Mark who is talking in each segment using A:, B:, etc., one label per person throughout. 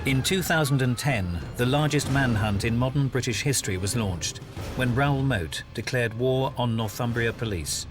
A: In 2010, the largest manhunt in modern British history was launched when Raoul Moat declared war on Northumbria police.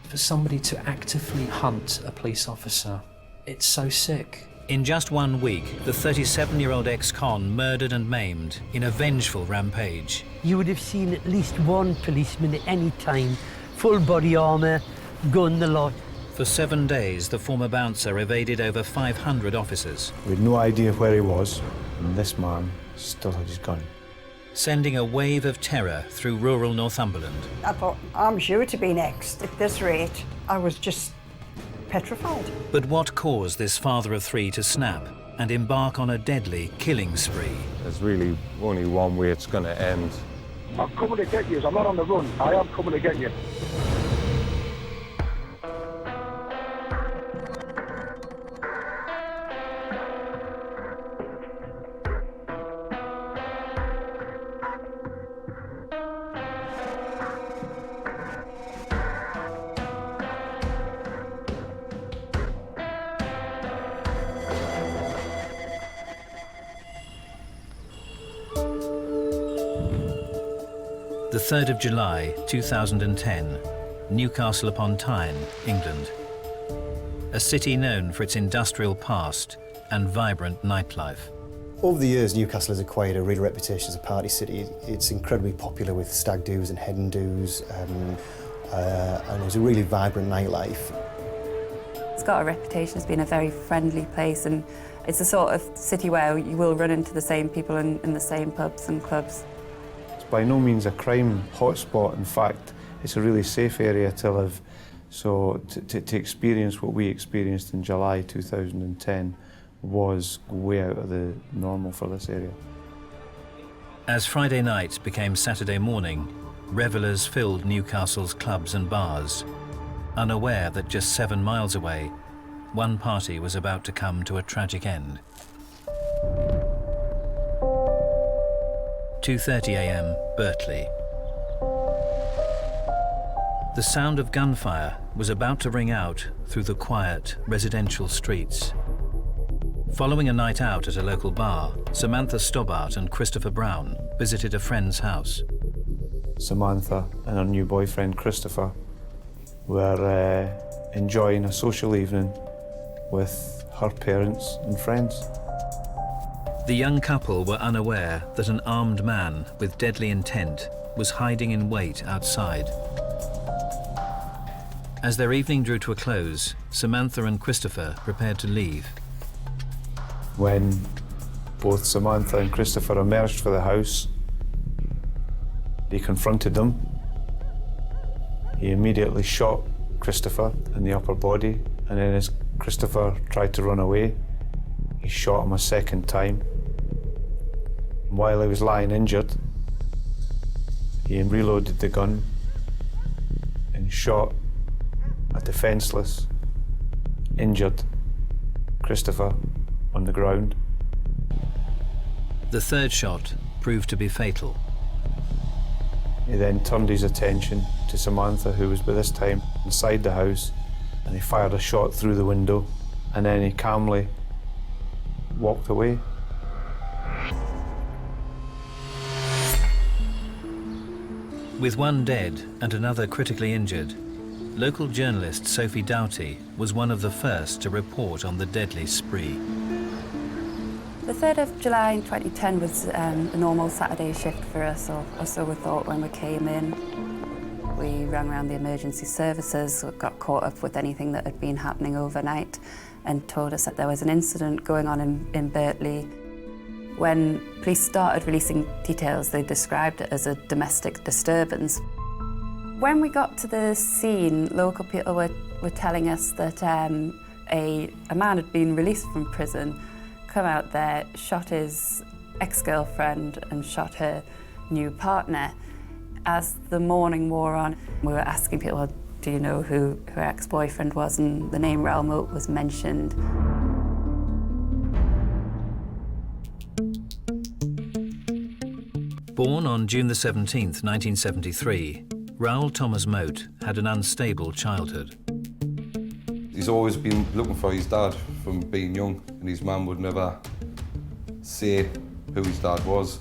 B: For somebody to actively hunt a police officer, it's so sick.
A: In just 1 week, the 37-year-old ex-con murdered and maimed in a vengeful rampage.
C: You would have seen at least one policeman at any time, full body armour, gun, the lot.
A: For 7 days, the former bouncer evaded over 500 officers.
D: We had no idea where he was, and this man still had his gun.
A: Sending a wave of terror through rural Northumberland.
E: I thought, I'm sure to be next. At this rate, I was just petrified.
A: But what caused this father of three to snap and embark on a deadly killing spree?
F: There's really only one way it's going to end.
G: I'm coming to get you. I'm not on the run. I am coming to get you.
A: The 3rd of July, 2010, Newcastle upon Tyne, England. A city known for its industrial past and vibrant nightlife.
H: Over the years, Newcastle has acquired a real reputation as a party city. It's incredibly popular with stag do's and head and do's, and there's a really vibrant nightlife.
I: It's got a reputation as being a very friendly place, and it's a sort of city where you will run into the same people in the same pubs and clubs.
D: By no means a crime hotspot. In fact, it's a really safe area to live. So to experience what we experienced in July 2010 was way out of the normal for this area.
A: As Friday night became Saturday morning, revellers filled Newcastle's clubs and bars, unaware that just 7 miles away, one party was about to come to a tragic end. 2:30 a.m. Birtley. The sound of gunfire was about to ring out through the quiet residential streets. Following a night out at a local bar, Samantha Stobbart and Christopher Brown visited a friend's house.
D: Samantha and her new boyfriend Christopher were enjoying a social evening with her parents and friends.
A: The young couple were unaware that an armed man with deadly intent was hiding in wait outside. As their evening drew to a close, Samantha and Christopher prepared to leave.
D: When both Samantha and Christopher emerged for the house, he confronted them. He immediately shot Christopher in the upper body, and then as Christopher tried to run away, he shot him a second time. While he was lying injured, he reloaded the gun and shot a defenceless, injured Christopher on the ground.
A: The third shot proved to be fatal.
D: He then turned his attention to Samantha, who was by this time inside the house, and he fired a shot through the window, and then he calmly walked away.
A: With one dead and another critically injured, local journalist Sophie Doughty was one of the first to report on the deadly spree.
I: The 3rd of July in 2010 was a normal Saturday shift for us, or so we thought when we came in. We rang around the emergency services, got caught up with anything that had been happening overnight, and told us that there was an incident going on in Birtley. When police started releasing details, they described it as a domestic disturbance. When we got to the scene, local people were telling us that a man had been released from prison, come out there, shot his ex-girlfriend and shot her new partner. As the morning wore on, we were asking people, do you know who her ex-boyfriend was? And the name Raoul Moat was mentioned.
A: Born on June 17th, 1973, Raoul Thomas Moat had an unstable childhood.
F: He's always been looking for his dad from being young, and his mum would never say who his dad was.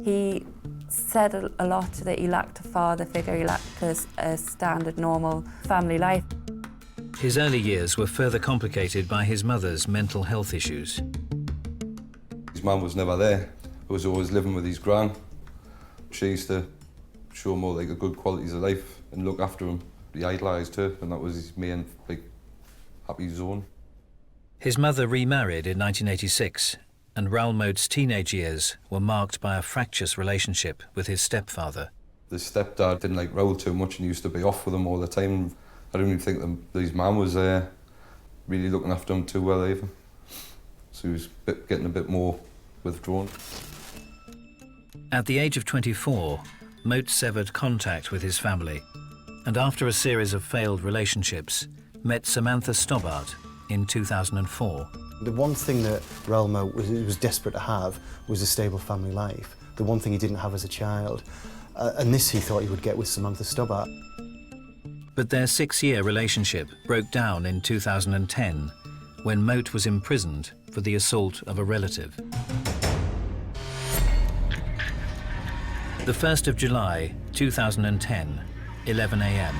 I: He said a lot that he lacked a father figure, he lacked a standard, normal family life.
A: His early years were further complicated by his mother's mental health issues.
F: His mum was never there. He was always living with his gran. She used to show him all like the good qualities of life and look after him. He idolised her, and that was his main big happy zone.
A: His mother remarried in 1986, and Raoul Moat's teenage years were marked by a fractious relationship with his stepfather.
F: The stepdad didn't like Raoul too much and used to be off with him all the time. I don't even think that his mum was really looking after him too well either. So he was getting a bit more withdrawn.
A: At the age of 24, Moat severed contact with his family, and after a series of failed relationships, met Samantha Stobbart in 2004.
H: The one thing that Raoul Moat was desperate to have was a stable family life. The one thing he didn't have as a child. And this he thought he would get with Samantha Stobbart.
A: But their 6-year relationship broke down in 2010 when Moat was imprisoned for the assault of a relative. The 1st of July 2010, 11 a.m.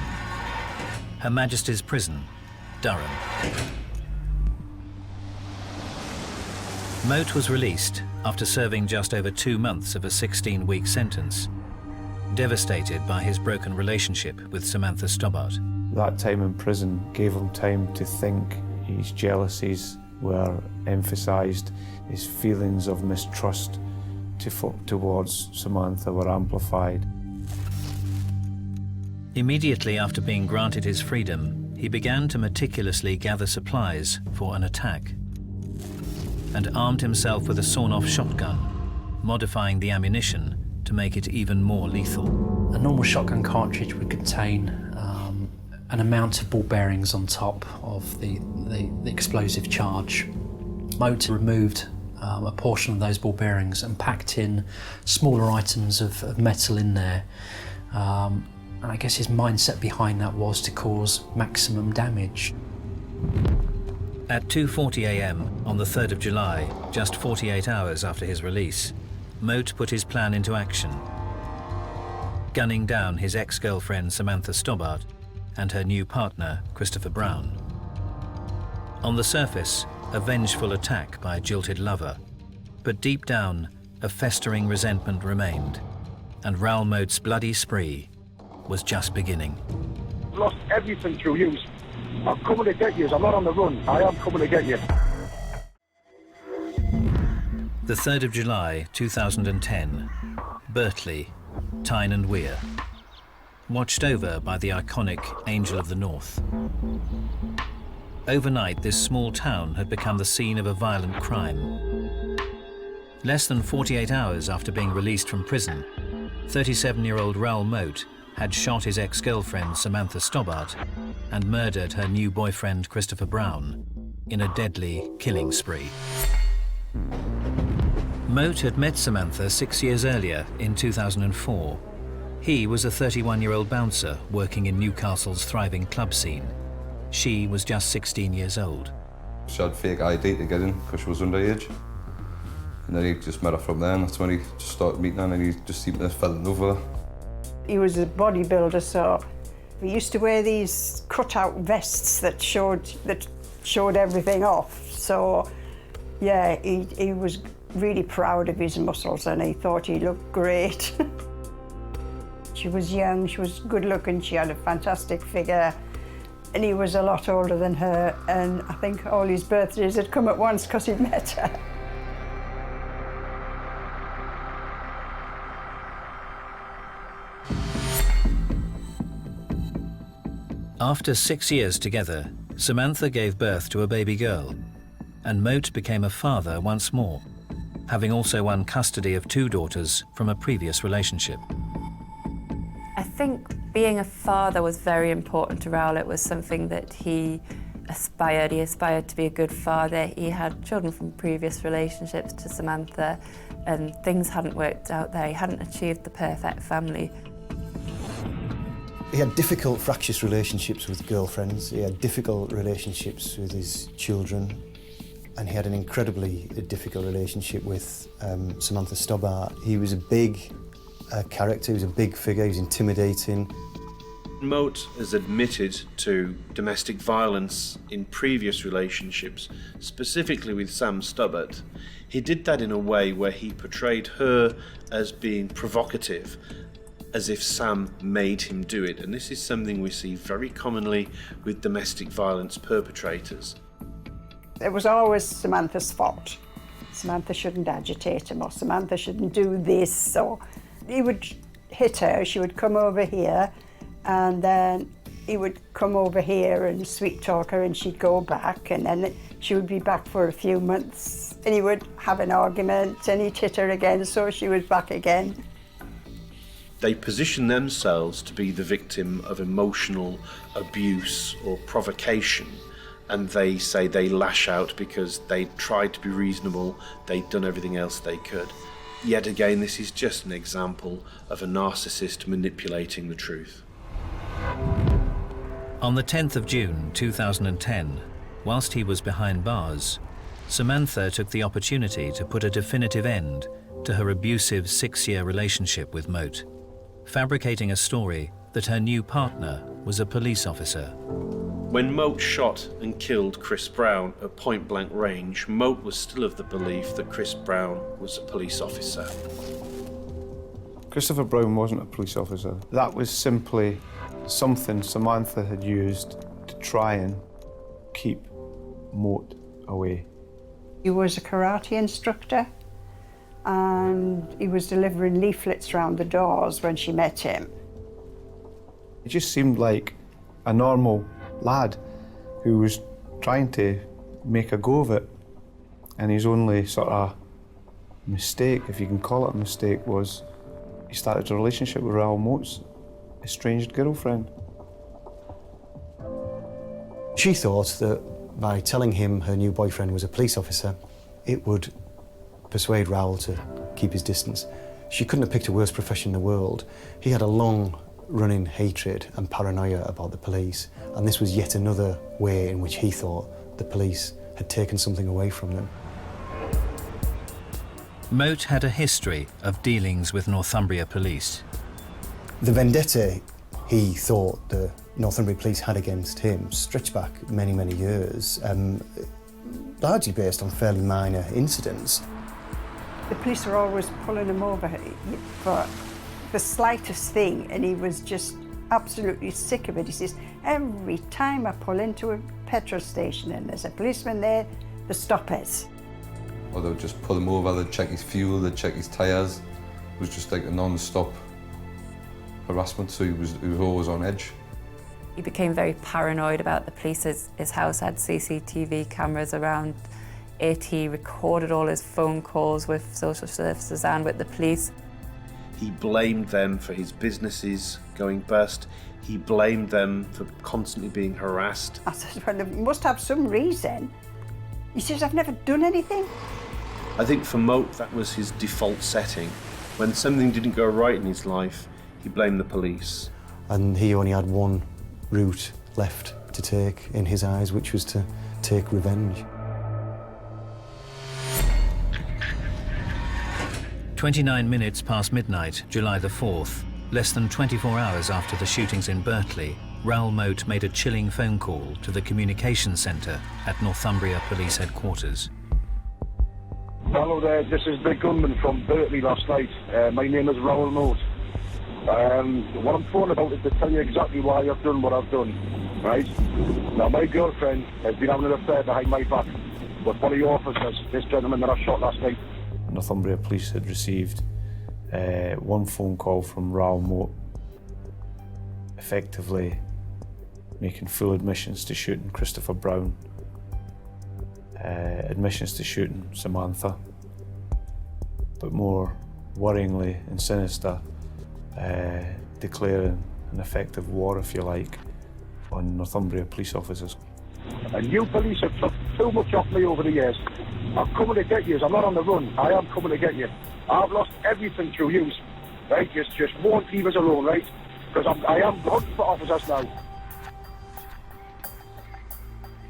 A: Her Majesty's Prison, Durham. Moat was released after serving just over 2 months of a 16-week sentence, devastated by his broken relationship with Samantha Stobbart.
D: That time in prison gave him time to think. His jealousies were emphasised, his feelings of mistrust towards Samantha were amplified.
A: Immediately after being granted his freedom, he began to meticulously gather supplies for an attack and armed himself with a sawn-off shotgun, modifying the ammunition to make it even more lethal.
B: A normal shotgun cartridge would contain an amount of ball bearings on top of the explosive charge. Moat removed a portion of those ball bearings and packed in smaller items of metal in there. And I guess his mindset behind that was to cause maximum damage.
A: At 2:40 a.m. on the 3rd of July, just 48 hours after his release, Moat put his plan into action, gunning down his ex-girlfriend Samantha Stobbart and her new partner, Christopher Brown. On the surface, a vengeful attack by a jilted lover, but deep down, a festering resentment remained, and Raoul Moat's bloody spree was just beginning.
G: Lost everything through you. I'm coming to get you. I'm not on the run. I am coming to get you.
A: The 3rd of July 2010, Birtley, Tyne and Wear, watched over by the iconic Angel of the North. Overnight, this small town had become the scene of a violent crime. Less than 48 hours after being released from prison, 37-year-old Raoul Moat had shot his ex-girlfriend Samantha Stobbart and murdered her new boyfriend Christopher Brown in a deadly killing spree. Moat had met Samantha 6 years earlier in 2004. He was a 31-year-old bouncer working in Newcastle's thriving club scene. She was just 16 years old.
F: She had fake ID to get in because she was underage. And then he just met her from there, and that's when he just started meeting her, and he just seemed to fell in love with her.
E: He was a bodybuilder, so we used to wear these cut-out vests that showed everything off. So, yeah, he was really proud of his muscles, and he thought he looked great. She was young, she was good-looking, she had a fantastic figure, and he was a lot older than her, and I think all his birthdays had come at once because he'd met her.
A: After 6 years together, Samantha gave birth to a baby girl, and Moat became a father once more, having also won custody of 2 daughters from a previous relationship.
I: I think being a father was very important to Raoul. It was something that he aspired. He aspired to be a good father. He had children from previous relationships to Samantha, and things hadn't worked out there. He hadn't achieved the perfect family.
H: He had difficult, fractious relationships with girlfriends. He had difficult relationships with his children. and he had an incredibly difficult relationship with Samantha Stobbart. He was a big character, he was a big figure, he was intimidating.
J: Moat has admitted to domestic violence in previous relationships, specifically with Sam Stobbart. He did that in a way where he portrayed her as being provocative, as if Sam made him do it. And this is something we see very commonly with domestic violence perpetrators.
E: It was always Samantha's fault. Samantha shouldn't agitate him, or Samantha shouldn't do this. Or he would hit her, she would come over here, and then he would come over here and sweet talk her, and she'd go back, and then she would be back for a few months, and he would have an argument, and he'd hit her again, so she was back again.
J: They position themselves to be the victim of emotional abuse or provocation, and they say they lash out because they tried to be reasonable, they'd done everything else they could. Yet again, this is just an example of a narcissist manipulating the truth.
A: On the 10th of June 2010, whilst he was behind bars, Samantha took the opportunity to put a definitive end to her abusive 6-year relationship with Moat, fabricating a story that her new partner was a police officer.
J: When Moat shot and killed Chris Brown at point-blank range, Moat was still of the belief that Chris Brown was a police officer.
D: Christopher Brown wasn't a police officer. That was simply something Samantha had used to try and keep Moat away.
E: He was a karate instructor, and he was delivering leaflets round the doors when she met him.
D: It just seemed like a normal lad who was trying to make a go of it, and his only sort of mistake, if you can call it a mistake, was he started a relationship with Raoul Moat's estranged girlfriend.
H: She thought that by telling him her new boyfriend was a police officer, it would persuade Raoul to keep his distance. She couldn't have picked a worse profession in the world. He had a long-running hatred and paranoia about the police, and this was yet another way in which he thought the police had taken something away from them.
A: Moat had a history of dealings with Northumbria police.
H: The vendetta he thought the Northumbria police had against him stretched back many, many years, largely based on fairly minor incidents.
E: The police were always pulling him over for the slightest thing, and he was just absolutely sick of it. He says, every time I pull into a petrol station and there's a policeman there, they stop us.
F: Or they would just pull him over, they'd check his fuel, they'd check his tyres. It was just like a non-stop harassment, so he was always on edge.
I: He became very paranoid about the police. His house had CCTV cameras around it. He recorded all his phone calls with social services and with the police.
J: He blamed them for his businesses going bust. He blamed them for constantly being harassed.
E: I said, well, they must have some reason. He says, I've never done anything.
J: I think for Moat, that was his default setting. When something didn't go right in his life, he blamed the police.
H: And he only had one route left to take in his eyes, which was to take revenge.
A: 29 minutes past midnight, July the 4th, less than 24 hours after the shootings in Birtley, Raoul Moat made a chilling phone call to the communications centre at Northumbria Police Headquarters.
G: Hello there, this is the gunman from Birtley last night. My name is Raoul Moat. What I'm phoning about is to tell you exactly why I've done what I've done, right? Now, my girlfriend has been having an affair behind my back with one of your officers, this gentleman that I shot last night.
D: Northumbria Police had received one phone call from Raoul Moat, effectively making full admissions to shooting Christopher Brown, admissions to shooting Samantha, but more worryingly and sinister, declaring an effective war, if you like, on Northumbria police officers.
G: And you police have took too much off me over the years. I'm coming to get you. I'm not on the run. I am coming to get you. I've lost everything through you, right? Just won't leave us alone, right? Because I am hunting for officers now.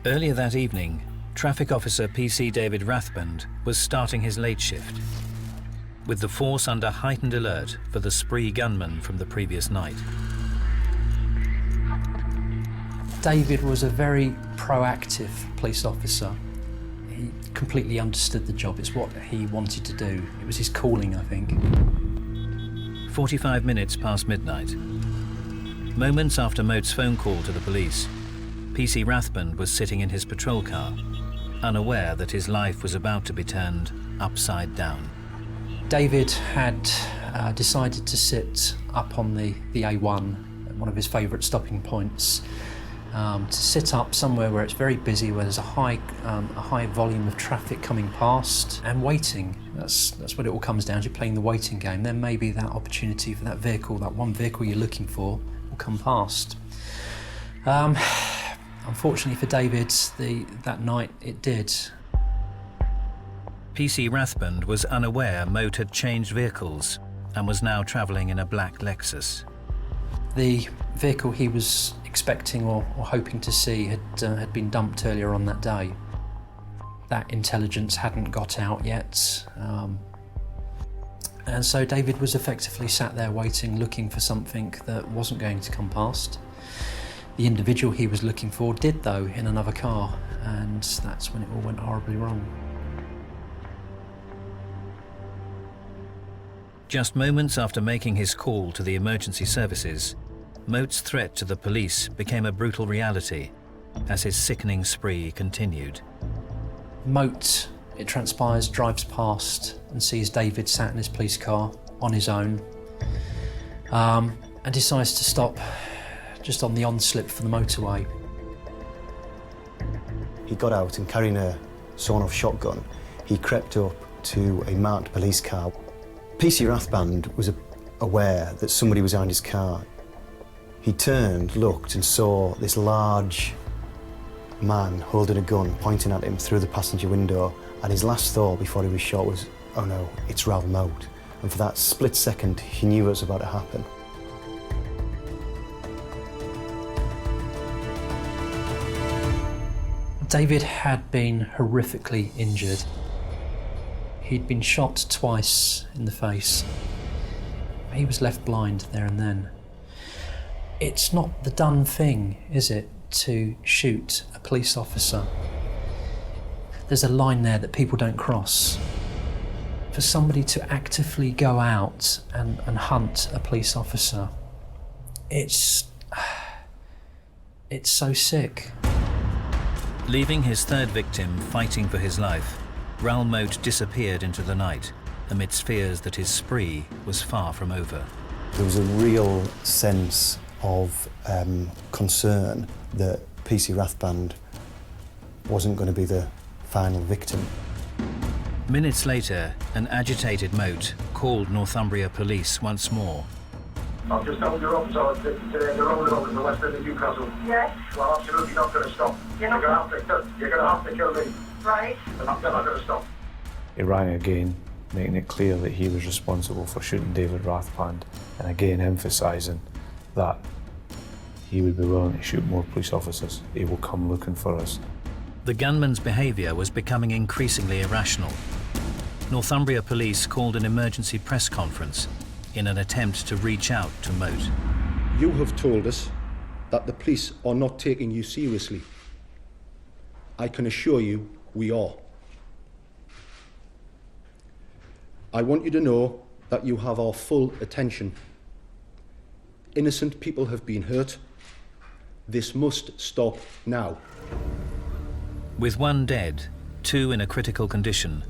A: Earlier that evening, Traffic officer PC David Rathband was starting his late shift, with the force under heightened alert for the spree gunman from the previous night.
B: David was a very proactive police officer. He completely understood the job. It's what he wanted to do. It was his calling, I think.
A: 45 minutes past midnight. Moments after Moat's phone call to the police, PC Rathband was sitting in his patrol car, unaware that his life was about to be turned upside down.
B: David had decided to sit up on the A1, one of his favourite stopping points, to sit up somewhere where it's very busy, where there's a high volume of traffic coming past, and waiting. That's what it all comes down to, playing the waiting game. Then maybe that opportunity for that vehicle, that one vehicle you're looking for, will come past. Unfortunately for David, that night it did.
A: PC Rathband was unaware Moat had changed vehicles and was now travelling in a black Lexus.
B: The vehicle he was expecting or hoping to see had been dumped earlier on that day. That intelligence hadn't got out yet. And so David was effectively sat there waiting, looking for something that wasn't going to come past. The individual he was looking for did, though, in another car, and that's when it all went horribly wrong.
A: Just moments after making his call to the emergency services, Moat's threat to the police became a brutal reality as his sickening spree continued.
B: Moat, it transpires, drives past and sees David sat in his police car on his own, and decides to stop just on the on-slip for the motorway.
H: He got out and, carrying a sawn-off shotgun, he crept up to a marked police car. PC Rathband was aware that somebody was behind his car. He turned, looked, and saw this large man holding a gun, pointing at him through the passenger window, and his last thought before he was shot was, "Oh no, it's Raoul Moat." And for that split second, he knew what was about to happen.
B: David had been horrifically injured. He'd been shot twice in the face. He was left blind there and then. It's not the done thing, is it, to shoot a police officer? There's a line there that people don't cross. For somebody to actively go out and hunt a police officer, it's so sick.
A: Leaving his third victim fighting for his life, Raoul Moat disappeared into the night amidst fears that his spree was far from over.
H: There was a real sense of concern that PC Rathband wasn't going to be the final victim.
A: Minutes later, an agitated Moat called Northumbria police once more.
G: I've just told your officer that they're rolling over to the west end of Newcastle.
K: Yes.
G: Well, absolutely not going to stop. You're going to have to kill me.
K: Right.
G: And I'm not going to stop.
D: He rang again, making it clear that he was responsible for shooting David Rathband, and again emphasising that he would be willing to shoot more police officers. He will come looking for us.
A: The gunman's behaviour was becoming increasingly irrational. Northumbria police called an emergency press conference in an attempt to reach out to Moat.
L: You have told us that the police are not taking you seriously. I can assure you we are. I want you to know that you have our full attention. Innocent people have been hurt. This must stop now.
A: With one dead, two in a critical condition,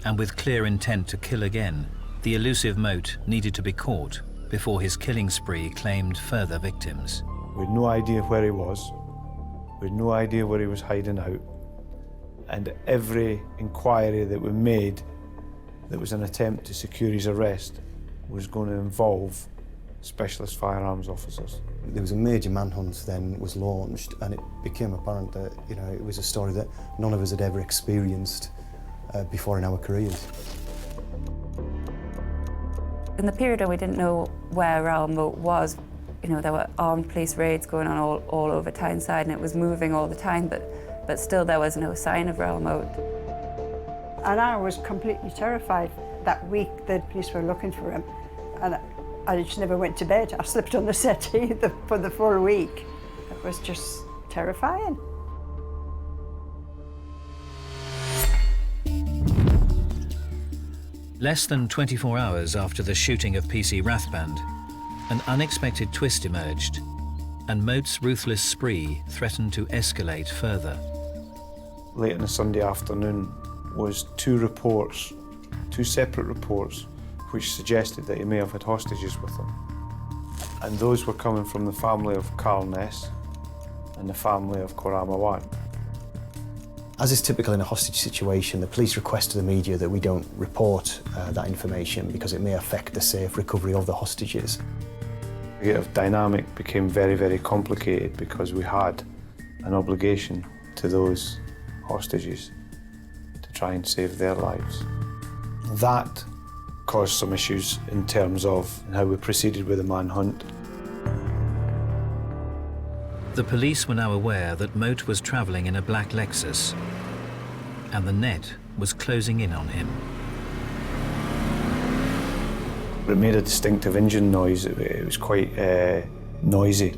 A: and with clear intent to kill again, the elusive Moat needed to be caught before his killing spree claimed further victims.
D: We had no idea where he was. We had no idea where he was hiding out. And every inquiry that we made that was an attempt to secure his arrest was going to involve specialist firearms officers.
H: There was a major manhunt then was launched, and it became apparent that it was a story that none of us had ever experienced before in our careers.
I: In the period when we didn't know where Raoul Moat was, there were armed police raids going on all over Tyneside, and it was moving all the time, but but still there was no sign of Raoul Moat.
E: And I was completely terrified. That week the police were looking for him, and I just never went to bed. I slept on the settee for the full week. It was just terrifying.
A: Less than 24 hours after the shooting of PC Rathband, an unexpected twist emerged, and Moat's ruthless spree threatened to escalate further.
D: Late on a Sunday afternoon was two separate reports, which suggested that he may have had hostages with him. And those were coming from the family of Carl Ness and the family of Korama Wan.
H: As is typical in a hostage situation, the police request to the media that we don't report that information because it may affect the safe recovery of the hostages.
D: The dynamic became very, very complicated because we had an obligation to those hostages to try and save their lives. That caused some issues in terms of how we proceeded with the manhunt.
A: The police were now aware that Moat was travelling in a black Lexus, and the net was closing in on him.
D: It made a distinctive engine noise. It was quite noisy.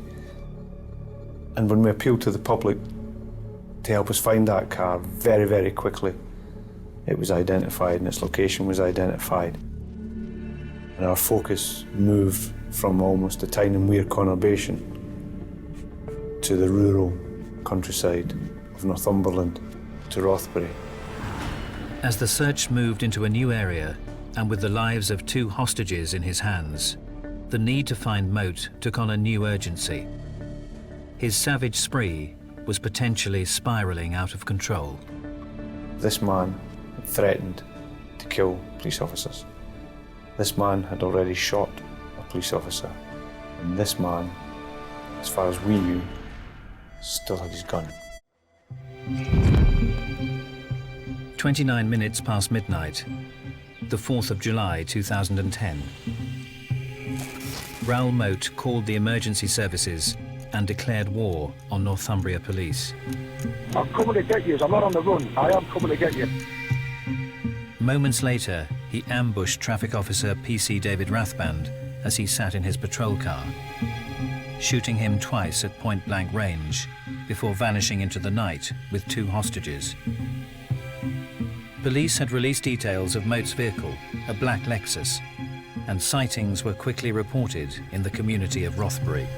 D: And when we appealed to the public to help us find that car, very, very quickly, it was identified and its location was identified. And our focus moved from almost the Tyne and Weir conurbation to the rural countryside of Northumberland to Rothbury.
A: As the search moved into a new area, and with the lives of two hostages in his hands, the need to find Moat took on a new urgency. His savage spree was potentially spiralling out of control.
D: This man had threatened to kill police officers. This man had already shot a police officer. And this man, as far as we knew, still had his gun.
A: 29 minutes past midnight, the 4th of July 2010. Raoul Moat called the emergency services and declared war on Northumbria police.
G: I'm coming to get you. I'm not on the run. I am coming to get you.
A: Moments later, he ambushed traffic officer PC David Rathband as he sat in his patrol car, shooting him twice at point-blank range before vanishing into the night with two hostages. Police had released details of Moat's vehicle, a black Lexus, and sightings were quickly reported in the community of Rothbury.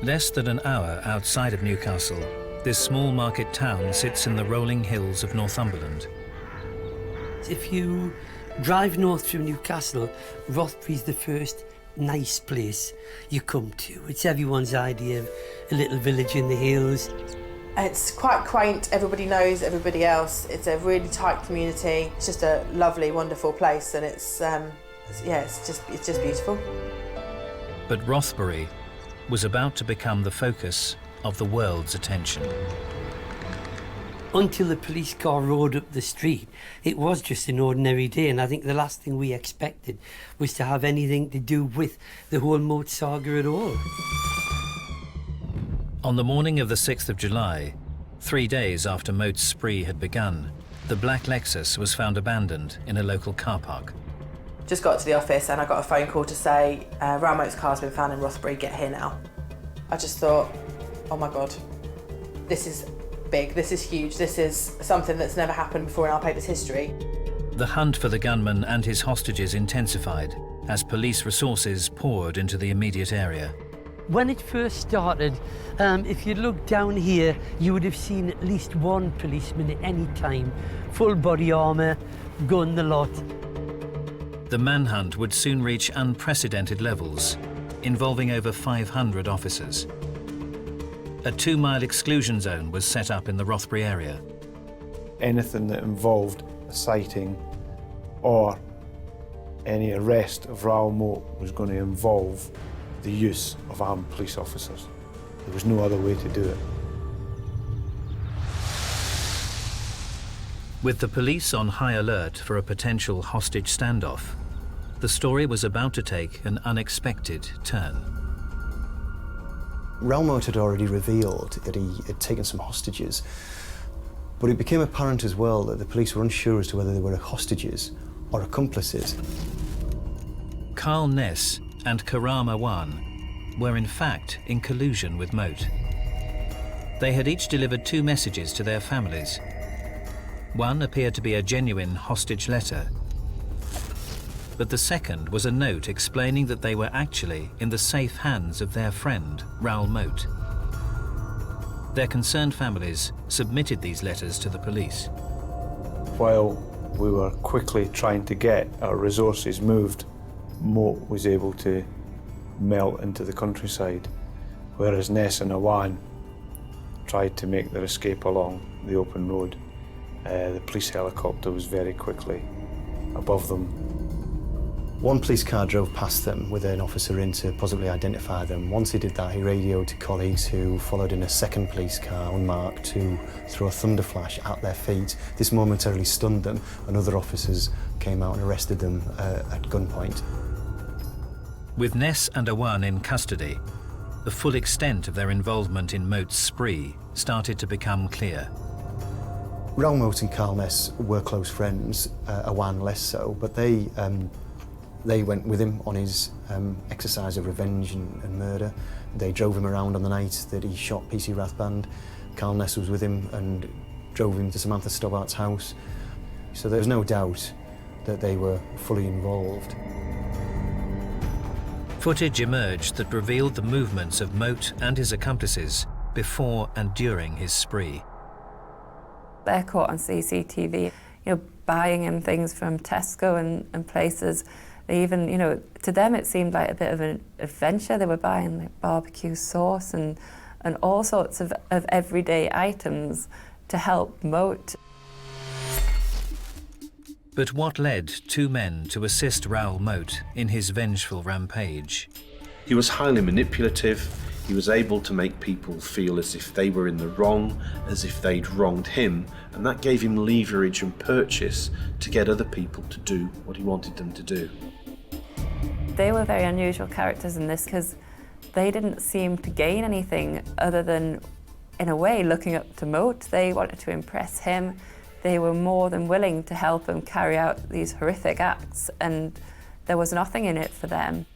A: Less than an hour outside of Newcastle, this small market town sits in the rolling hills of Northumberland.
C: If you drive north from Newcastle, Rothbury's the first nice place you come to. It's everyone's idea of a little village in the hills.
K: It's quite quaint, everybody knows everybody else. It's a really tight community. It's just a lovely, wonderful place, and it's just beautiful.
A: But Rothbury was about to become the focus of the world's attention.
C: Until the police car rolled up the street, it was just an ordinary day, and I think the last thing we expected was to have anything to do with the whole Moat saga at all.
A: On the morning of the 6th of July, 3 days after Moat's spree had begun, the black Lexus was found abandoned in a local car park.
K: Just got to the office and I got a phone call to say, Raoul Moat's car's been found in Rothbury, get here now. I just thought, oh my God, this is big, this is huge, this is something that's never happened before in our paper's history.
A: The hunt for the gunman and his hostages intensified as police resources poured into the immediate area.
C: When it first started, if you look down here, you would have seen at least one policeman at any time, full body armour, gun, the lot.
A: The manhunt would soon reach unprecedented levels, involving over 500 officers. A 2-mile exclusion zone was set up in the Rothbury area.
D: Anything that involved a sighting or any arrest of Raoul Moat was going to involve the use of armed police officers. There was no other way to do it.
A: With the police on high alert for a potential hostage standoff, the story was about to take an unexpected turn.
H: Raoul Moat had already revealed that he had taken some hostages, but it became apparent as well that the police were unsure as to whether they were hostages or accomplices.
A: Carl Ness and Karam Awan were in fact in collusion with Moat. They had each delivered 2 messages to their families. One appeared to be a genuine hostage letter, but the second was a note explaining that they were actually in the safe hands of their friend, Raoul Moat. Their concerned families submitted these letters to the police.
D: While we were quickly trying to get our resources moved, Moat was able to melt into the countryside, whereas Ness and Awan tried to make their escape along the open road. The police helicopter was very quickly above them.
H: One police car drove past them with an officer in to possibly identify them. Once he did that, he radioed to colleagues who followed in a second police car, unmarked, to throw a thunder flash at their feet. This momentarily stunned them, and other officers came out and arrested them at gunpoint.
A: With Ness and Awan in custody, the full extent of their involvement in Moat's spree started to become clear.
H: Raoul Moat and Carl Ness were close friends, Awan less so, but they went with him on his exercise of revenge and murder. They drove him around on the night that he shot PC Rathband. Carl Ness was with him and drove him to Samantha Stobbart's house. So there's no doubt that they were fully involved.
A: Footage emerged that revealed the movements of Moat and his accomplices before and during his spree.
I: They're caught on CCTV, buying him things from Tesco and places. They even, to them it seemed like a bit of an adventure. They were buying like barbecue sauce and all sorts of everyday items to help Moat.
A: But what led 2 men to assist Raoul Moat in his vengeful rampage?
J: He was highly manipulative. He was able to make people feel as if they were in the wrong, as if they'd wronged him, and that gave him leverage and purchase to get other people to do what he wanted them to do.
I: They were very unusual characters in this because they didn't seem to gain anything other than, in a way, looking up to Moat. They wanted to impress him. They were more than willing to help him carry out these horrific acts, and there was nothing in it for them.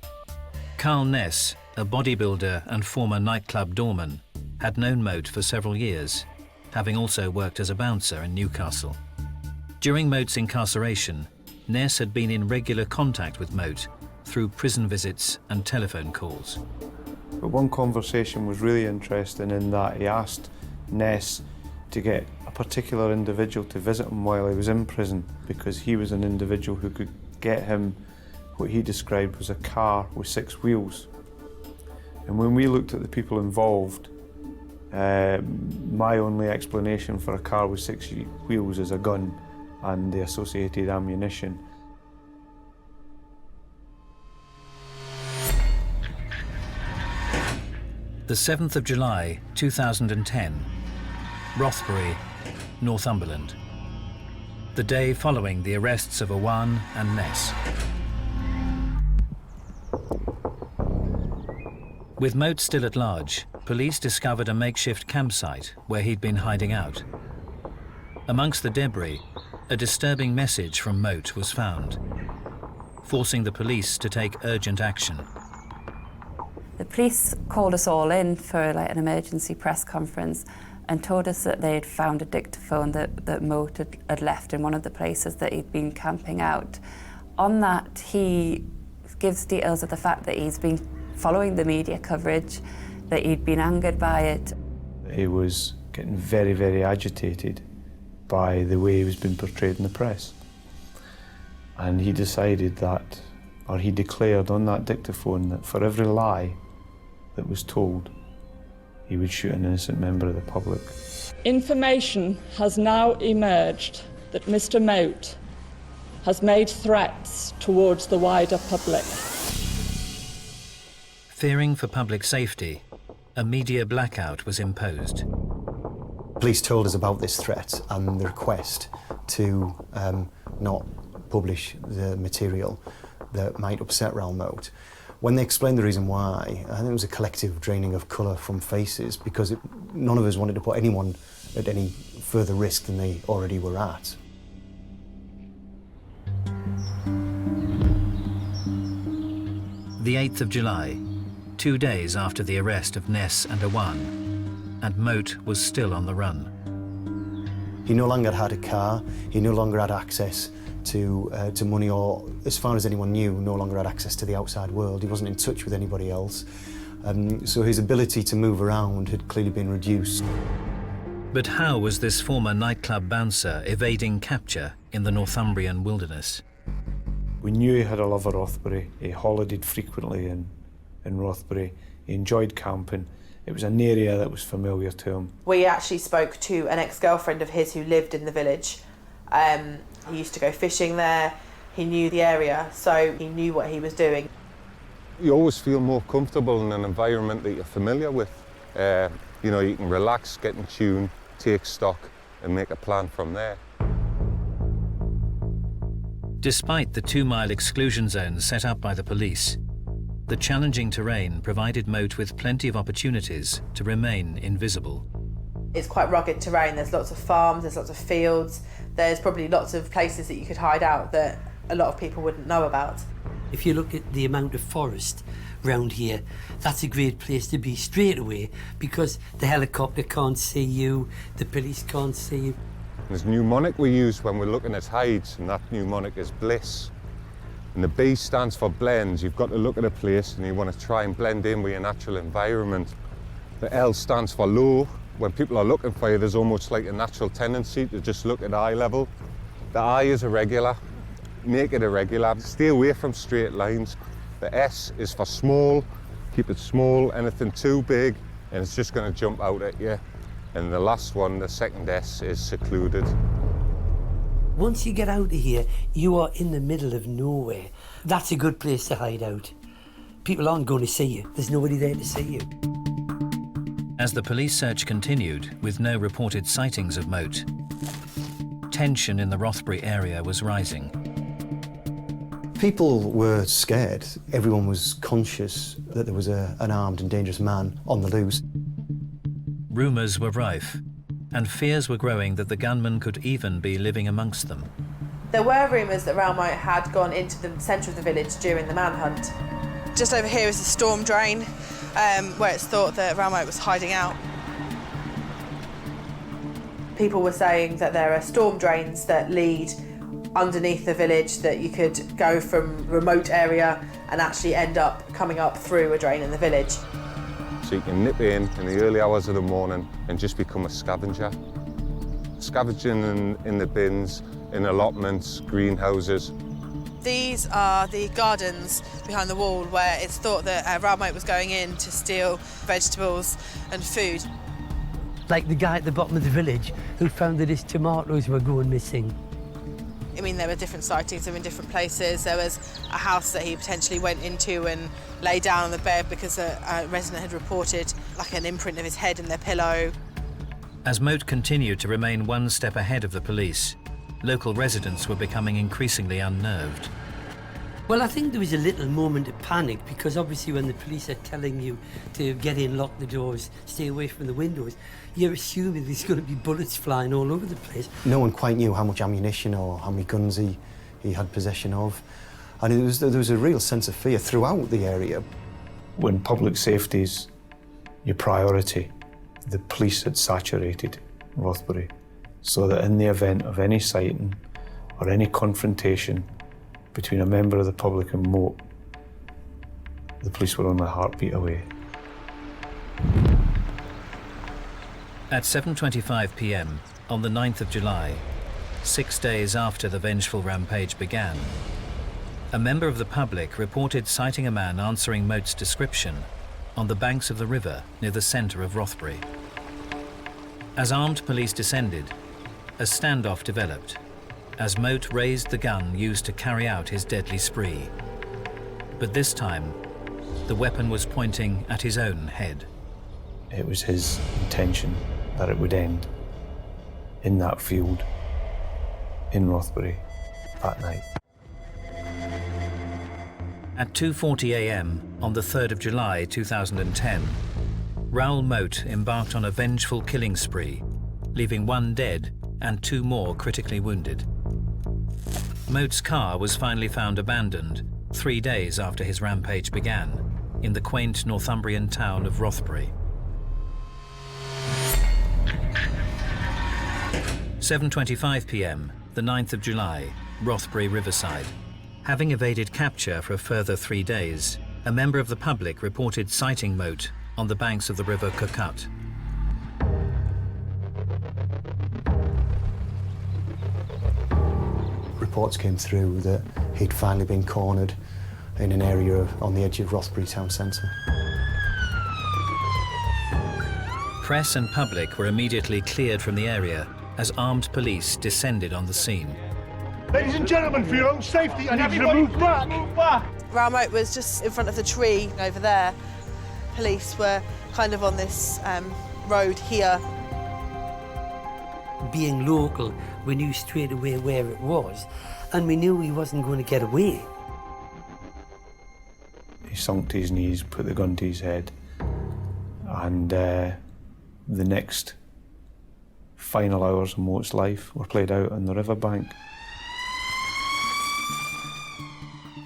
A: Carl Ness, a bodybuilder and former nightclub doorman, had known Moat for several years, having also worked as a bouncer in Newcastle. During Moat's incarceration, Ness had been in regular contact with Moat through prison visits and telephone calls.
D: But one conversation was really interesting in that he asked Ness to get a particular individual to visit him while he was in prison, because he was an individual who could get him what he described was a car with 6 wheels. And when we looked at the people involved, my only explanation for a car with 6 wheels is a gun and the associated ammunition.
A: The 7th of July, 2010, Rothbury, Northumberland. The day following the arrests of Awan and Ness. With Moat still at large, police discovered a makeshift campsite where he'd been hiding out. Amongst the debris, a disturbing message from Moat was found, forcing the police to take urgent action.
I: The police called us all in for an emergency press conference and told us that they had found a dictaphone that Moat had left in one of the places that he'd been camping out. On that, he gives details of the fact that he's been following the media coverage, that he'd been angered by it.
D: He was getting very, very agitated by the way he was being portrayed in the press. And he decided that, or he declared on that dictaphone, that for every lie that was told, he would shoot an innocent member of the public.
M: Information has now emerged that Mr. Moat has made threats towards the wider public.
A: Fearing for public safety, a media blackout was imposed.
H: Police told us about this threat and the request to not publish the material. that might upset Raoul Moat. When they explained the reason why, I think it was a collective draining of colour from faces, because none of us wanted to put anyone at any further risk than they already were at.
A: The 8th of July, 2 days after the arrest of Ness and Awan, and Moat was still on the run.
H: He no longer had a car, he no longer had access to money, or, as far as anyone knew, no longer had access to the outside world. He wasn't in touch with anybody else. So his ability to move around had clearly been reduced.
A: But how was this former nightclub bouncer evading capture in the Northumbrian wilderness?
D: We knew he had a love of Rothbury. He holidayed frequently in Rothbury. He enjoyed camping. It was an area that was familiar to him.
K: We actually spoke to an ex-girlfriend of his who lived in the village. He used to go fishing there. He knew the area, so he knew what he was doing.
N: You always feel more comfortable in an environment that you're familiar with. You know, you can relax, get in tune, take stock, and make a plan from there.
A: Despite the 2-mile exclusion zones set up by the police, the challenging terrain provided Moat with plenty of opportunities to remain invisible.
K: It's quite rugged terrain. There's lots of farms, there's lots of fields. There's probably lots of places that you could hide out that a lot of people wouldn't know about.
C: If you look at the amount of forest round here, that's a great place to be straight away, because the helicopter can't see you, the police can't see you.
N: There's a mnemonic we use when we're looking at hides, and that mnemonic is bliss. And the B stands for blends. You've got to look at a place and you want to try and blend in with your natural environment. The L stands for low. When people are looking for you, there's almost like a natural tendency to just look at eye level. The I is irregular. Make it irregular. Stay away from straight lines. The S is for small. Keep it small. Anything too big, and it's just going to jump out at you. And the last one, the second S, is secluded.
C: Once you get out of here, you are in the middle of nowhere. That's a good place to hide out. People aren't going to see you. There's nobody there to see you.
A: As the police search continued, with no reported sightings of Moat, tension in the Rothbury area was rising.
H: People were scared. Everyone was conscious that there was an armed and dangerous man on the loose.
A: Rumours were rife, and fears were growing that the gunman could even be living amongst them.
K: There were rumours that Raoul Moat had gone into the centre of the village during the manhunt.
O: Just over here is the storm drain, where it's thought that Raoul Moat was hiding out.
K: People were saying that there are storm drains that lead underneath the village, that you could go from a remote area and actually end up coming up through a drain in the village.
N: So you can nip in the early hours of the morning and just become a scavenger. Scavenging in the bins, in allotments, greenhouses.
O: These are the gardens behind the wall where it's thought that Raoul Moat was going in to steal vegetables and food.
C: Like the guy at the bottom of the village who found that his tomatoes were going missing.
O: I mean, there were different sightings of him in different places. There was a house that he potentially went into and lay down on the bed because a resident had reported like an imprint of his head in their pillow.
A: As Moat continued to remain one step ahead of the police, local residents were becoming increasingly unnerved.
C: Well, I think there was a little moment of panic, because obviously when the police are telling you to get in, lock the doors, stay away from the windows, you're assuming there's going to be bullets flying all over the place.
H: No one quite knew how much ammunition or how many guns he had possession of. And there was a real sense of fear throughout the area.
D: When public safety's your priority, the police had saturated Rothbury, so that in the event of any sighting or any confrontation between a member of the public and Moat, the police were only a heartbeat away.
A: At 7:25 p.m. on the 9th of July, 6 days after the vengeful rampage began, a member of the public reported sighting a man answering Moat's description on the banks of the river near the centre of Rothbury. As armed police descended, a standoff developed as Moat raised the gun used to carry out his deadly spree. But this time, the weapon was pointing at his own head.
D: It was his intention that it would end in that field in Rothbury that night.
A: At 2:40 a.m. on the 3rd of July 2010, Raoul Moat embarked on a vengeful killing spree, leaving 1 dead and 2 more critically wounded. Moat's car was finally found abandoned 3 days after his rampage began in the quaint Northumbrian town of Rothbury. 7:25 p.m, the 9th of July, Rothbury Riverside. Having evaded capture for a further 3 days, a member of the public reported sighting Moat on the banks of the River Coquette.
H: Reports came through that he'd finally been cornered in an area on the edge of Rothbury town centre.
A: Press and public were immediately cleared from the area as armed police descended on the scene.
P: Ladies and gentlemen, for your own safety, I need you to move back. Move back.
O: Raoul Moat was just in front of the tree over there. Police were kind of on this road here.
C: Being local, we knew straight away where it was, and we knew he wasn't going to get away.
D: He sunk to his knees, put the gun to his head, and the next final hours of Moat's life were played out on the riverbank.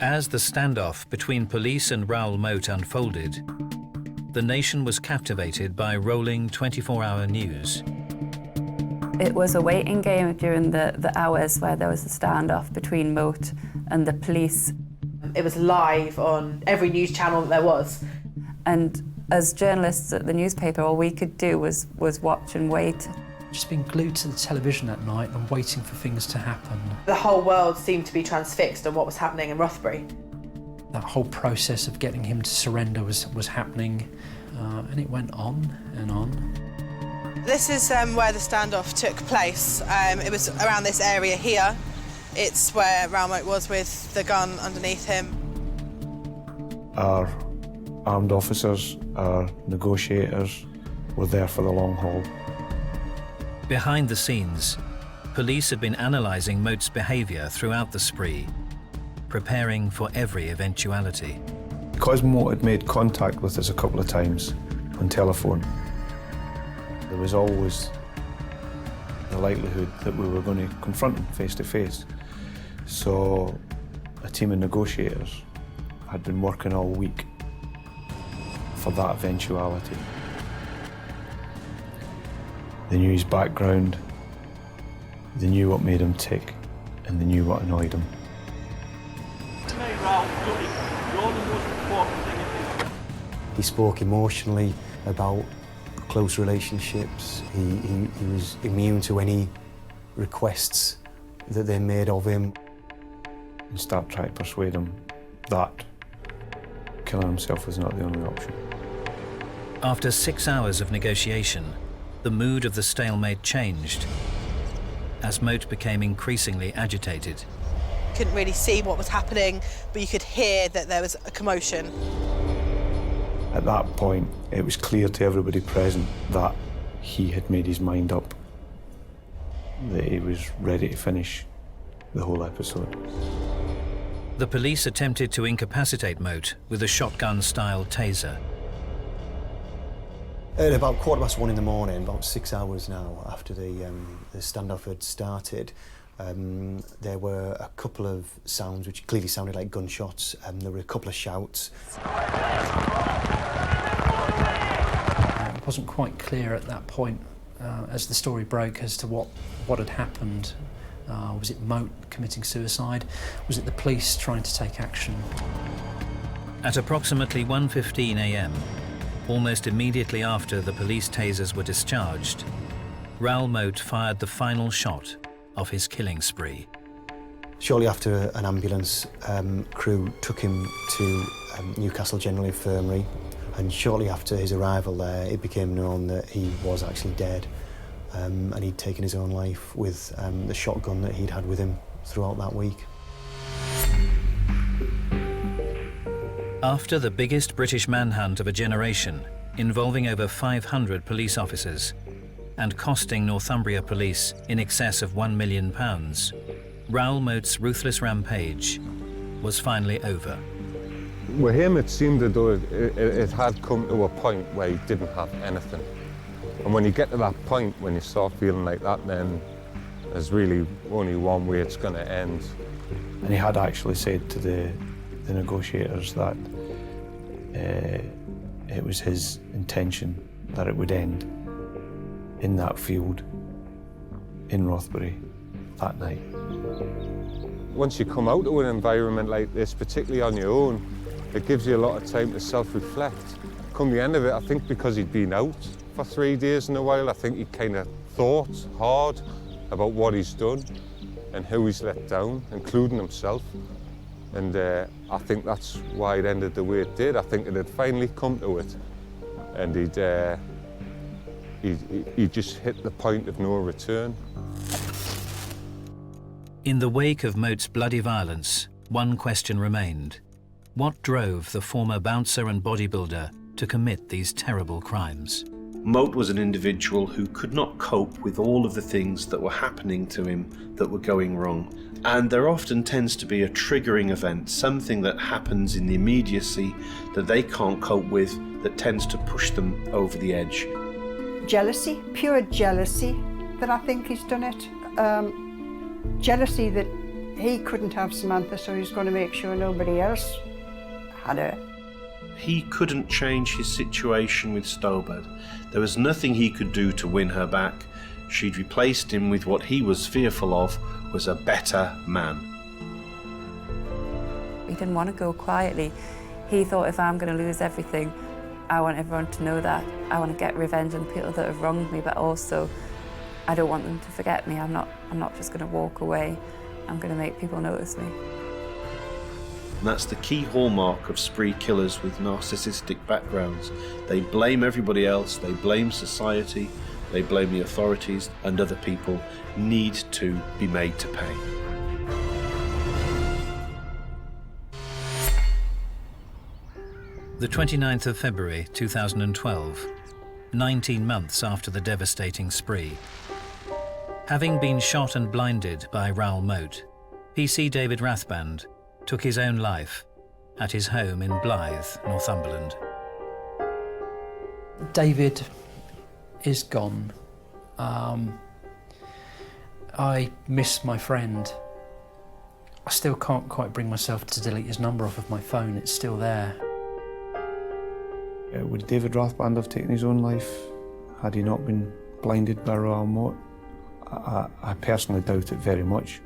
A: As the standoff between police and Raoul Moat unfolded, the nation was captivated by rolling 24-hour news.
I: It was a waiting game during the hours where there was a standoff between Moat and the police.
K: It was live on every news channel that there was.
I: And as journalists at the newspaper, all we could do was watch and wait.
B: Just being glued to the television at night and waiting for things to happen.
K: The whole world seemed to be transfixed on what was happening in Rothbury.
B: That whole process of getting him to surrender was happening, and it went on and on.
O: This is where the standoff took place. It was around this area here. It's where Raoul Moat was with the gun underneath him.
D: Our armed officers, our negotiators were there for the long haul.
A: Behind the scenes, police had been analysing Moat's behaviour throughout the spree, preparing for every eventuality.
D: Because Moat had made contact with us a couple of times on telephone, there was always the likelihood that we were going to confront him face to face. So a team of negotiators had been working all week for that eventuality. They knew his background, they knew what made him tick, and they knew what annoyed him.
H: He spoke emotionally about close relationships. He was immune to any requests that they made of him.
D: And start trying to persuade him that killing himself was not the only option.
A: After 6 hours of negotiation, the mood of the stalemate changed as Moat became increasingly agitated.
O: Couldn't really see what was happening, but you could hear that there was a commotion.
D: At that point, it was clear to everybody present that he had made his mind up, that he was ready to finish the whole episode.
A: The police attempted to incapacitate Moat with a shotgun-style taser.
H: At about 1:15 in the morning, about 6 hours now after the standoff had started, there were a couple of sounds which clearly sounded like gunshots, and there were a couple of shouts.
B: It wasn't quite clear at that point, as the story broke, as to what had happened. Was it Moat committing suicide? Was it the police trying to take action?
A: At approximately 1:15 a.m, almost immediately after the police tasers were discharged, Raoul Moat fired the final shot of his killing spree.
H: Shortly after, an ambulance crew took him to Newcastle General Infirmary, and shortly after his arrival there, it became known that he was actually dead, and he'd taken his own life with the shotgun that he'd had with him throughout that week.
A: After the biggest British manhunt of a generation, involving over 500 police officers and costing Northumbria Police in excess of £1 million, Raoul Moat's ruthless rampage was finally over.
N: With him, it seemed as though it had come to a point where he didn't have anything. And when you get to that point, when you start feeling like that, then there's really only one way it's going to end.
D: And he had actually said to the negotiators that it was his intention that it would end in that field in Rothbury that night.
N: Once you come out of an environment like this, particularly on your own, it gives you a lot of time to self-reflect. Come the end of it, I think because he'd been out for 3 days in a while, I think he kind of thought hard about what he's done and who he's let down, including himself. And I think that's why it ended the way it did. I think it had finally come to it, and he just hit the point of no return.
A: In the wake of Moat's bloody violence, one question remained. What drove the former bouncer and bodybuilder to commit these terrible crimes?
J: Moat was an individual who could not cope with all of the things that were happening to him that were going wrong. And there often tends to be a triggering event, something that happens in the immediacy that they can't cope with, that tends to push them over the edge.
E: Jealousy, pure jealousy, that I think he's done it. Jealousy that he couldn't have Samantha, so he's going to make sure nobody else had her.
J: He couldn't change his situation with Stobart. There was nothing he could do to win her back. She'd replaced him with what he was fearful of was a better man.
I: He didn't want to go quietly. He thought, if I'm going to lose everything, I want everyone to know that. I want to get revenge on people that have wronged me, but also I don't want them to forget me. I'm not just going to walk away. I'm going to make people notice me.
J: And that's the key hallmark of spree killers with narcissistic backgrounds. They blame everybody else, they blame society, they blame the authorities, and other people need to be made to pay.
A: The 29th of February 2012, 19 months after the devastating spree. Having been shot and blinded by Raoul Moat, PC David Rathband took his own life at his home in Blythe, Northumberland.
B: David is gone. I miss my friend. I still can't quite bring myself to delete his number off of my phone. It's still there.
D: Would David Rathband have taken his own life had he not been blinded by Raoul Moat? I personally doubt it very much.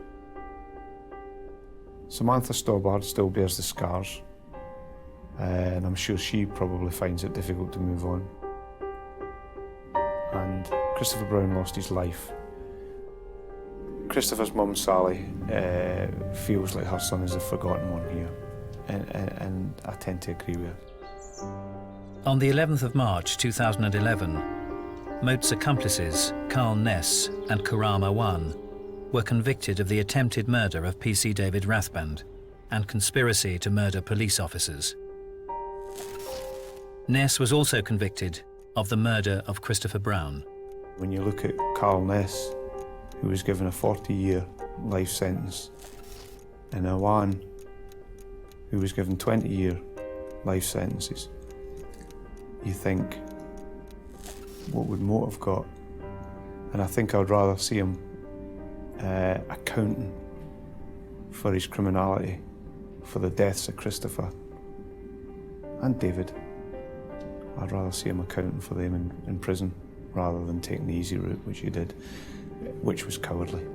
D: Samantha Stobart still bears the scars, and I'm sure she probably finds it difficult to move on. And Christopher Brown lost his life. Christopher's mum, Sally, feels like her son is a forgotten one here, and I tend to agree with her.
A: On the 11th of March 2011, Moat's accomplices, Carl Ness and Karama Wan, were convicted of the attempted murder of PC David Rathband and conspiracy to murder police officers. Ness was also convicted of the murder of Christopher Brown.
D: When you look at Carl Ness, who was given a 40-year life sentence, and Awan, who was given 20-year life sentences, you think, what would Moat have got? And I think I'd rather see him accounting for his criminality, for the deaths of Christopher and David. I'd rather see him accounting for them in prison rather than taking the easy route, which he did, which was cowardly.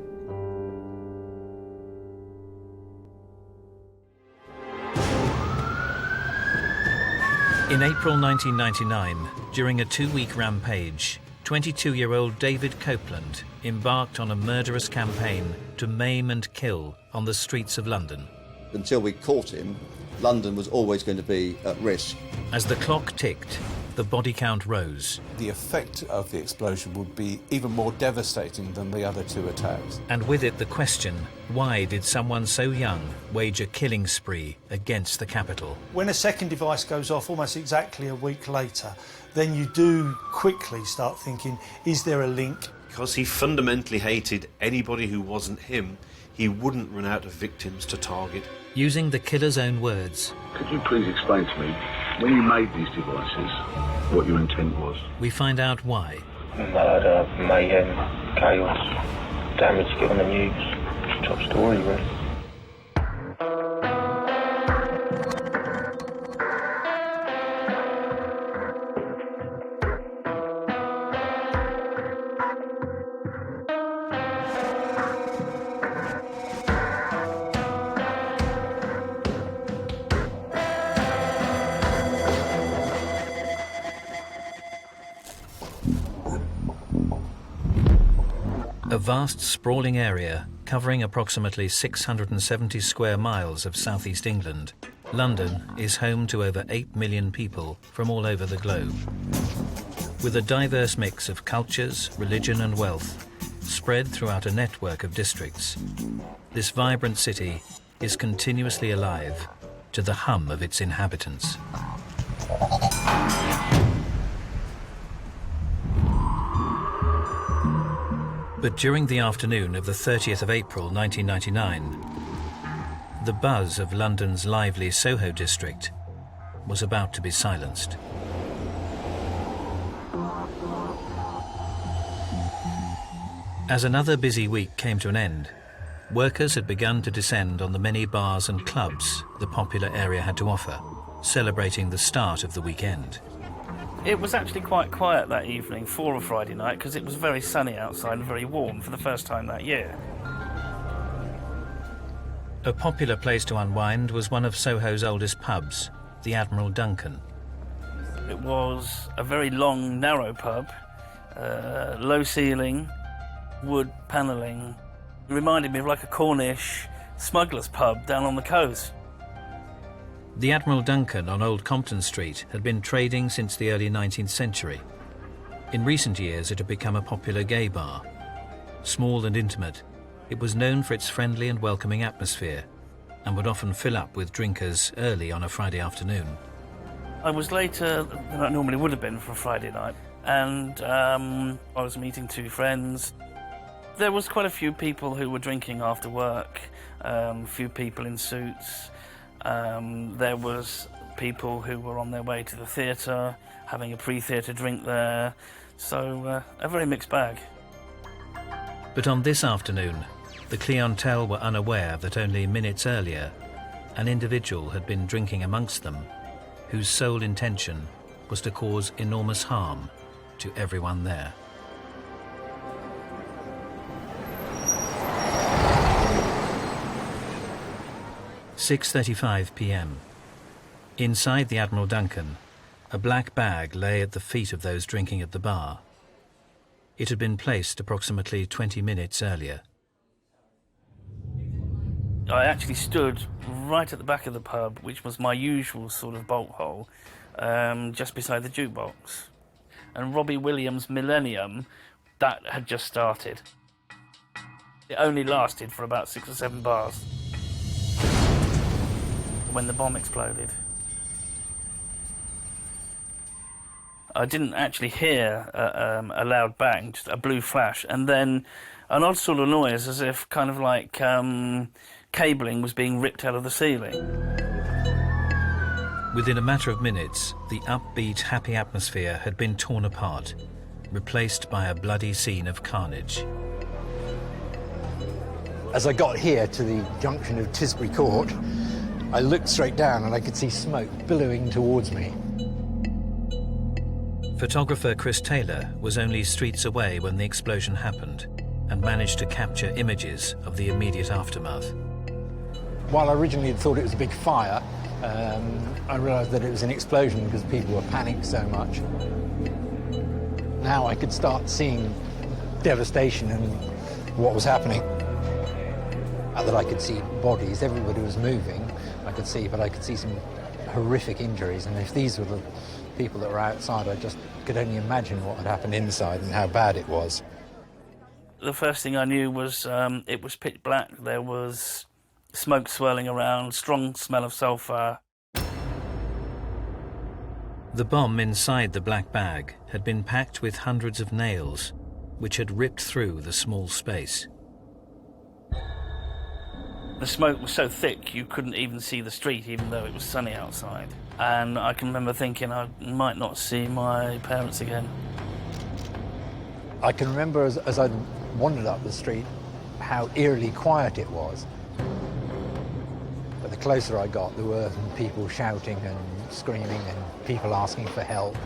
A: In April 1999, during a 2-week rampage, 22-year-old David Copeland embarked on a murderous campaign to maim and kill on the streets of London.
Q: Until we caught him, London was always going to be at risk.
A: As the clock ticked, the body count rose.
Q: The effect of the explosion would be even more devastating than the other two attacks.
A: And with it the question, why did someone so young wage a killing spree against the capital?
R: When a second device goes off almost exactly a week later, then you do quickly start thinking, is there a link?
J: Because he fundamentally hated anybody who wasn't him, he wouldn't run out of victims to target.
A: Using the killer's own words,
S: could you please explain to me, when you made these devices, what your intent was?
A: We find out why.
T: Murder, mayhem, chaos, damage, get on the news. Top story, really.
A: A vast, sprawling area covering approximately 670 square miles of southeast England, London is home to over 8 million people from all over the globe. With a diverse mix of cultures, religion and wealth, spread throughout a network of districts, this vibrant city is continuously alive to the hum of its inhabitants. But during the afternoon of the 30th of April 1999, the buzz of London's lively Soho district was about to be silenced. As another busy week came to an end, workers had begun to descend on the many bars and clubs the popular area had to offer, celebrating the start of the weekend.
U: It was actually quite quiet that evening for a Friday night because it was very sunny outside and very warm for the first time that year.
A: A popular place to unwind was one of Soho's oldest pubs, the Admiral Duncan.
U: It was a very long, narrow pub, low ceiling, wood panelling. It reminded me of like a Cornish smuggler's pub down on the coast.
A: The Admiral Duncan on Old Compton Street had been trading since the early 19th century. In recent years it had become a popular gay bar. Small and intimate, it was known for its friendly and welcoming atmosphere and would often fill up with drinkers early on a Friday afternoon.
U: I was later than I normally would have been for a Friday night, and I was meeting two friends. There was quite a few people who were drinking after work, a few people in suits. There was people who were on their way to the theatre, having a pre-theatre drink there, so a very mixed bag.
A: But on this afternoon, the clientele were unaware that only minutes earlier, an individual had been drinking amongst them, whose sole intention was to cause enormous harm to everyone there. "6:35 p.m. Inside the Admiral Duncan, a black bag lay at the feet of those drinking at the bar. It had been placed approximately 20 minutes earlier.
U: I actually stood right at the back of the pub, which was my usual sort of bolt hole, just beside the jukebox. And Robbie Williams' Millennium, that had just started. It only lasted for about 6 or 7 bars when the bomb exploded. I didn't actually hear a loud bang, just a blue flash, and then an odd sort of noise as if kind of like cabling was being ripped out of the ceiling.
A: Within a matter of minutes, the upbeat, happy atmosphere had been torn apart, replaced by a bloody scene of carnage.
V: As I got here to the junction of Tisbury Court, I looked straight down and I could see smoke billowing towards me.
A: Photographer Chris Taylor was only streets away when the explosion happened and managed to capture images of the immediate aftermath.
V: While I originally had thought it was a big fire, I realised that it was an explosion because people were panicked so much. Now I could start seeing devastation and what was happening. That I could see bodies, everybody was moving, I could see, but I could see some horrific injuries, and if these were people that were outside, I just could only imagine what had happened inside and how bad it was.
U: The first thing I knew was it was pitch black. There was smoke swirling around, strong smell of sulphur.
A: The bomb inside the black bag had been packed with hundreds of nails, which had ripped through the small space.
U: The smoke was so thick you couldn't even see the street, even though it was sunny outside. And I can remember thinking I might not see my parents again.
V: I can remember as I wandered up the street how eerily quiet it was. But the closer I got, there were people shouting and screaming and people asking for help.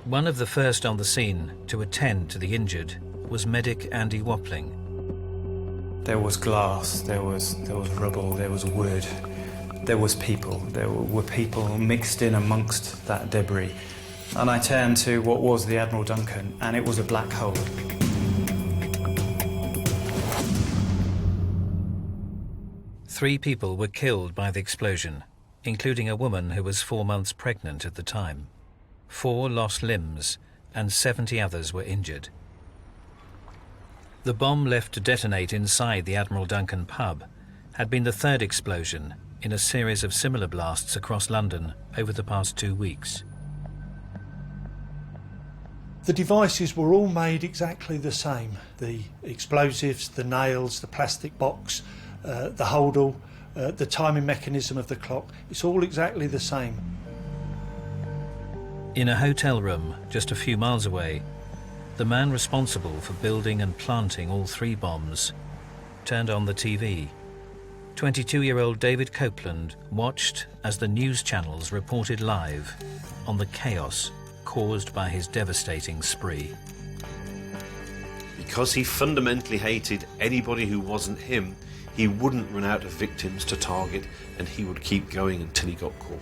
A: One of the first on the scene to attend to the injured was medic Andy Wappling.
F: There was glass, there was rubble, there was wood, there was people. There were people mixed in amongst that debris. And I turned to what was the Admiral Duncan, and it was a black hole.
A: Three people were killed by the explosion, including a woman who was 4 months pregnant at the time. 4 lost limbs, and 70 others were injured. The bomb left to detonate inside the Admiral Duncan pub had been the third explosion in a series of similar blasts across London over the past 2 weeks.
R: The devices were all made exactly the same. The explosives, the nails, the plastic box, the holdall, the timing mechanism of the clock, it's all exactly the same.
A: In a hotel room just a few miles away, the man responsible for building and planting all 3 bombs turned on the TV. 22-year-old David Copeland watched as the news channels reported live on the chaos caused by his devastating spree.
J: Because he fundamentally hated anybody who wasn't him, he wouldn't run out of victims to target, and he would keep going until he got caught.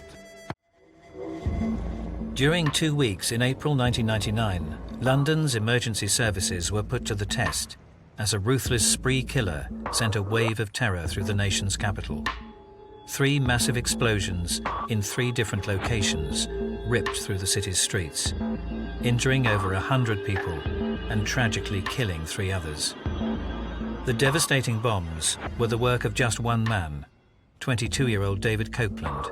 A: During 2 weeks in April 1999, London's emergency services were put to the test as a ruthless spree killer sent a wave of terror through the nation's capital. 3 massive explosions in 3 different locations ripped through the city's streets, injuring over 100 people and tragically killing 3 others. The devastating bombs were the work of just one man, 22-year-old David Copeland.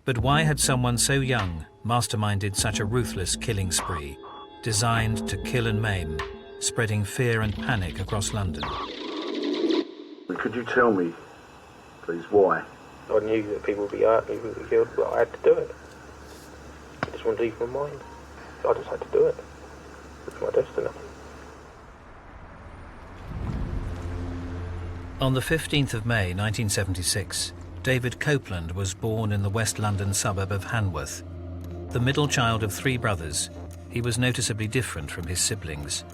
A: But why had someone so young masterminded such a ruthless killing spree, designed to kill and maim, spreading fear and panic across London?
S: Could you tell me, please, why?
T: I knew that people would be hurt, people would be killed, but I had to do it. I just wanted to ease my mind. I just had to do it. It's my destiny.
A: On the 15th of May 1976, David Copeland was born in the West London suburb of Hanworth. The middle child of 3 brothers, he was noticeably different from his siblings,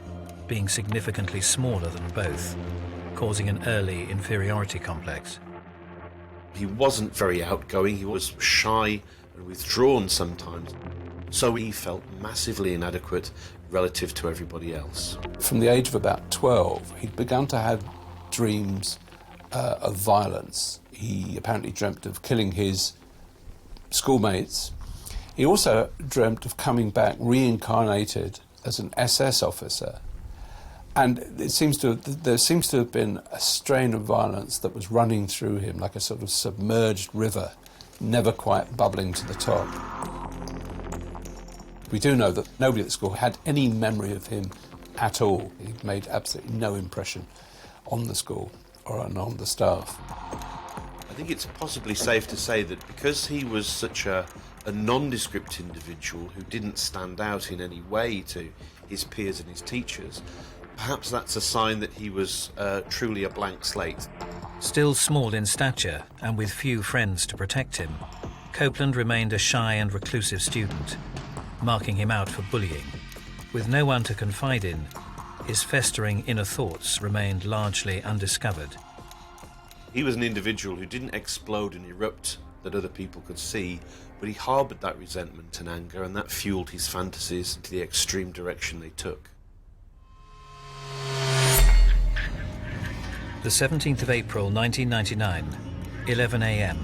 A: being significantly smaller than both, causing an early inferiority complex.
J: He wasn't very outgoing, he was shy and withdrawn sometimes, so he felt massively inadequate relative to everybody else.
Q: From the age of about 12, he'd begun to have dreams of violence. He apparently dreamt of killing his schoolmates. He also dreamt of coming back reincarnated as an SS officer. And there seems to have been a strain of violence that was running through him like a sort of submerged river, never quite bubbling to the top. We do know that nobody at the school had any memory of him at all. He made absolutely no impression on the school or on the staff.
J: I think it's possibly safe to say that because he was such a nondescript individual who didn't stand out in any way to his peers and his teachers, perhaps that's a sign that he was truly a blank slate.
A: Still small in stature and with few friends to protect him, Copeland remained a shy and reclusive student, marking him out for bullying. With no one to confide in, his festering inner thoughts remained largely undiscovered.
J: He was an individual who didn't explode and erupt that other people could see, but he harboured that resentment and anger, and that fueled his fantasies into the extreme direction they took.
A: The 17th of April 1999, 11 a.m.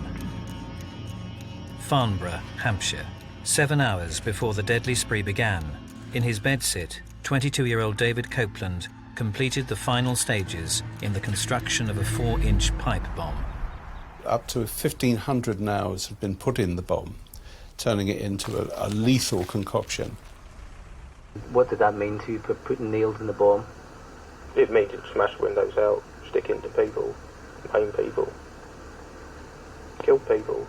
A: Farnborough, Hampshire. 7 hours before the deadly spree began, in his bedsit, 22-year-old David Copeland completed the final stages in the construction of a 4-inch pipe bomb.
Q: Up to 1,500 nails had been put in the bomb, turning it into a lethal concoction.
T: What did that mean to you for putting nails in the bomb? It meant to smash windows out, stick into people, maim people, kill people.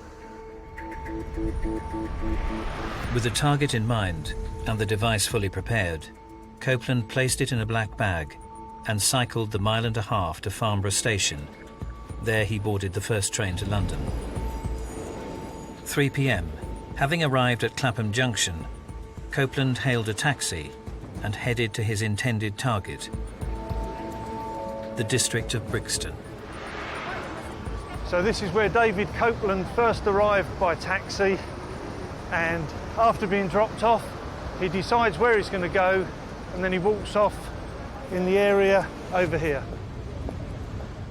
A: With the target in mind and the device fully prepared, Copeland placed it in a black bag and cycled the 1.5 miles to Farnborough station. There he boarded the first train to London. 3 p.m. Having arrived at Clapham Junction, Copeland hailed a taxi and headed to his intended target, the district of Brixton.
R: So this is where David Copeland first arrived by taxi, and after being dropped off, he decides where he's going to go, and then he walks off in the area over here.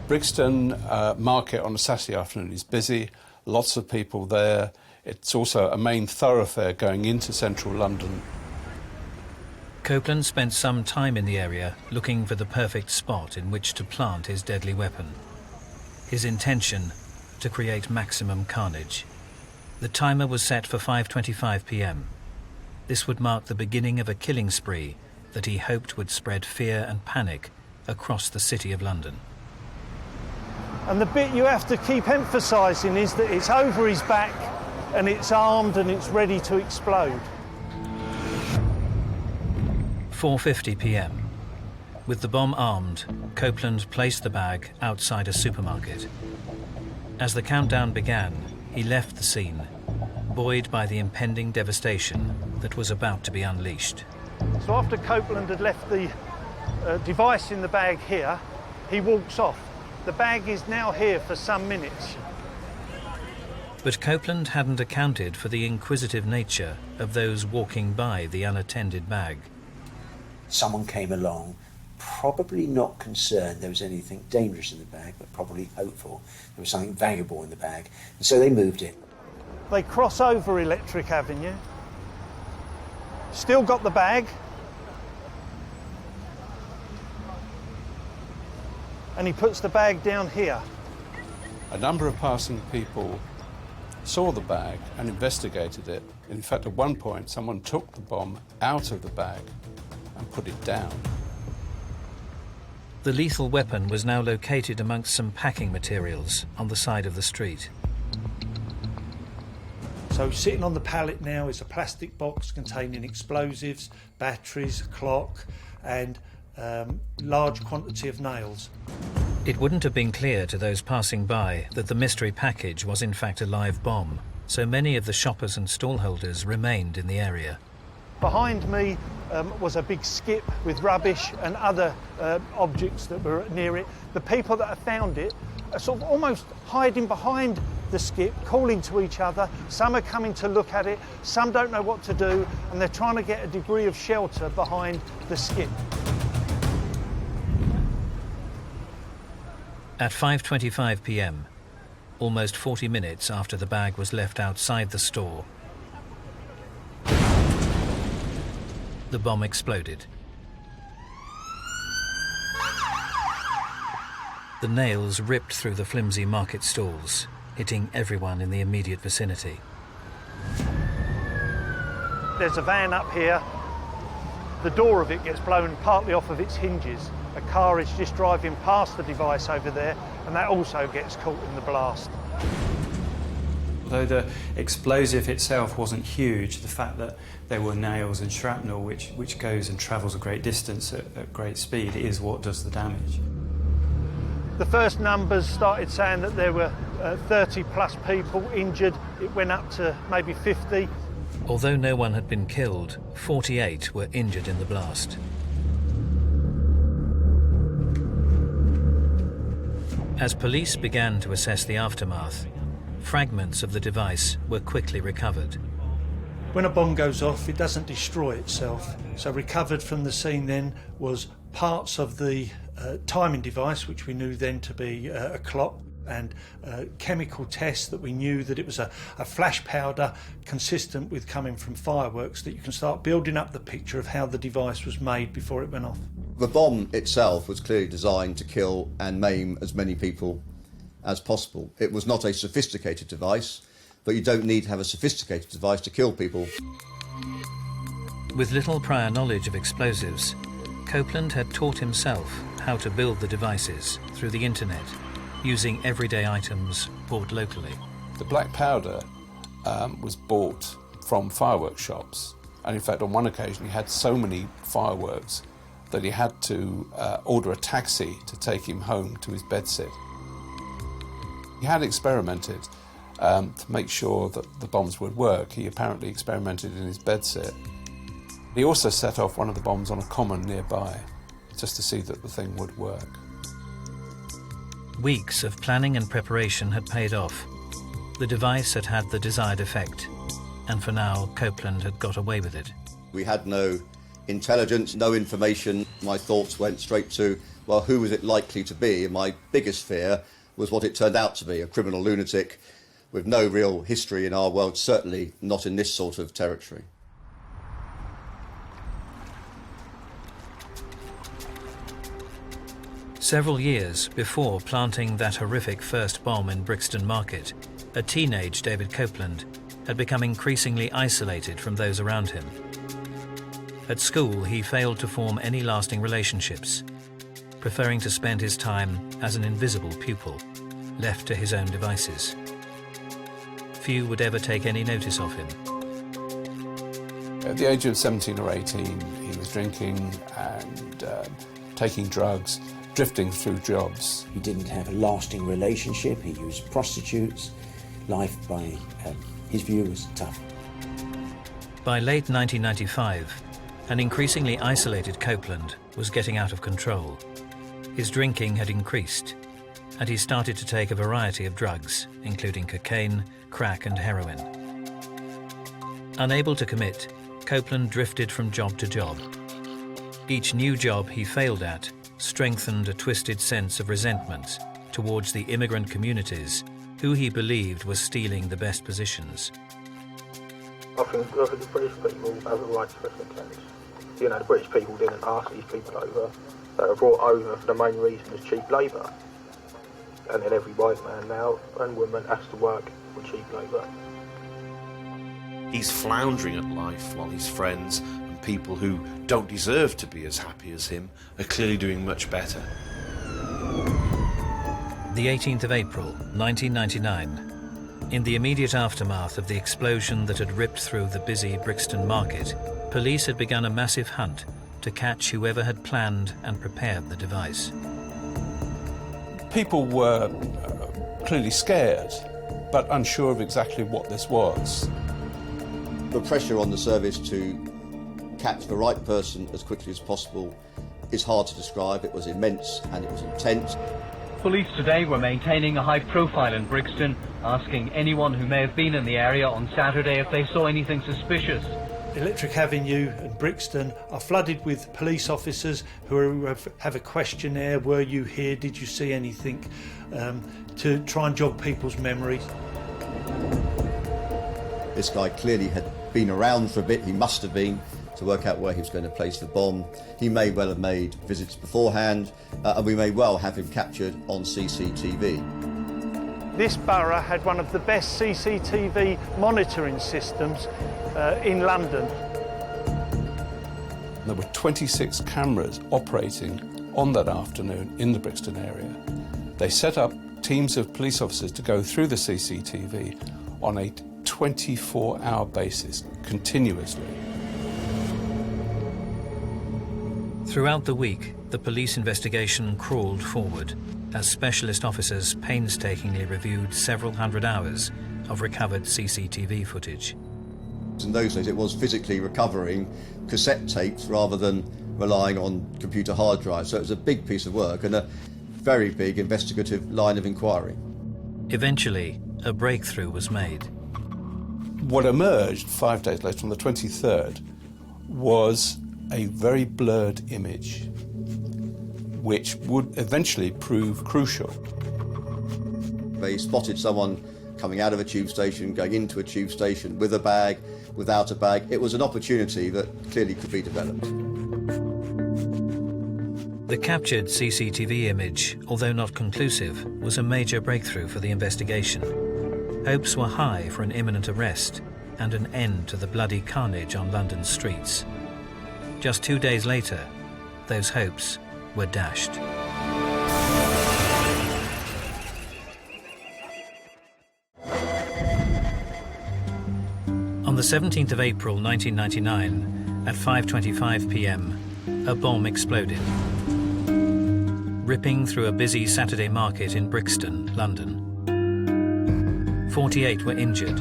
Q: Brixton market on a Saturday afternoon is busy, lots of people there. It's also a main thoroughfare going into central London.
A: Copeland spent some time in the area looking for the perfect spot in which to plant his deadly weapon. His intention, to create maximum carnage. The timer was set for 5:25 p.m. This would mark the beginning of a killing spree that he hoped would spread fear and panic across the city of London.
R: And the bit you have to keep emphasising is that it's over his back and it's armed and it's ready to explode.
A: 4:50 p.m. With the bomb armed, Copeland placed the bag outside a supermarket. As the countdown began, he left the scene, buoyed by the impending devastation that was about to be unleashed.
R: So after Copeland had left the device in the bag here, he walks off. The bag is now here for some minutes.
A: But Copeland hadn't accounted for the inquisitive nature of those walking by the unattended bag.
G: Someone came along, probably not concerned there was anything dangerous in the bag, but probably hopeful there was something valuable in the bag, and so they moved it.
R: They cross over Electric Avenue, still got the bag, and he puts the bag down here.
Q: A number of passing people saw the bag and investigated it. In fact, at one point, someone took the bomb out of the bag and put it down.
A: The lethal weapon was now located amongst some packing materials on the side of the street.
R: So sitting on the pallet now is a plastic box containing explosives, batteries, a clock, and large quantity of nails.
A: It wouldn't have been clear to those passing by that the mystery package was in fact a live bomb, so many of the shoppers and stallholders remained in the area.
R: Behind me was a big skip with rubbish and other objects that were near it. The people that have found it are sort of almost hiding behind the skip, calling to each other. Some are coming to look at it, some don't know what to do, and they're trying to get a degree of shelter behind the skip.
A: At 5:25 p.m, almost 40 minutes after the bag was left outside the store, the bomb exploded. The nails ripped through the flimsy market stalls, hitting everyone in the immediate vicinity.
R: There's a van up here. The door of it gets blown partly off of its hinges. A car is just driving past the device over there, and that also gets caught in the blast.
F: Although the explosive itself wasn't huge, the fact that there were nails and shrapnel which goes and travels a great distance at great speed is what does the damage.
R: The first numbers started saying that there were 30 plus people injured. It went up to maybe 50.
A: Although no one had been killed, 48 were injured in the blast. As police began to assess the aftermath, fragments of the device were quickly recovered.
R: When a bomb goes off, it doesn't destroy itself. So recovered from the scene then was parts of the timing device, which we knew then to be a clock. and chemical tests that we knew that it was a flash powder consistent with coming from fireworks, that you can start building up the picture of how the device was made before it went off.
L: The bomb itself was clearly designed to kill and maim as many people as possible. It was not a sophisticated device, but you don't need to have a sophisticated device to kill people.
A: With little prior knowledge of explosives, Copeland had taught himself how to build the devices through the internet, using everyday items bought locally.
Q: The black powder was bought from fireworks shops, and in fact on one occasion he had so many fireworks that he had to order a taxi to take him home to his bedsit. He had experimented to make sure that the bombs would work. He apparently experimented in his bedsit. He also set off one of the bombs on a common nearby, just to see that the thing would work.
A: Weeks of planning and preparation had paid off. The device had had the desired effect, and for now, Copeland had got away with it.
L: We had no intelligence, no information. My thoughts went straight to, well, who was it likely to be? And my biggest fear was what it turned out to be, a criminal lunatic with no real history in our world, certainly not in this sort of territory.
A: Several years before planting that horrific first bomb in Brixton Market, a teenage David Copeland had become increasingly isolated from those around him. At school, he failed to form any lasting relationships, preferring to spend his time as an invisible pupil, left to his own devices. Few would ever take any notice of him.
Q: At the age of 17 or 18, he was drinking and taking drugs, drifting through jobs.
G: He didn't have a lasting relationship. He used prostitutes. Life, by his view, was tough.
A: By late 1995, an increasingly isolated Copeland was getting out of control. His drinking had increased, and he started to take a variety of drugs, including cocaine, crack and heroin. Unable to commit, Copeland drifted from job to job. Each new job he failed at strengthened a twisted sense of resentment towards the immigrant communities who he believed were stealing the best positions.
T: I think the British people have a right to special claims. You know, the British people didn't ask these people over. They were brought over for the main reason is cheap labour. And then every white man now and woman has to work for cheap labour.
J: He's floundering at life while his friends and people who don't deserve to be as happy as him are clearly doing much better.
A: The 18th of April, 1999. In the immediate aftermath of the explosion that had ripped through the busy Brixton Market, police had begun a massive hunt to catch whoever had planned and prepared the device.
Q: People were clearly scared, but unsure of exactly what this was.
L: The pressure on the service to catch the right person as quickly as possible is hard to describe. It was immense and it was intense.
M: Police today were maintaining a high profile in Brixton, asking anyone who may have been in the area on Saturday if they saw anything suspicious.
R: Electric Avenue and Brixton are flooded with police officers who have a questionnaire. Were you here? Did you see anything? To try and jog people's memories.
L: This guy clearly had been around for a bit. He must have been, to work out where he was going to place the bomb. He may well have made visits beforehand, and we may well have him captured on CCTV.
R: This borough had one of the best CCTV monitoring systems in London.
Q: There were 26 cameras operating on that afternoon in the Brixton area. They set up teams of police officers to go through the CCTV on a 24-hour basis, continuously.
A: Throughout the week, the police investigation crawled forward as specialist officers painstakingly reviewed several hundred hours of recovered CCTV footage.
L: In those days, it was physically recovering cassette tapes rather than relying on computer hard drives. So it was a big piece of work and a very big investigative line of inquiry.
A: Eventually, a breakthrough was made.
Q: What emerged 5 days later, on the 23rd, was a very blurred image, which would eventually prove crucial.
L: They spotted someone coming out of a tube station, going into a tube station with a bag, without a bag. It was an opportunity that clearly could be developed.
A: The captured CCTV image, although not conclusive, was a major breakthrough for the investigation. Hopes were high for an imminent arrest and an end to the bloody carnage on London's streets. Just 2 days later, those hopes were dashed. On the 17th of April 1999, at 5:25 p.m, a bomb exploded, ripping through a busy Saturday market in Brixton, London. 48 were injured,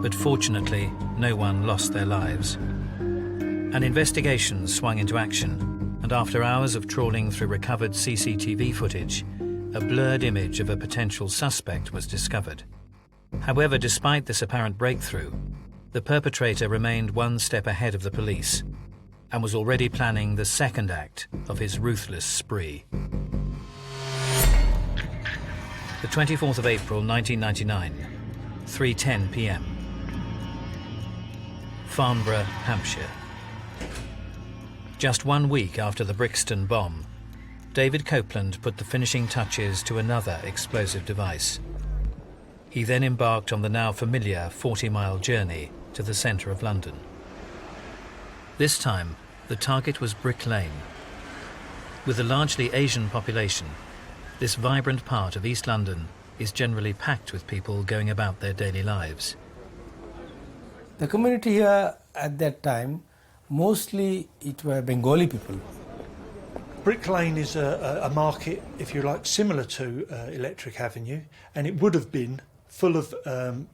A: but fortunately no one lost their lives. An investigation swung into action, and after hours of trawling through recovered CCTV footage, a blurred image of a potential suspect was discovered. However, despite this apparent breakthrough, the perpetrator remained one step ahead of the police and was already planning the second act of his ruthless spree. The 24th of April 1999, 3:10 p.m. Farnborough, Hampshire. Just 1 week after the Brixton bomb, David Copeland put the finishing touches to another explosive device. He then embarked on the now familiar 40-mile journey to the centre of London. This time, the target was Brick Lane. With a largely Asian population, this vibrant part of East London is generally packed with people going about their daily lives.
C: The community here at that time, mostly it were Bengali people.
R: Brick Lane is a market, if you like, similar to Electric Avenue, and it would have been full of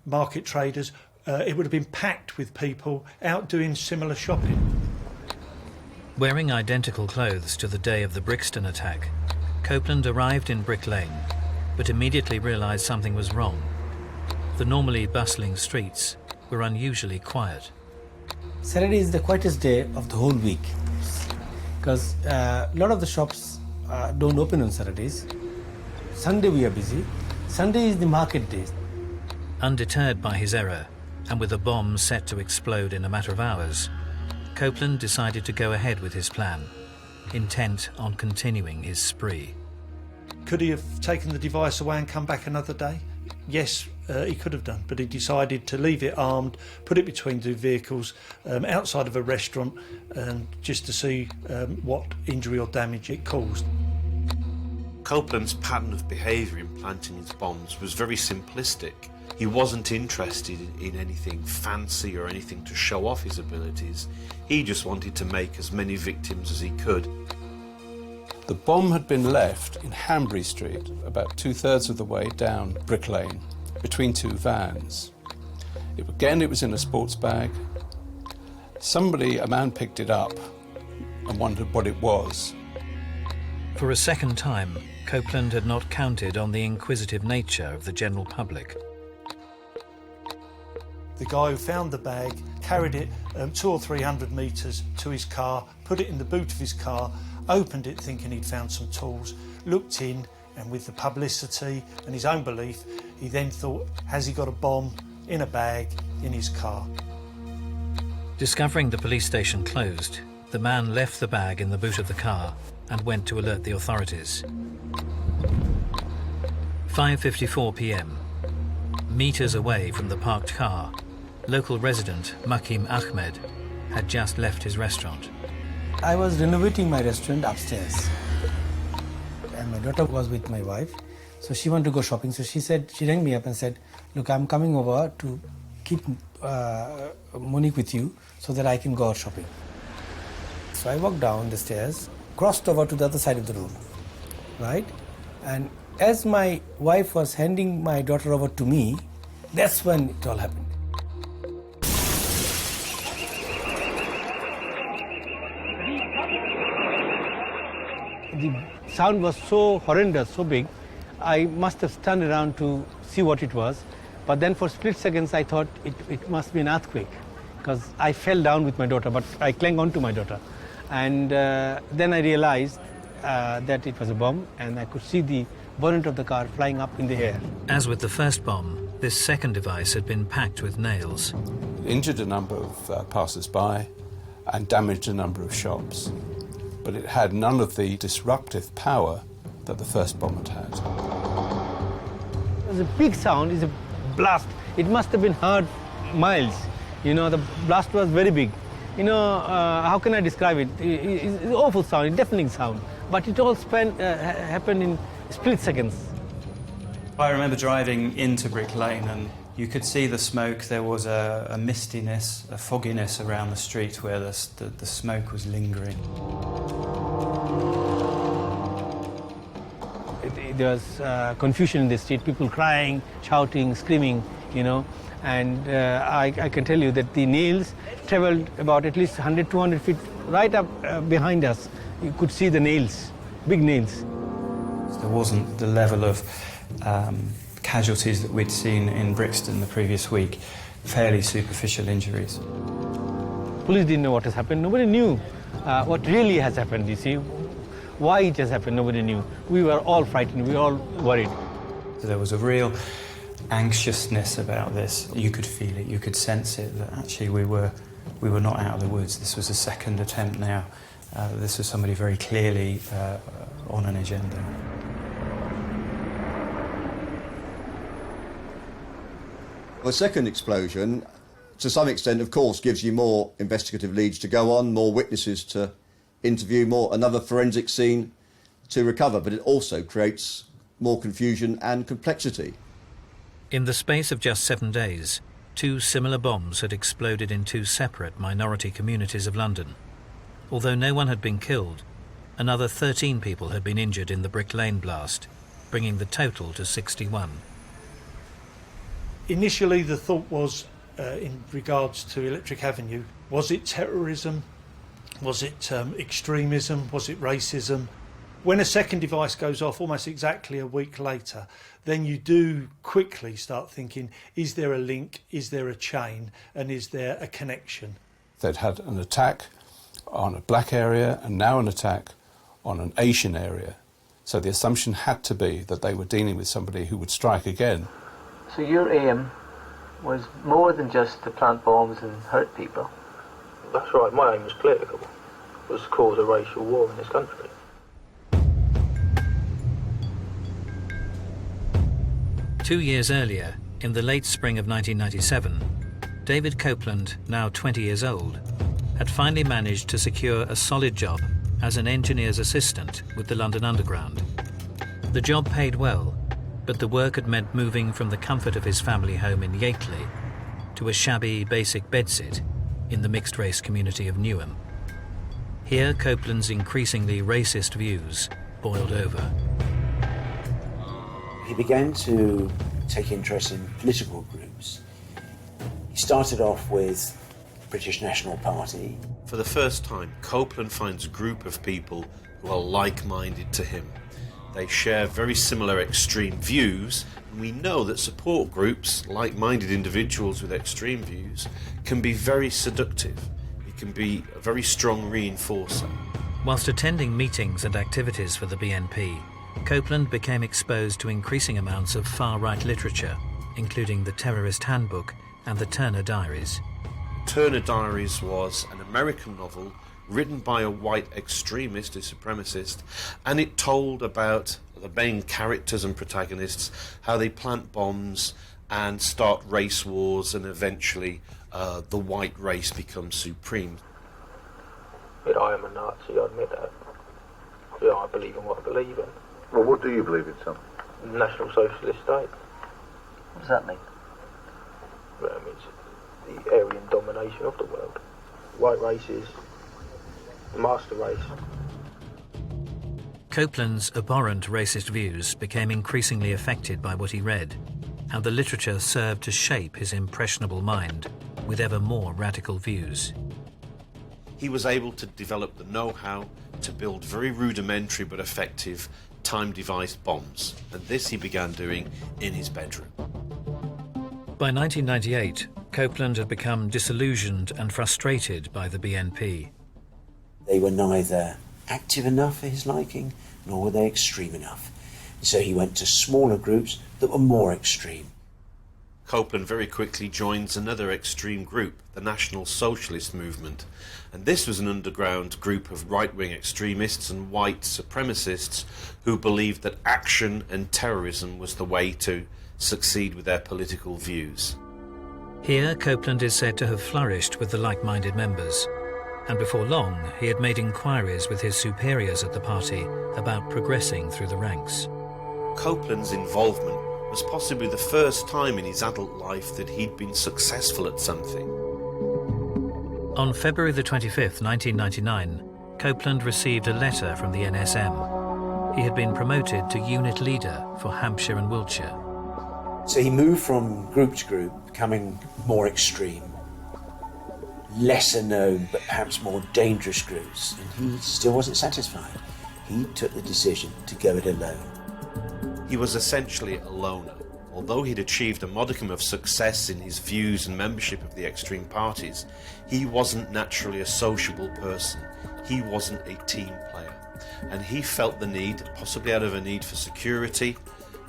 R: market traders. It would have been packed with people out doing similar shopping.
A: Wearing identical clothes to the day of the Brixton attack, Copeland arrived in Brick Lane, but immediately realised something was wrong. The normally bustling streets were unusually quiet.
C: Saturday is the quietest day of the whole week, because a lot of the shops don't open on Saturdays. Sunday we are busy. Sunday is the market day.
A: Undeterred by his error, and with a bomb set to explode in a matter of hours, Copeland decided to go ahead with his plan, intent on continuing his spree.
R: Could he have taken the device away and come back another day? Yes, he could have done, but he decided to leave it armed, put it between two vehicles outside of a restaurant, just to see what injury or damage it caused.
J: Copeland's pattern of behaviour in planting his bombs was very simplistic. He wasn't interested in anything fancy or anything to show off his abilities. He just wanted to make as many victims as he could.
Q: The bomb had been left in Hanbury Street, about 2/3 of the way down Brick Lane, between two vans. It was in a sports bag. A man picked it up and wondered what it was.
A: For a second time, Copeland had not counted on the inquisitive nature of the general public.
R: The guy who found the bag carried it 200 or 300 metres to his car, put it in the boot of his car, opened it thinking he'd found some tools, looked in, and with the publicity and his own belief, he then thought, has he got a bomb in a bag in his car?
A: Discovering the police station closed, the man left the bag in the boot of the car and went to alert the authorities. 5:54 p.m. Metres away from the parked car, local resident Makim Ahmed had just left his restaurant.
C: I was renovating my restaurant upstairs, and my daughter was with my wife, so she wanted to go shopping. So she rang me up and said, look, I'm coming over to keep Monique with you so that I can go out shopping. So I walked down the stairs, crossed over to the other side of the room, right? And as my wife was handing my daughter over to me, that's when it all happened. The sound was so horrendous, so big, I must have turned around to see what it was. But then for split seconds, I thought it must be an earthquake, because I fell down with my daughter, but I clung on to my daughter. And then I realized that it was a bomb, and I could see the bonnet of the car flying up in the air.
A: As with the first bomb, this second device had been packed with nails.
Q: It injured a number of passers-by and damaged a number of shops. But it had none of the disruptive power that the first bomb had had.
C: It was a big sound, it's a blast. It must have been heard miles. You know, the blast was very big. You know, how can I describe it? It's an awful sound, a deafening sound. But it all happened in split seconds.
F: I remember driving into Brick Lane and you could see the smoke. There was a mistiness, a fogginess around the street where the smoke was lingering.
C: There was confusion in the street, people crying, shouting, screaming, you know. And I can tell you that the nails travelled about at least 100, 200 feet right up behind us. You could see the nails, big nails.
F: There wasn't the level of casualties that we'd seen in Brixton the previous week, fairly superficial injuries.
C: Police didn't know what has happened. Nobody knew what really has happened, you see. Why it has happened, nobody knew. We were all frightened, we were all worried.
F: So there was a real anxiousness about this. You could feel it, you could sense it, that actually we were not out of the woods. This was a second attempt now. This was somebody very clearly on an agenda.
L: The second explosion, to some extent, of course, gives you more investigative leads to go on, more witnesses to interview, another forensic scene to recover, but it also creates more confusion and complexity.
A: In the space of just 7 days, 2 similar bombs had exploded in 2 separate minority communities of London. Although no one had been killed, another 13 people had been injured in the Brick Lane blast, bringing the total to 61.
R: Initially, the thought was, in regards to Electric Avenue, was it terrorism? Was it extremism? Was it racism? When a second device goes off almost exactly a week later, then you do quickly start thinking, is there a link, is there a chain, and is there a connection?
Q: They'd had an attack on a black area and now an attack on an Asian area. So the assumption had to be that they were dealing with somebody who would strike again.
K: So your aim was more than just to plant bombs and hurt people?
T: That's right, my aim was political. It was to cause a racial war in this country.
A: Two years earlier, in the late spring of 1997, David Copeland, now 20 years old, had finally managed to secure a solid job as an engineer's assistant with the London Underground. The job paid well, but the work had meant moving from the comfort of his family home in Yateley to a shabby, basic bedsit in the mixed-race community of Newham. Here, Copeland's increasingly racist views boiled over.
G: He began to take interest in political groups. He started off with the British National Party.
J: For the first time, Copeland finds a group of people who are like-minded to him. They share very similar extreme views, and we know that support groups, like-minded individuals with extreme views, can be very seductive. It can be a very strong reinforcer.
A: Whilst attending meetings and activities for the BNP, Copeland became exposed to increasing amounts of far-right literature, including the Terrorist Handbook and the Turner Diaries.
J: Turner Diaries was an American novel written by a white extremist, a supremacist, and it told about the main characters and protagonists, how they plant bombs and start race wars, and eventually the white race becomes supreme.
T: I am a Nazi, I admit that. Yeah, I believe in what I believe in.
S: Well, what do you believe in, son?
T: National Socialist State.
K: What does that mean?
T: Well, it means the Aryan domination of the world. White race is the master race.
A: Copeland's abhorrent racist views became increasingly affected by what he read, and the literature served to shape his impressionable mind with ever more radical views.
J: He was able to develop the know-how to build very rudimentary but effective time-devised bombs, and this he began doing in his bedroom.
A: By 1998, Copeland had become disillusioned and frustrated by the BNP.
G: They were neither active enough for his liking, nor were they extreme enough. So he went to smaller groups that were more extreme.
J: Copeland very quickly joins another extreme group, the National Socialist Movement, and this was an underground group of right-wing extremists and white supremacists who believed that action and terrorism was the way to succeed with their political views.
A: Here, Copeland is said to have flourished with the like-minded members, and before long he had made inquiries with his superiors at the party about progressing through the ranks.
J: Copeland's involvement was possibly the first time in his adult life that he'd been successful at something.
A: On February the 25th, 1999, Copeland received a letter from the NSM. He had been promoted to unit leader for Hampshire and Wiltshire.
G: So he moved from group to group, becoming more extreme, lesser known but perhaps more dangerous groups, and he still wasn't satisfied. He took the decision to go it alone.
J: He was essentially a loner. Although he'd achieved a modicum of success in his views and membership of the extreme parties, he wasn't naturally a sociable person. He wasn't a team player. And he felt the need, possibly out of a need for security,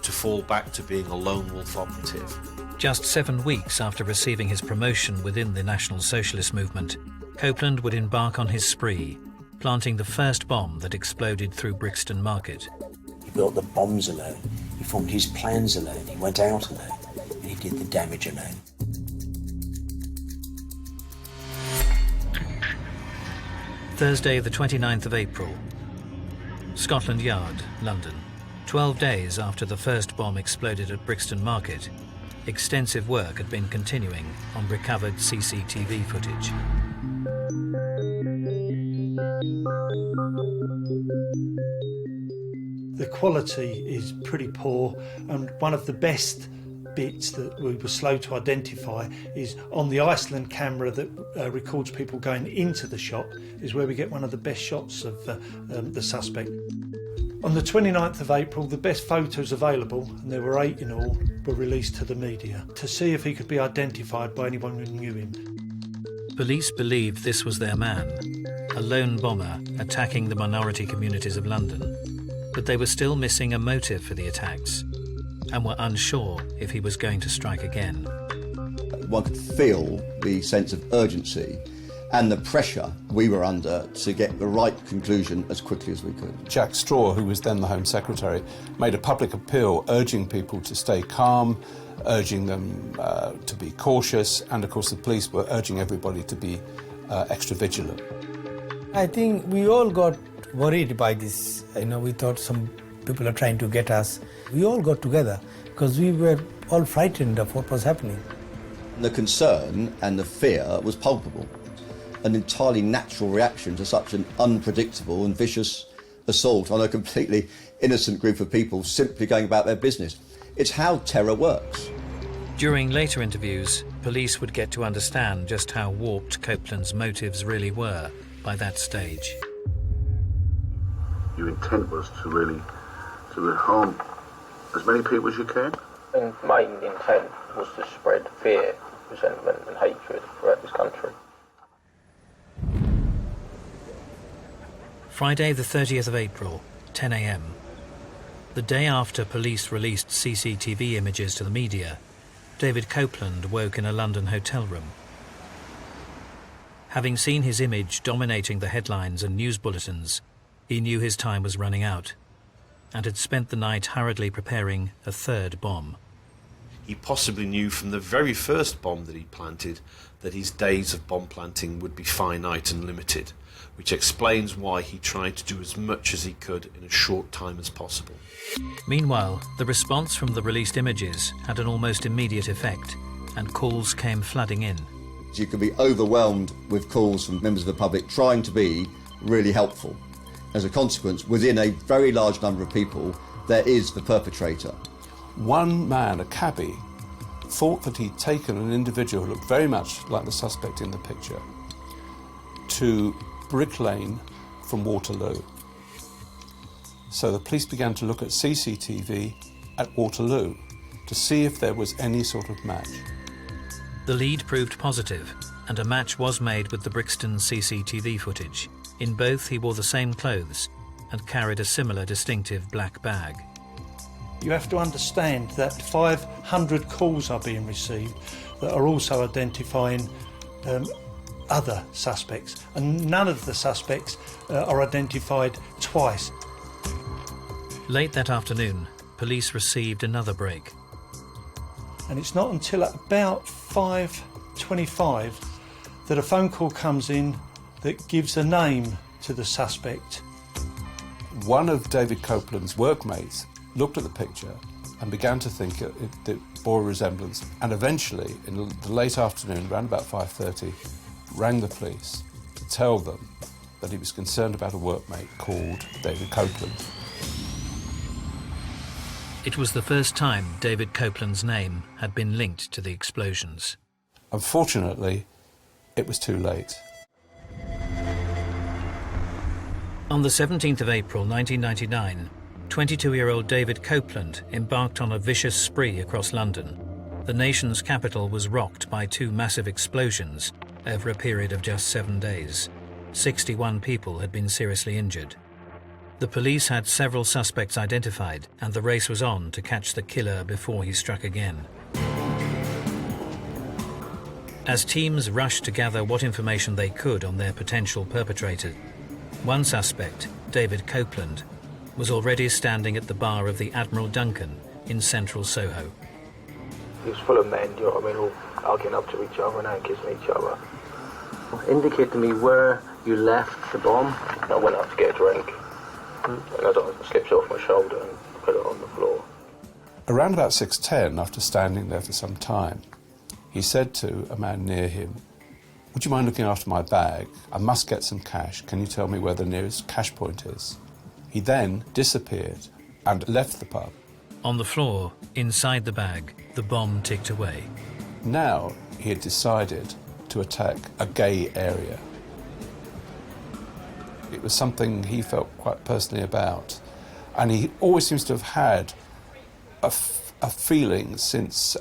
J: to fall back to being a lone wolf operative.
A: Just 7 weeks after receiving his promotion within the National Socialist Movement, Copeland would embark on his spree, planting the first bomb that exploded through Brixton Market.
G: He built the bombs alone, he formed his plans alone, he went out alone, and he did the damage alone.
A: Thursday the 29th of April, Scotland Yard, London. 12 days after the first bomb exploded at Brixton Market, extensive work had been continuing on recovered CCTV footage.
R: The quality is pretty poor, and one of the best bits that we were slow to identify is on the Iceland camera that records people going into the shop, is where we get one of the best shots of the suspect. On the 29th of April, the best photos available, and there were 8 in all, were released to the media to see if he could be identified by anyone who knew him.
A: Police believed this was their man, a lone bomber attacking the minority communities of London. But they were still missing a motive for the attacks and were unsure if he was going to strike again.
L: One could feel the sense of urgency and the pressure we were under to get the right conclusion as quickly as we could.
Q: Jack Straw, who was then the Home Secretary, made a public appeal urging people to stay calm, urging them to be cautious, and of course the police were urging everybody to be extra vigilant.
C: I think we all got worried by this. We thought some people are trying to get us. We all got together because we were all frightened of what was happening.
L: The concern and the fear was palpable. An entirely natural reaction to such an unpredictable and vicious assault on a completely innocent group of people simply going about their business. It's how terror works.
A: During later interviews, police would get to understand just how warped Copeland's motives really were by that stage.
S: Your intent was to really harm as many people as you can?
T: And main intent was to spread fear, resentment and hatred throughout this country.
A: Friday the 30th of April, 10 a.m. The day after police released CCTV images to the media, David Copeland woke in a London hotel room. Having seen his image dominating the headlines and news bulletins, he knew his time was running out and had spent the night hurriedly preparing a third bomb.
J: He possibly knew from the very first bomb that he planted that his days of bomb planting would be finite and limited, which explains why he tried to do as much as he could in as short time as possible.
A: Meanwhile, the response from the released images had an almost immediate effect, and calls came flooding in.
L: You can be overwhelmed with calls from members of the public trying to be really helpful. As a consequence, within a very large number of people, there is the perpetrator.
Q: One man, a cabbie, thought that he'd taken an individual who looked very much like the suspect in the picture to Brick Lane from Waterloo. So the police began to look at CCTV at Waterloo to see if there was any sort of match.
A: The lead proved positive, and a match was made with the Brixton CCTV footage. In both, he wore the same clothes and carried a similar distinctive black bag.
R: You have to understand that 500 calls are being received that are also identifying other suspects, and none of the suspects are identified twice.
A: Late that afternoon, police received another break.
R: And it's not until at about 5:25 that a phone call comes in that gives a name to the suspect.
Q: One of David Copeland's workmates looked at the picture and began to think it bore a resemblance, and eventually, in the late afternoon, around about 5:30, rang the police to tell them that he was concerned about a workmate called David Copeland.
A: It was the first time David Copeland's name had been linked to the explosions.
Q: Unfortunately, it was too late.
A: On the 17th of April 1999, 22-year-old David Copeland embarked on a vicious spree across London. The nation's capital was rocked by two massive explosions over a period of just 7 days. 61 people had been seriously injured. The police had several suspects identified, and the race was on to catch the killer before he struck again. As teams rushed to gather what information they could on their potential perpetrator, one suspect, David Copeland, was already standing at the bar of the Admiral Duncan in central Soho.
T: He was full of men, you know what I mean, all arguing up to each other and out kissing each other.
K: Indicate to me where you left the bomb.
T: I went up to get a drink. And I slipped off my shoulder and put it on the floor.
Q: Around about 6:10, after standing there for some time, he said to a man near him, "Would you mind looking after my bag? I must get some cash. Can you tell me where the nearest cash point is?" He then disappeared and left the pub.
A: On the floor, inside the bag, the bomb ticked away.
Q: Now he had decided to attack a gay area. It was something he felt quite personally about, and he always seems to have had a feeling since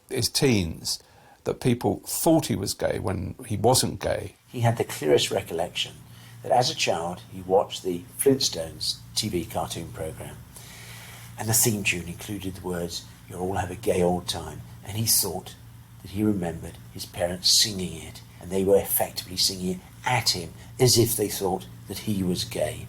Q: his teens that people thought he was gay when he wasn't gay.
G: He had the clearest recollection that as a child he watched the Flintstones TV cartoon programme, and the theme tune included the words, "You'll all have a gay old time," and he thought that he remembered his parents singing it, and they were effectively singing it at him as if they thought that he was gay.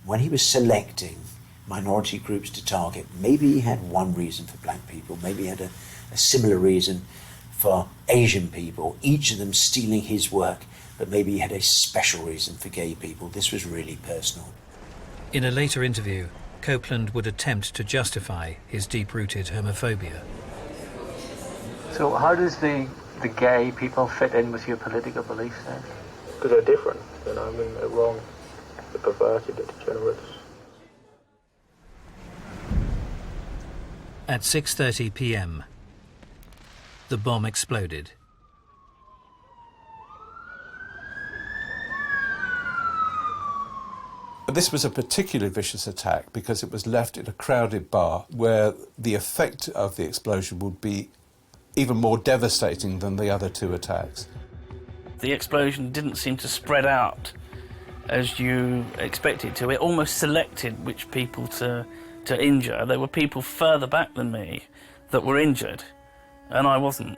G: When he was selecting minority groups to target, maybe he had one reason for black people, maybe he had a similar reason for Asian people, each of them stealing his work, but maybe he had a special reason for gay people. This was really personal.
A: In a later interview, Copeland would attempt to justify his deep-rooted homophobia.
K: So how does the gay people fit in with your political beliefs then?
T: Because they're different, you know, I mean, they're wrong, they're perverted, they're degenerates.
A: At 6:30 p.m, the bomb exploded.
Q: This was a particularly vicious attack because it was left in a crowded bar where the effect of the explosion would be even more devastating than the other two attacks.
U: The explosion didn't seem to spread out as you expected to. It almost selected which people to injure. There were people further back than me that were injured, and I wasn't.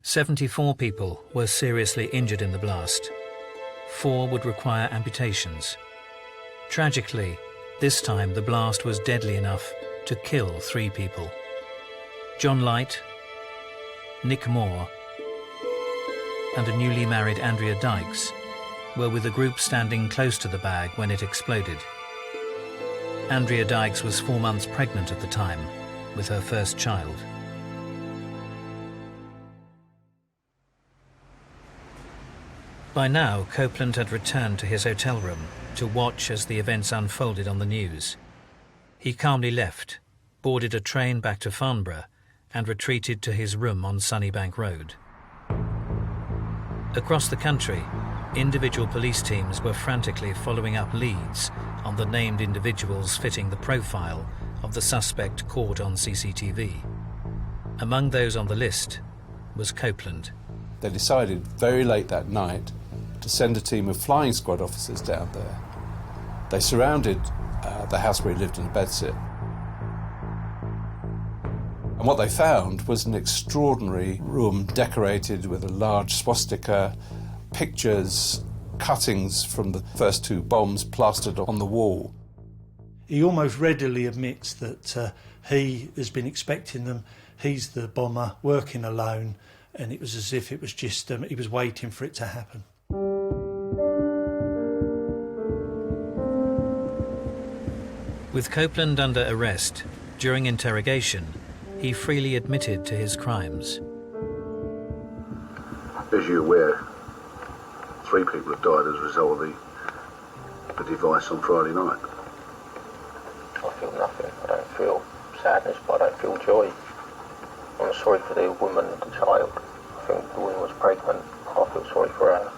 A: 74 people were seriously injured in the blast. 4 would require amputations. Tragically, this time the blast was deadly enough to kill 3 people. John Light, Nick Moore, and a newly married Andrea Dykes were with a group standing close to the bag when it exploded. Andrea Dykes was 4 months pregnant at the time, with her first child. By now, Copeland had returned to his hotel room to watch as the events unfolded on the news. He calmly left, boarded a train back to Farnborough, and retreated to his room on Sunnybank Road. Across the country, individual police teams were frantically following up leads on the named individuals fitting the profile of the suspect caught on CCTV. Among those on the list was Copeland.
Q: They decided very late that night to send a team of flying squad officers down there They surrounded the house where he lived in a bedsit. And what they found was an extraordinary room decorated with a large swastika, pictures, cuttings from the first 2 bombs plastered on the wall.
R: He almost readily admits that he has been expecting them. He's the bomber, working alone, and it was as if it was just, he was waiting for it to happen.
A: With Copeland under arrest, during interrogation, he freely admitted to his crimes.
S: As you're aware, 3 people have died as a result of the device on Friday night.
T: I feel nothing. I don't feel sadness, but I don't feel joy. I'm sorry for the woman and the child. I think the woman was pregnant. I feel sorry for her.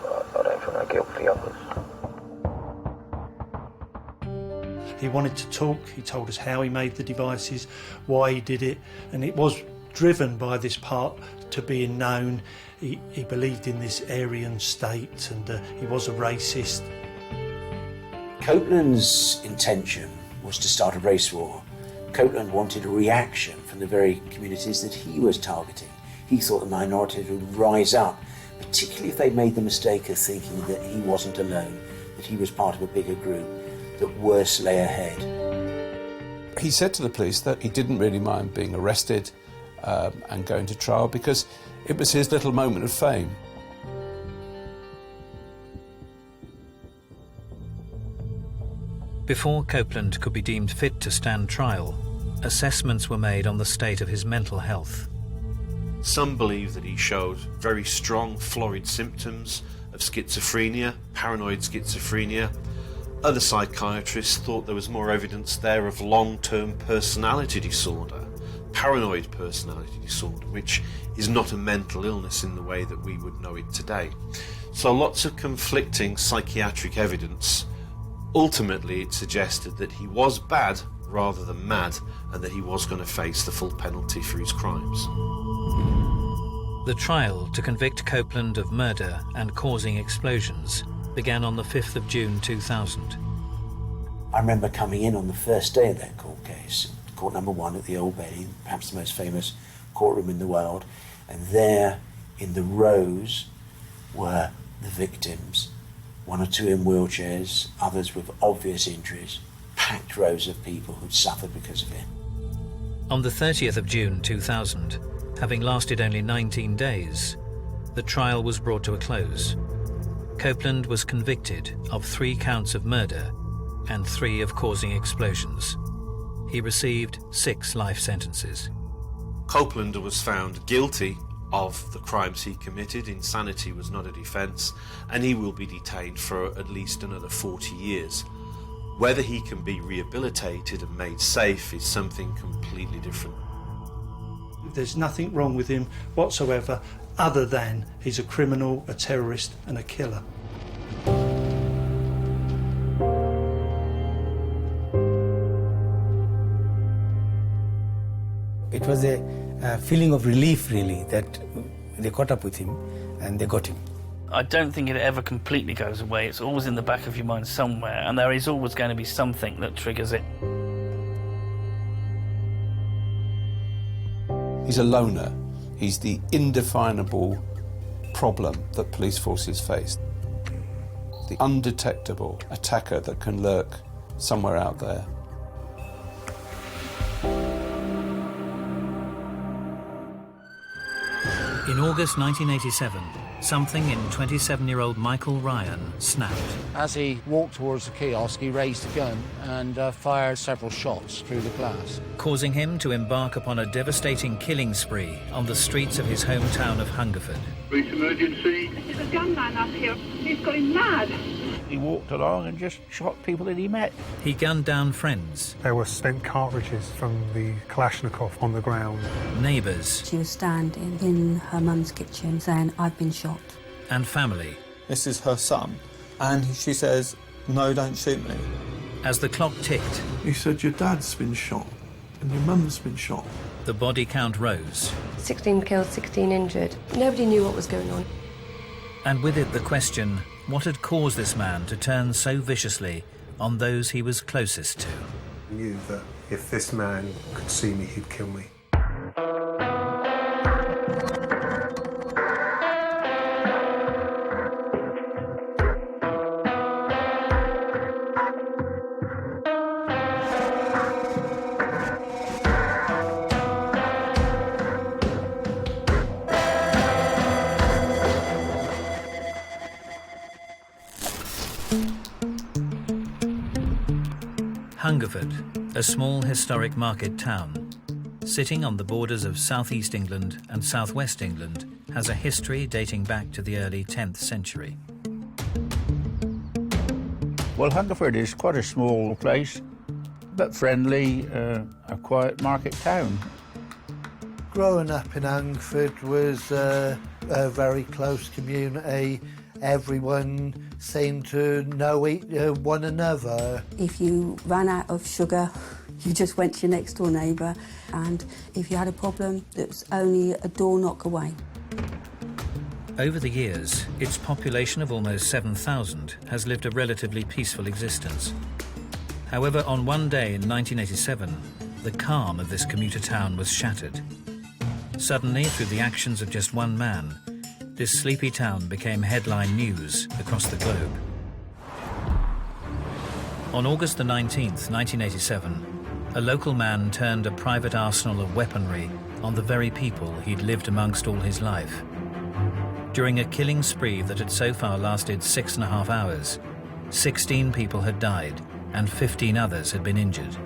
T: But I don't feel no guilt for the others.
R: He wanted to talk. He told us how he made the devices, why he did it, and it was driven by this part to being known. He believed in this Aryan state, and he was a racist.
G: Copeland's intention was to start a race war. Copeland wanted a reaction from the very communities that he was targeting. He thought the minorities would rise up, particularly if they made the mistake of thinking that he wasn't alone, that he was part of a bigger group, that worse lay ahead.
Q: He said to the police that he didn't really mind being arrested and going to trial because it was his little moment of fame.
A: Before Copeland could be deemed fit to stand trial, assessments were made on the state of his mental health.
J: Some believe that he showed very strong florid symptoms of schizophrenia, paranoid schizophrenia. Other psychiatrists thought there was more evidence there of long-term personality disorder, paranoid personality disorder, which is not a mental illness in the way that we would know it today. So lots of conflicting psychiatric evidence. Ultimately, it suggested that he was bad rather than mad, and that he was going to face the full penalty for his crimes.
A: The trial to convict Copeland of murder and causing explosions began on the 5th of June 2000.
G: I remember coming in on the first day of that court case, court number 1 at the Old Bailey, perhaps the most famous courtroom in the world, and there in the rows were the victims, 1 or 2 in wheelchairs, others with obvious injuries, packed rows of people who'd suffered because of it.
A: On the 30th of June 2000, having lasted only 19 days, the trial was brought to a close. Copeland was convicted of 3 counts of murder and 3 of causing explosions. He received 6 life sentences.
J: Copeland was found guilty of the crimes he committed. Insanity was not a defence, and he will be detained for at least another 40 years. Whether he can be rehabilitated and made safe is something completely different.
R: There's nothing wrong with him whatsoever, other than he's a criminal, a terrorist and a killer.
C: It was a feeling of relief, really, that they caught up with him and they got him.
U: I don't think it ever completely goes away. It's always in the back of your mind somewhere, and there is always going to be something that triggers it.
Q: He's a loner. He's the indefinable problem that police forces face. The undetectable attacker that can lurk somewhere out there.
A: In August 1987, something in 27-year-old Michael Ryan snapped.
V: As he walked towards the kiosk, he raised a gun and fired several shots through the glass,
A: causing him to embark upon a devastating killing spree on the streets of his hometown of Hungerford.
S: Police emergency.
O: There's a gunman up here. He's going mad.
V: He walked along and just shot people that he met.
A: He gunned down friends.
P: There were spent cartridges from the Kalashnikov on the ground.
A: Neighbours.
W: She was standing in her mum's kitchen saying, "I've been shot."
A: And family.
X: This is her son. And she says, "No, don't shoot me."
A: As the clock ticked,
Y: he said, "Your dad's been shot and your mum's been shot."
A: The body count rose.
W: 16 killed, 16 injured. Nobody knew what was going on.
A: And with it the question What had caused this man to turn so viciously on those he was closest to?
P: I knew that if this man could see me, he'd kill me.
A: Hungerford, a small historic market town, sitting on the borders of southeast England and southwest England, has a history dating back to the early 10th century.
B: Well, Hungerford is quite a small place, but friendly, a quiet market town.
E: Growing up in Hungerford was a very close community. Everyone seemed to know one another.
W: If you ran out of sugar, you just went to your next door neighbour, and if you had a problem, it was only a door knock away.
A: Over the years, its population of almost 7,000 has lived a relatively peaceful existence. However, on one day in 1987, the calm of this commuter town was shattered. Suddenly, through the actions of just one man, this sleepy town became headline news across the globe. On August the 19th, 1987, a local man turned a private arsenal of weaponry on the very people he'd lived amongst all his life. During a killing spree that had so far lasted 6.5 hours, 16 people had died and 15 others had been injured.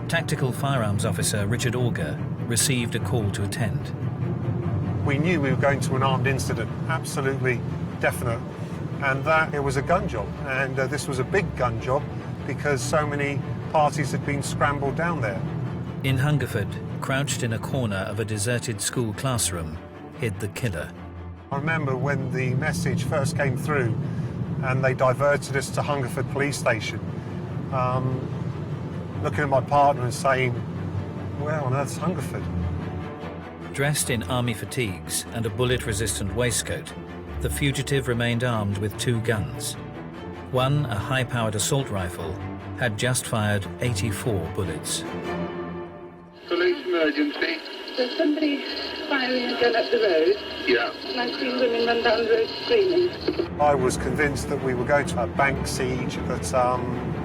A: Tactical firearms officer Richard Auger received a call to attend.
P: We knew we were going to an armed incident, absolutely definite, and that it was a gun job. And this was a big gun job because so many parties had been scrambled down there.
A: In Hungerford, crouched in a corner of a deserted school classroom, hid the killer.
P: I remember when the message first came through and they diverted us to Hungerford police station, looking at my partner and saying, where on earth's Hungerford?
A: Dressed in army fatigues and a bullet-resistant waistcoat, the fugitive remained armed with 2 guns. One, a high-powered assault rifle, had just fired 84 bullets.
S: Police emergency.
O: There's somebody firing a gun up the road.
S: Yeah.
O: And I've seen women run down the road screaming.
P: I was convinced that we were going to a bank siege, but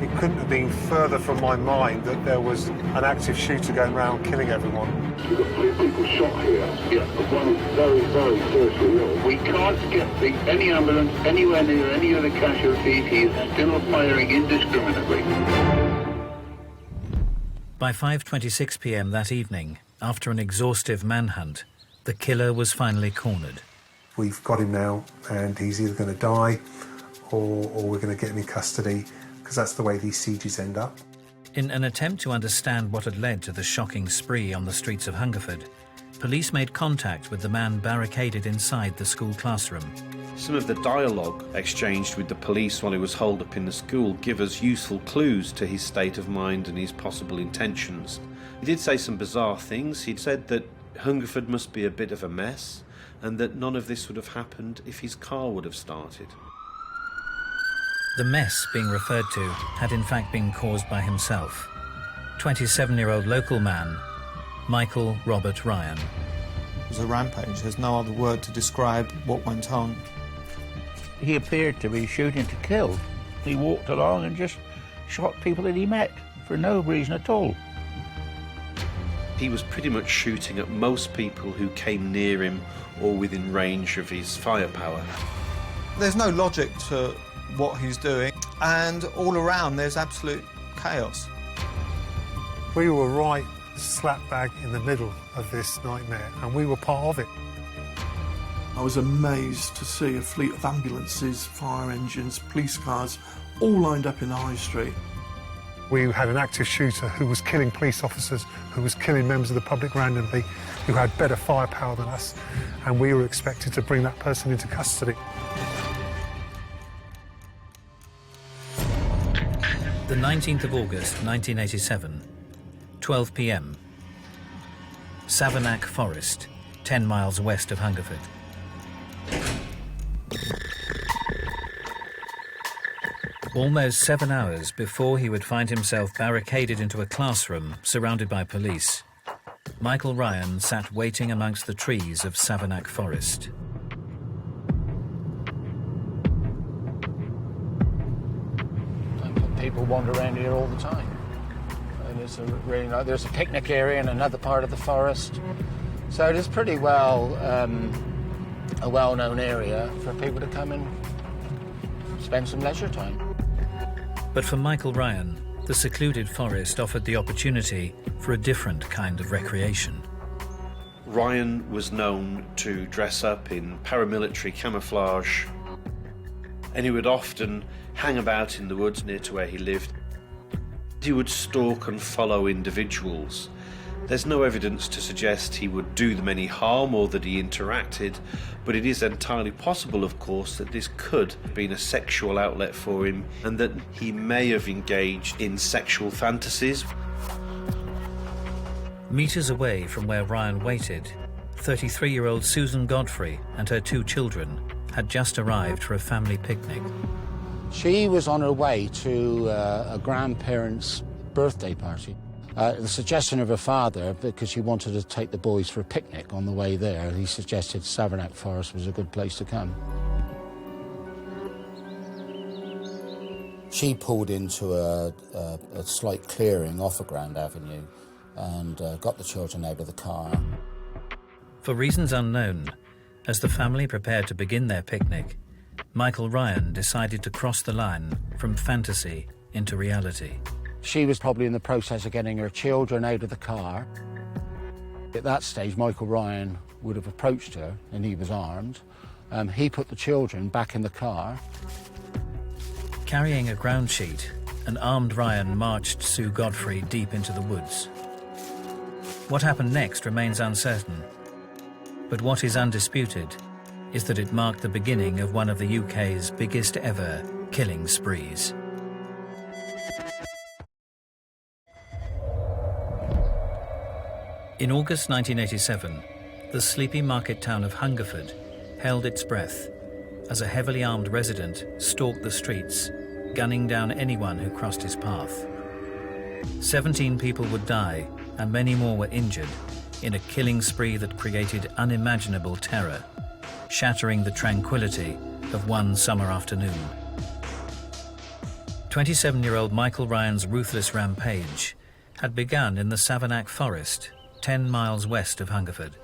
P: it couldn't have been further from my mind that there was an active shooter going around killing everyone.
S: We've got 3 people shot here. Yeah, one very, very seriously ill. We can't get any ambulance anywhere near any of the casualties. He is still firing indiscriminately.
A: By 5:26 p.m. that evening, after an exhaustive manhunt, the killer was finally cornered.
P: We've got him now, and he's either going to die or we're going to get him in custody, because that's the way these sieges end up.
A: In an attempt to understand what had led to the shocking spree on the streets of Hungerford, police made contact with the man barricaded inside the school classroom.
J: Some of the dialogue exchanged with the police while he was holed up in the school give us useful clues to his state of mind and his possible intentions. He did say some bizarre things. He'd said that Hungerford must be a bit of a mess and that none of this would have happened if his car would have started.
A: The mess being referred to had in fact been caused by himself. 27-year-old local man, Michael Robert Ryan.
X: It was a rampage. There's no other word to describe what went on.
B: He appeared to be shooting to kill. He walked along and just shot people that he met for no reason at all.
J: He was pretty much shooting at most people who came near him or within range of his firepower.
X: There's no logic to what he's doing, and all around there's absolute chaos.
P: We were right slap bag in the middle of this nightmare, and we were part of it.
Y: I was amazed to see a fleet of ambulances, fire engines, police cars, all lined up in the high street.
P: We had an active shooter who was killing police officers, who was killing members of the public randomly, who had better firepower than us, and we were expected to bring that person into custody.
A: The 19th of August, 1987, 12 p.m. Savernake Forest, 10 miles west of Hungerford. Almost 7 hours before he would find himself barricaded into a classroom surrounded by police, Michael Ryan sat waiting amongst the trees of Savernake Forest.
V: People wander around here all the time. And there's a picnic area in another part of the forest. So it is pretty well a well-known area for people to come and spend some leisure time.
A: But for Michael Ryan, the secluded forest offered the opportunity for a different kind of recreation.
J: Ryan was known to dress up in paramilitary camouflage, and he would often hang about in the woods near to where he lived. He would stalk and follow individuals. There's no evidence to suggest he would do them any harm or that he interacted, but it is entirely possible, of course, that this could have been a sexual outlet for him and that he may have engaged in sexual fantasies.
A: Meters away from where Ryan waited, 33-year-old Susan Godfrey and her 2 children had just arrived for a family picnic.
V: She was on her way to a grandparent's birthday party. The suggestion of her father, because she wanted to take the boys for a picnic on the way there, he suggested Savernake Forest was a good place to come. She pulled into a slight clearing off a Grand Avenue and got the children out of the car.
A: For reasons unknown, as the family prepared to begin their picnic, Michael Ryan decided to cross the line from fantasy into reality.
V: She was probably in the process of getting her children out of the car. At that stage, Michael Ryan would have approached her, and he was armed. He put the children back in the car.
A: Carrying a ground sheet, an armed Ryan marched Sue Godfrey deep into the woods. What happened next remains uncertain, but what is undisputed is that it marked the beginning of one of the UK's biggest ever killing sprees. In August 1987, the sleepy market town of Hungerford held its breath as a heavily armed resident stalked the streets, gunning down anyone who crossed his path. 17 people would die and many more were injured in a killing spree that created unimaginable terror, shattering the tranquility of one summer afternoon. 27-year-old Michael Ryan's ruthless rampage had begun in the Savernake Forest, 10 miles west of Hungerford.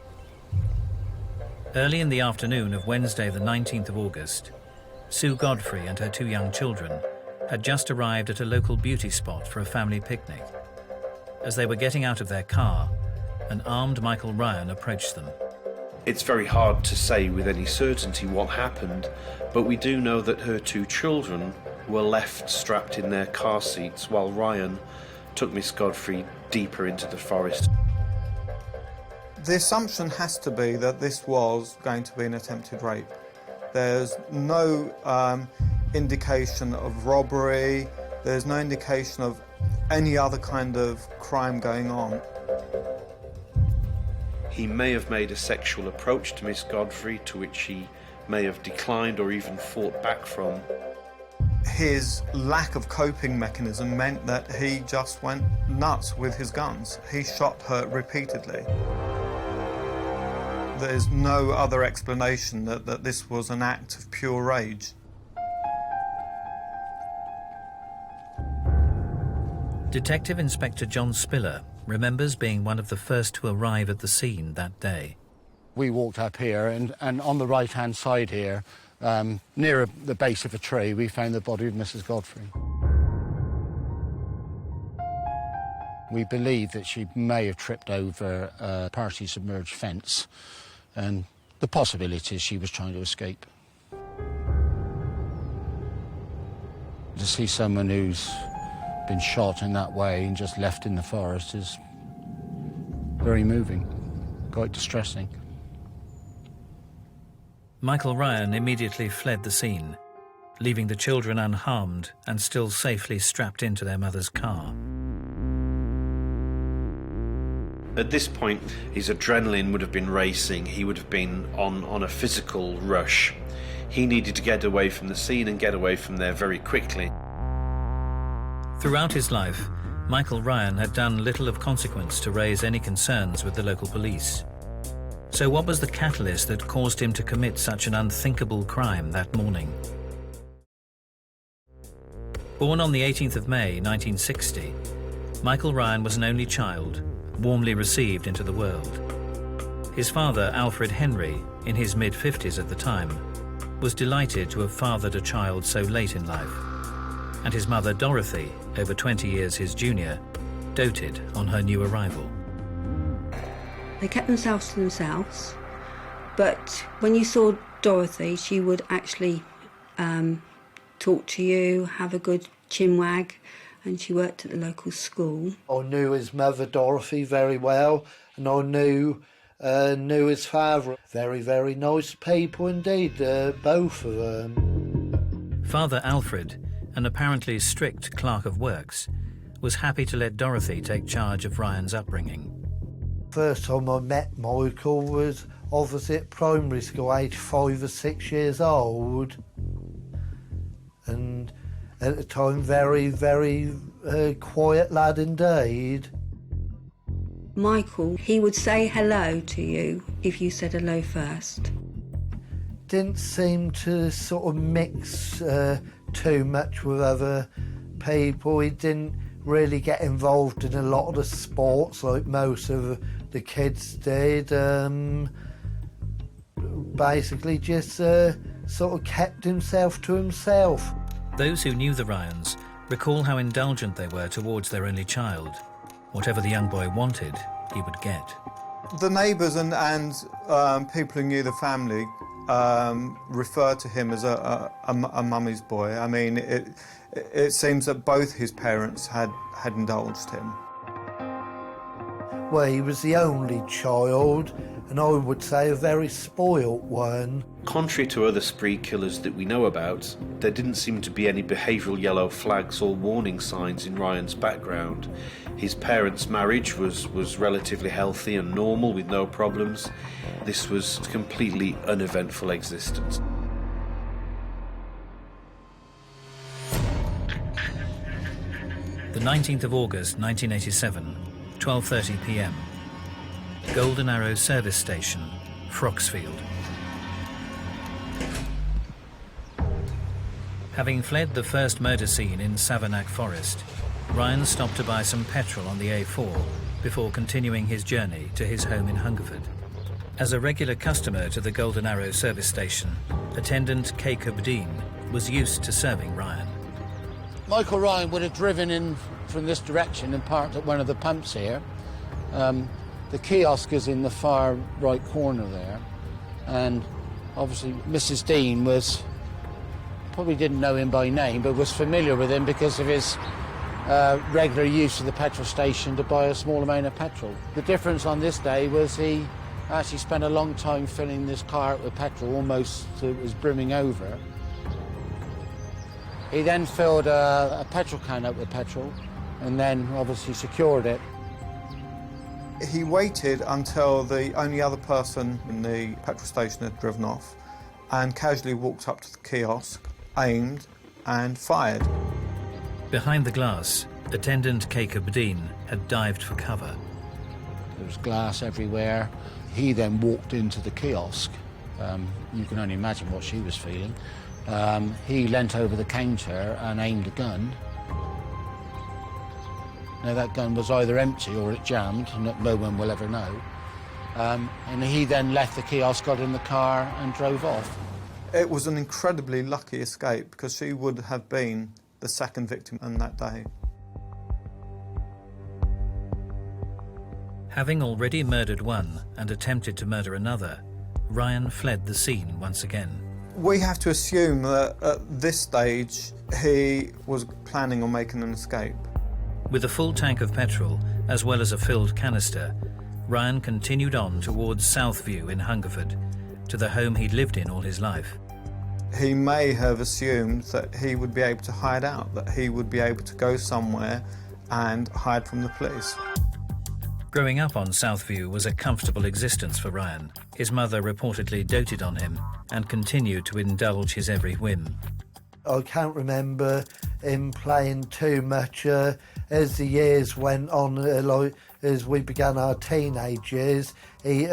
A: Early in the afternoon of Wednesday the 19th of August, Sue Godfrey and her 2 young children had just arrived at a local beauty spot for a family picnic. As they were getting out of their car, an armed Michael Ryan approached them.
J: It's very hard to say with any certainty what happened, but we do know that her 2 children were left strapped in their car seats while Ryan took Miss Godfrey deeper into the forest.
X: The assumption has to be that this was going to be an attempted rape. There's no indication of robbery, there's no indication of any other kind of crime going on.
J: He may have made a sexual approach to Miss Godfrey, to which she may have declined or even fought back from.
X: His lack of coping mechanism meant that he just went nuts with his guns. He shot her repeatedly. There's no other explanation that this was an act of pure rage.
A: Detective Inspector John Spiller remembers being one of the first to arrive at the scene that day.
V: We walked up here and on the right-hand side here, near the base of a tree, we found the body of Mrs. Godfrey. We believe that she may have tripped over a partially submerged fence, and the possibility is she was trying to escape. To see someone who's been shot in that way and just left in the forest is very moving, quite distressing.
A: Michael Ryan immediately fled the scene, leaving the children unharmed and still safely strapped into their mother's car.
J: At this point, his adrenaline would have been racing. He would have been on a physical rush. He needed to get away from the scene and get away from there very quickly.
A: Throughout his life, Michael Ryan had done little of consequence to raise any concerns with the local police. So what was the catalyst that caused him to commit such an unthinkable crime that morning? Born on the 18th of May 1960, Michael Ryan was an only child, warmly received into the world. His father, Alfred Henry, in his mid-50s at the time, was delighted to have fathered a child so late in life, and his mother, Dorothy, over 20 years his junior, doted on her new arrival.
W: They kept themselves to themselves, but when you saw Dorothy, she would actually talk to you, have a good chinwag, and she worked at the local school.
E: I knew his mother, Dorothy, very well, and I knew his father. Very, very nice people indeed, both of them.
A: Father Alfred, an apparently strict clerk of works, was happy to let Dorothy take charge of Ryan's upbringing.
E: First time I met Michael was obviously at primary school, aged 5 or 6 years old. And at the time, very, very quiet lad indeed.
W: Michael, he would say hello to you if you said hello first.
E: Didn't seem to sort of mix too much with other people. He didn't really get involved in a lot of the sports like most of the kids did. Basically just sort of kept himself to himself.
A: Those who knew the Ryans recall how indulgent they were towards their only child. Whatever the young boy wanted, he would get.
X: The neighbours and people who knew the family referred to him as a mummy's boy. I mean, it seems that both his parents had indulged him.
E: Well, he was the only child, and I would say a very spoilt one.
J: Contrary to other spree killers that we know about, there didn't seem to be any behavioural yellow flags or warning signs in Ryan's background. His parents' marriage was relatively healthy and normal with no problems. This was a completely uneventful existence.
A: The 19th of August 1987, 12:30 p.m. Golden Arrow Service Station, Froxfield. Having fled the first murder scene in Savernake Forest, Ryan stopped to buy some petrol on the A4 before continuing his journey to his home in Hungerford. As a regular customer to the Golden Arrow service station, attendant Jacob Dean was used to serving Ryan.
D: Michael Ryan would have driven in from this direction and parked at one of the pumps here. The kiosk is in the far right corner there, and obviously Mrs. Dean probably didn't know him by name, but was familiar with him because of his regular use of the petrol station to buy a small amount of petrol. The difference on this day was he actually spent a long time filling this car up with petrol, almost till it was brimming over. He then filled a petrol can up with petrol and then obviously secured it.
X: He waited until the only other person in the petrol station had driven off and casually walked up to the kiosk, aimed and fired.
A: Behind the glass, attendant Jacob Dean had dived for cover.
D: There was glass everywhere. He then walked into the kiosk. You can only imagine what she was feeling. He leant over the counter and aimed a gun. Now that gun was either empty or it jammed, and no one will ever know. And he then left the kiosk, got in the car and drove off.
X: It was an incredibly lucky escape because she would have been the second victim on that day.
A: Having already murdered one and attempted to murder another, Ryan fled the scene once again.
X: We have to assume that at this stage he was planning on making an escape.
A: With a full tank of petrol, as well as a filled canister, Ryan continued on towards Southview in Hungerford, to the home he'd lived in all his life.
X: He may have assumed that he would be able to hide out, that he would be able to go somewhere and hide from the police.
A: Growing up on Southview was a comfortable existence for Ryan. His mother reportedly doted on him and continued to indulge his every whim.
E: I can't remember him playing too much. As the years went on, like as we began our teenage years, we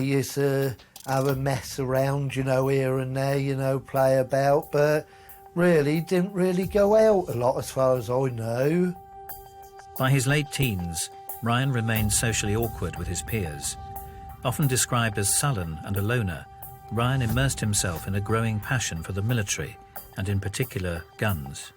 E: used to have a mess around, you know, here and there, you know, play about, but really didn't really go out a lot as far as I know.
A: By his late teens, Ryan remained socially awkward with his peers. Often described as sullen and a loner, Ryan immersed himself in a growing passion for the military, and in particular, guns.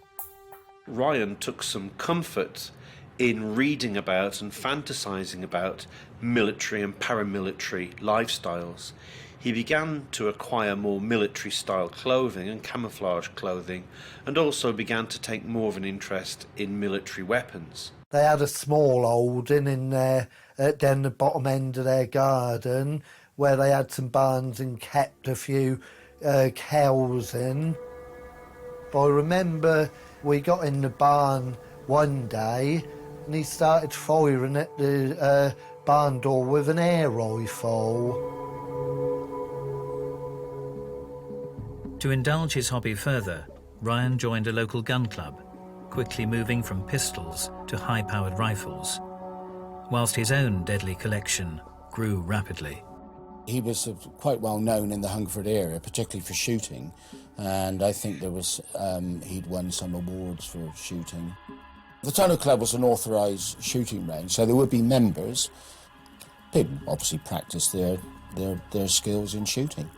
J: Ryan took some comfort in reading about and fantasizing about military and paramilitary lifestyles. He began to acquire more military-style clothing and camouflage clothing, and also began to take more of an interest in military weapons.
E: They had a small holding in there, down the bottom end of their garden, where they had some barns and kept a few cows in. But I remember we got in the barn one day and he started firing at the barn door with an air rifle.
A: To indulge his hobby further, Ryan joined a local gun club, quickly moving from pistols to high-powered rifles, whilst his own deadly collection grew rapidly.
F: He was quite well known in the Hungerford area, particularly for shooting, and I think there was he'd won some awards for shooting. The Tunnel Club was an authorised shooting range, so there would be members. People obviously practice their skills in shooting,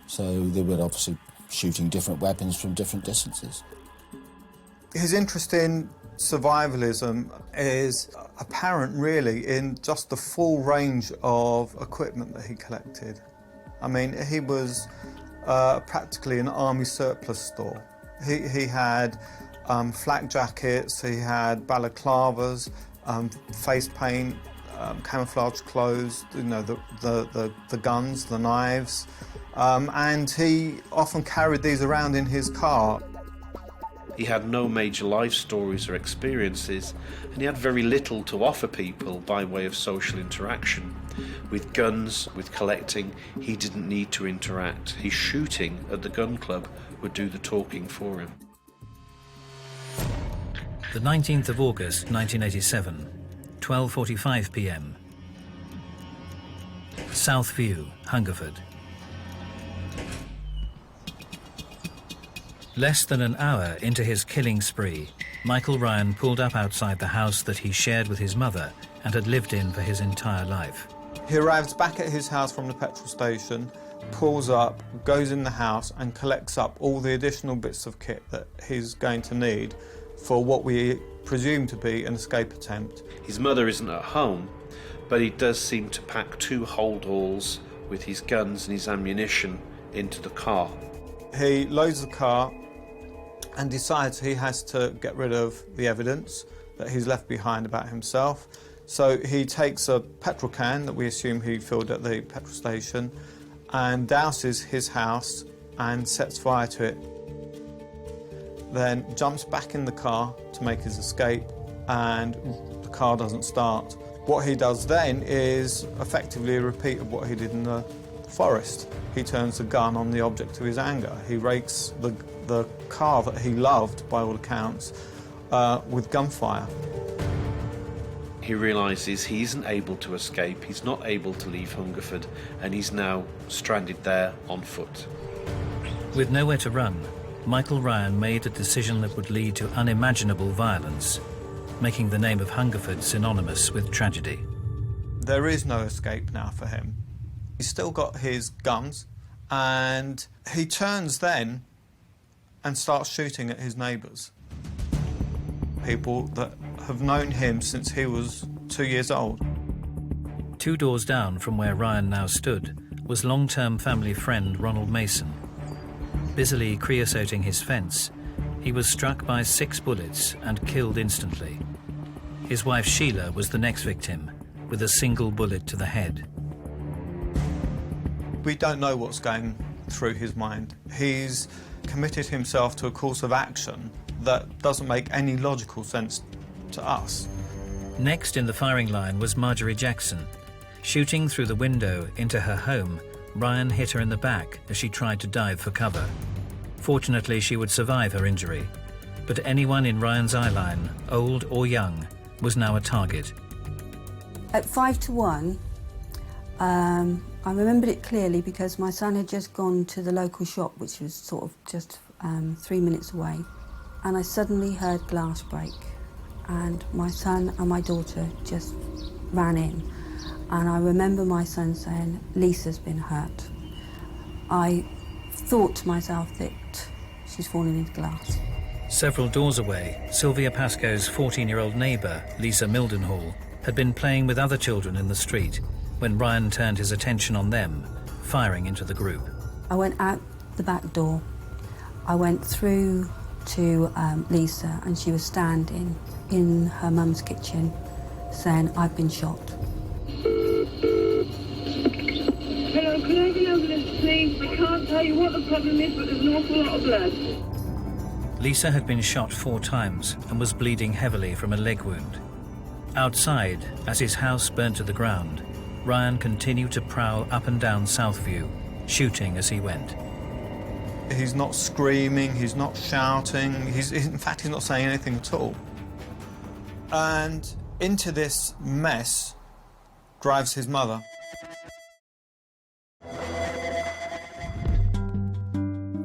F: so they would obviously shooting different weapons from different distances.
X: His interest in survivalism is apparent really in just the full range of equipment that he collected. I mean, he was practically an army surplus store. He had flak jackets, he had balaclavas, face paint, camouflage clothes, you know, the guns, the knives, and he often carried these around in his car.
J: He had no major life stories or experiences, and he had very little to offer people by way of social interaction. With guns, with collecting, he didn't need to interact. His shooting at the gun club would do the talking for him.
A: The 19th of August 1987, 12:45 p.m. South View, Hungerford. Less than an hour into his killing spree, Michael Ryan pulled up outside the house that he shared with his mother and had lived in for his entire life.
X: He arrives back at his house from the petrol station, pulls up, goes in the house and collects up all the additional bits of kit that he's going to need for what we presume to be an escape attempt.
J: His mother isn't at home, but he does seem to pack 2 holdalls with his guns and his ammunition into the car.
X: He loads the car and decides he has to get rid of the evidence that he's left behind about himself. So he takes a petrol can that we assume he filled at the petrol station and douses his house and sets fire to it. Then jumps back in the car to make his escape, and the car doesn't start. What he does then is effectively a repeat of what he did in the forest. He turns the gun on the object of his anger. He rakes the car that he loved, by all accounts, with gunfire.
J: He realises he isn't able to escape, he's not able to leave Hungerford, and he's now stranded there on foot.
A: With nowhere to run, Michael Ryan made a decision that would lead to unimaginable violence, making the name of Hungerford synonymous with tragedy.
X: There is no escape now for him. He's still got his guns, and he turns then and starts shooting at his neighbours. People that have known him since he was 2 years old.
A: 2 doors down from where Ryan now stood was long-term family friend Ronald Mason. Busily creosoting his fence, he was struck by 6 bullets and killed instantly. His wife Sheila was the next victim, with a single bullet to the head.
X: We don't know what's going through his mind. He's committed himself to a course of action that doesn't make any logical sense to us.
A: Next in the firing line was Marjorie Jackson. Shooting through the window into her home, Ryan hit her in the back as she tried to dive for cover. Fortunately, she would survive her injury, but anyone in Ryan's eye line, old or young, was now a target.
W: At 5 to 1, I remembered it clearly because my son had just gone to the local shop, which was sort of just 3 minutes away, and I suddenly heard glass break, and my son and my daughter just ran in, and I remember my son saying, "Lisa's been hurt." I thought to myself that she's fallen into glass.
A: Several doors away, Sylvia Pascoe's 14-year-old neighbour, Lisa Mildenhall, had been playing with other children in the street when Ryan turned his attention on them, firing into the group.
W: I went out the back door. I went through to Lisa, and she was standing in her mum's kitchen saying, "I've been shot."
O: Hello, can I have an ambulance, please? I can't tell you what the problem is, but there's an awful lot of blood.
A: Lisa had been shot 4 times and was bleeding heavily from a leg wound. Outside, as his house burnt to the ground, Ryan continued to prowl up and down Southview, shooting as he went.
X: He's not screaming, he's not shouting, in fact he's not saying anything at all. And into this mess drives his mother.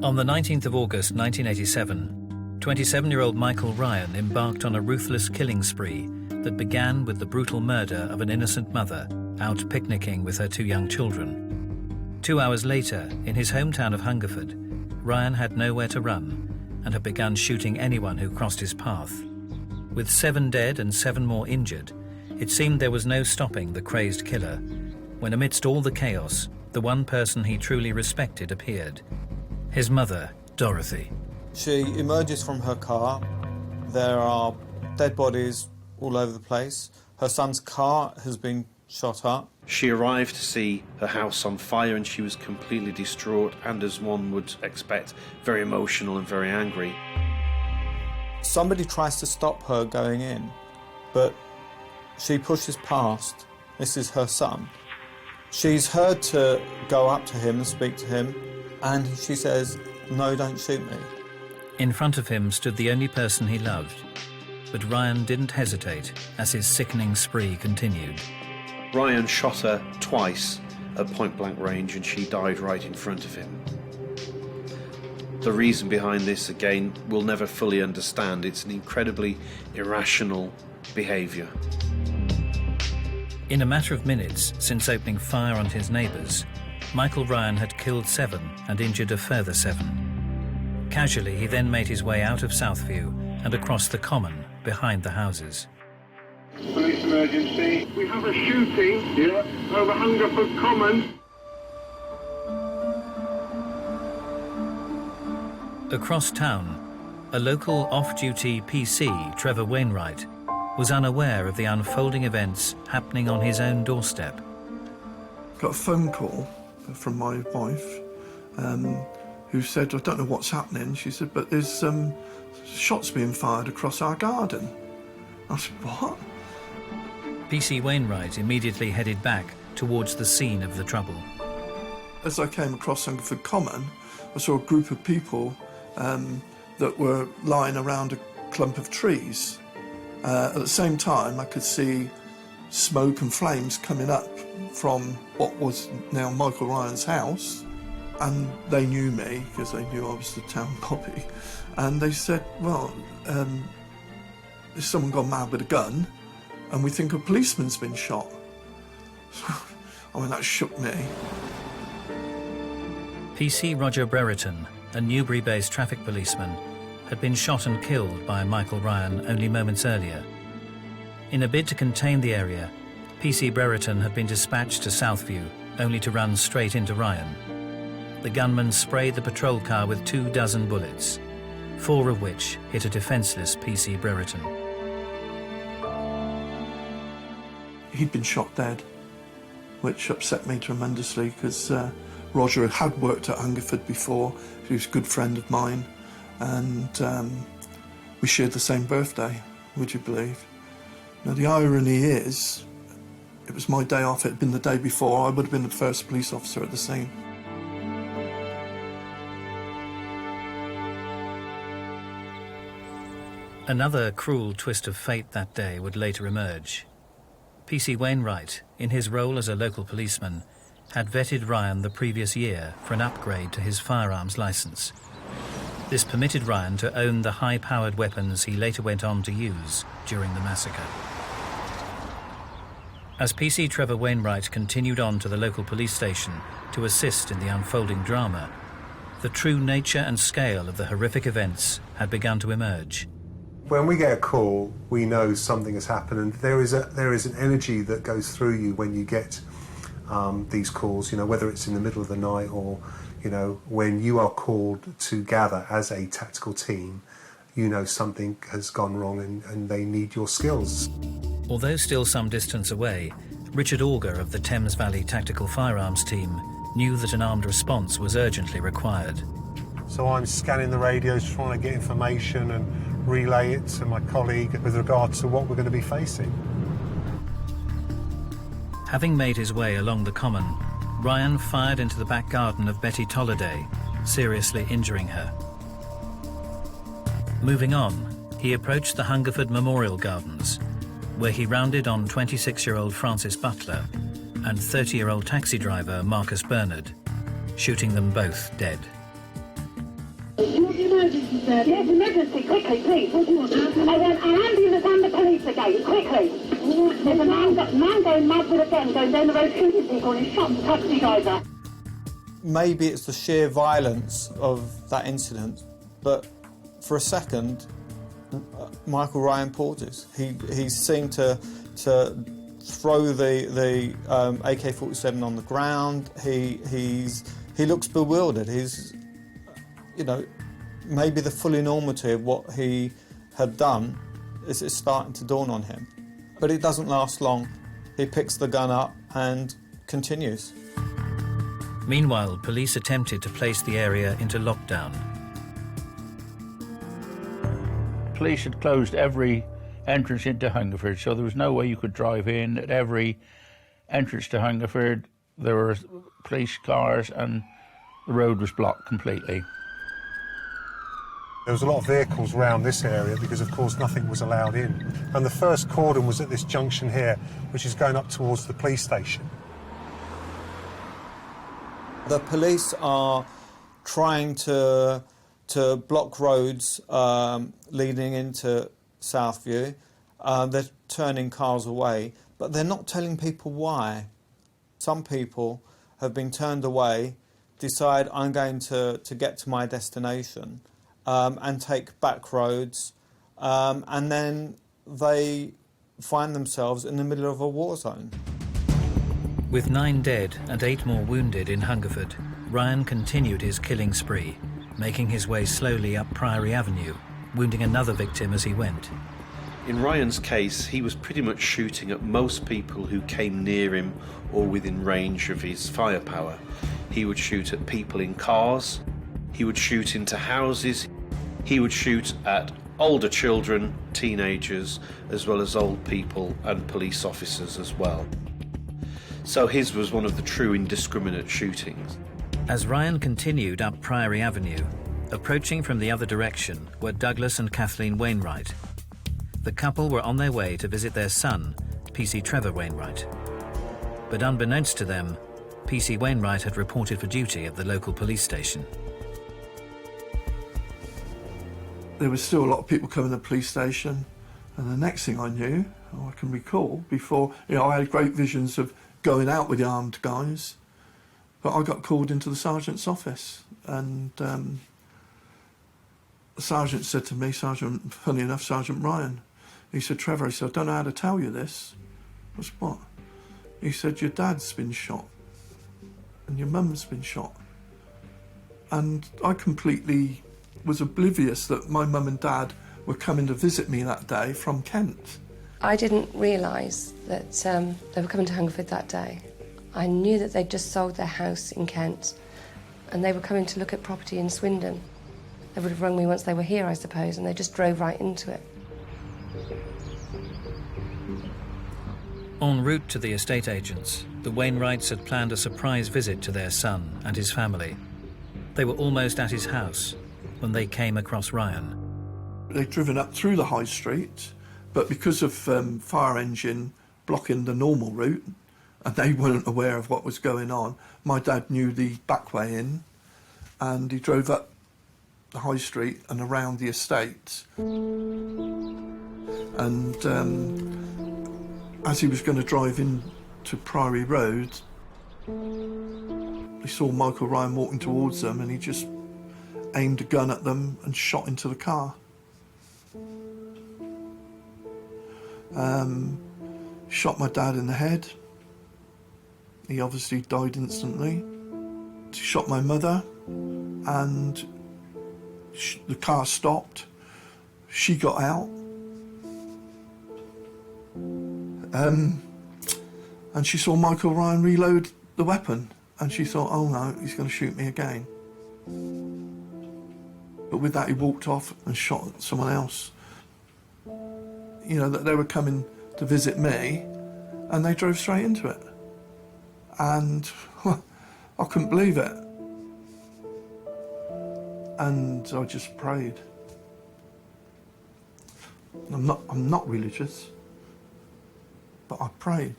A: On the 19th of August 1987, 27-year-old Michael Ryan embarked on a ruthless killing spree that began with the brutal murder of an innocent mother out picnicking with her 2 young children. 2 hours later, in his hometown of Hungerford, Ryan had nowhere to run and had begun shooting anyone who crossed his path. With 7 dead and 7 more injured, it seemed there was no stopping the crazed killer, when amidst all the chaos, the one person he truly respected appeared. His mother, Dorothy.
X: She emerges from her car. There are dead bodies all over the place. Her son's car has been shot up.
J: She arrived to see her house on fire and she was completely distraught and, as one would expect, very emotional and very angry.
X: Somebody tries to stop her going in, but she pushes past. This is her son. She's heard to go up to him and speak to him, and she says, "No, don't shoot me."
A: In front of him stood the only person he loved, but Ryan didn't hesitate as his sickening spree continued.
J: Ryan shot her twice at point-blank range and she died right in front of him. The reason behind this, again, we'll never fully understand. It's an incredibly irrational behaviour.
A: In a matter of minutes since opening fire on his neighbours, Michael Ryan had killed 7 and injured a further 7. Casually, he then made his way out of Southview and across the common behind the houses.
S: Police emergency. We have a shooting here over Hungerford Common.
A: Across town, a local off-duty PC, Trevor Wainwright, was unaware of the unfolding events happening on his own doorstep.
Y: Got a phone call from my wife who said, "I don't know what's happening." She said, "But there's shots being fired across our garden." I said, "What?"
A: PC Wainwright immediately headed back towards the scene of the trouble.
Y: As I came across Hungerford Common, I saw a group of people that were lying around a clump of trees. At the same time, I could see smoke and flames coming up from what was now Michael Ryan's house, and they knew me because they knew I was the town poppy, and they said, "Well, there's someone gone mad with a gun, and we think a policeman's been shot." I mean, that shook me.
A: PC Roger Brereton, a Newbury-based traffic policeman, had been shot and killed by Michael Ryan only moments earlier. In a bid to contain the area, PC Brereton had been dispatched to Southview, only to run straight into Ryan. The gunman sprayed the patrol car with 24 bullets, 4 of which hit a defenceless PC Brereton.
Y: He'd been shot dead, which upset me tremendously because Roger had worked at Hungerford before. He was a good friend of mine, and we shared the same birthday, would you believe? Now, the irony is, it was my day off. It had been the day before. I would have been the first police officer at the scene.
A: Another cruel twist of fate that day would later emerge. PC Wainwright, in his role as a local policeman, had vetted Ryan the previous year for an upgrade to his firearms licence. This permitted Ryan to own the high-powered weapons he later went on to use during the massacre. As PC Trevor Wainwright continued on to the local police station to assist in the unfolding drama, the true nature and scale of the horrific events had begun to emerge.
P: When we get a call, we know something has happened, and there is an energy that goes through you when you get these calls, you know, whether it's in the middle of the night or, you know, when you are called to gather as a tactical team, you know something has gone wrong and they need your skills.
A: Although still some distance away, Richard Auger of the Thames Valley Tactical Firearms Team knew that an armed response was urgently required.
P: So I'm scanning the radios, trying to get information and relay it to my colleague with regard to what we're going to be facing.
A: Having made his way along the common, Ryan fired into the back garden of Betty Tolliday, seriously injuring her. Moving on, he approached the Hungerford Memorial Gardens, where he rounded on 26-year-old Francis Butler and 30-year-old taxi driver Marcus Bernard, shooting them both dead.
O: What's the emergency, sir? Yes, emergency, quickly, please. What do you want? I want an ambulance and the police again, quickly. There's a man going mad with a gun, going down the road shooting people and he shot the taxi driver.
X: Maybe it's the sheer violence of that incident, but for a second, Michael Ryan pauses. He seemed to throw the AK-47 on the ground. He looks bewildered. He's, you know, maybe the full enormity of what he had done is starting to dawn on him. But it doesn't last long. He picks the gun up and continues.
A: Meanwhile, police attempted to place the area into lockdown.
B: Police had closed every entrance into Hungerford, so there was no way you could drive in. At every entrance to Hungerford, there were police cars and the road was blocked completely.
P: There was a lot of vehicles around this area because, of course, nothing was allowed in. And the first cordon was at this junction here, which is going up towards the police station.
X: The police are trying to block roads leading into Southview. They're turning cars away, but they're not telling people why. Some people have been turned away, decide I'm going to get to my destination, and take back roads, and then they find themselves in the middle of a war zone.
A: With 9 dead and 8 more wounded in Hungerford, Ryan continued his killing spree, making his way slowly up Priory Avenue, wounding another victim as he went.
J: In Ryan's case, he was pretty much shooting at most people who came near him or within range of his firepower. He would shoot at people in cars, he would shoot into houses, he would shoot at older children, teenagers, as well as old people and police officers as well. So his was one of the true indiscriminate shootings.
A: As Ryan continued up Priory Avenue, approaching from the other direction were Douglas and Kathleen Wainwright. The couple were on their way to visit their son, PC Trevor Wainwright. But unbeknownst to them, PC Wainwright had reported for duty at the local police station.
Y: There was still a lot of people coming to the police station, and the next thing I knew, or I can recall, before, you know, I had great visions of going out with the armed guys, but I got called into the sergeant's office, and the sergeant said to me, funny enough, Sergeant Ryan, he said, Trevor, he said, I don't know how to tell you this. I was, what? He said, your dad's been shot, and your mum's been shot. And I completely was oblivious that my mum and dad were coming to visit me that day from Kent.
H: I didn't realise that they were coming to Hungerford that day. I knew that they'd just sold their house in Kent and they were coming to look at property in Swindon. They would have rung me once they were here, I suppose, and they just drove right into it.
A: En route to the estate agents, the Wainwrights had planned a surprise visit to their son and his family. They were almost at his house when they came across Ryan.
Y: They'd driven up through the high street, but because of fire engine blocking the normal route, and they weren't aware of what was going on, my dad knew the back way in, and he drove up the high street and around the estate. And as he was going to drive into Priory Road, he saw Michael Ryan walking towards them, and he just aimed a gun at them and shot into the car. Shot my dad in the head. He obviously died instantly. He shot my mother, and the car stopped. She got out. And she saw Michael Ryan reload the weapon, and she thought, oh no, he's going to shoot me again. But with that, he walked off and shot someone else. You know, that they were coming to visit me, and they drove straight into it. And I couldn't believe it. And I just prayed. I'm not religious, but I prayed.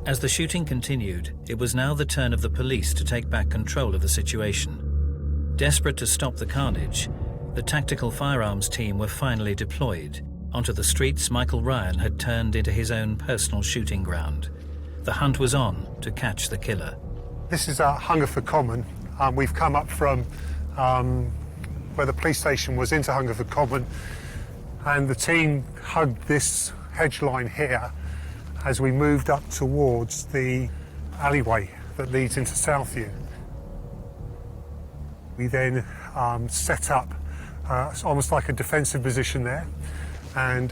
A: As the shooting continued, it was now the turn of the police to take back control of the situation. Desperate to stop the carnage, the tactical firearms team were finally deployed. Onto the streets Michael Ryan had turned into his own personal shooting ground. The hunt was on to catch the killer.
P: This is Hungerford Common. We've come up from where the police station was into Hungerford Common, and the team hugged this hedge line here as we moved up towards the alleyway that leads into Southview. We then set up almost like a defensive position there, and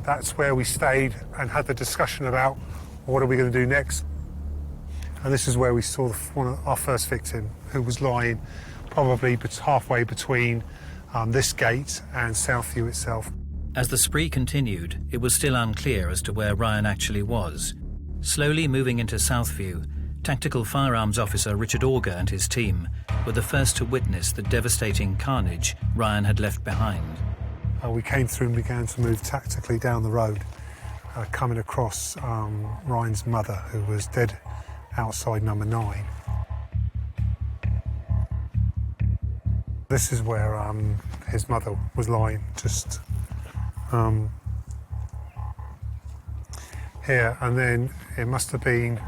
P: that's where we stayed and had the discussion about what are we going to do next. And this is where we saw our first victim, who was lying probably halfway between this gate and Southview itself.
A: As the spree continued, it was still unclear as to where Ryan actually was. Slowly moving into Southview, tactical firearms officer Richard Auger and his team were the first to witness the devastating carnage Ryan had left behind.
P: We came through and began to move tactically down the road, coming across Ryan's mother, who was dead outside number 9. This is where his mother was lying, just here, and then it must have been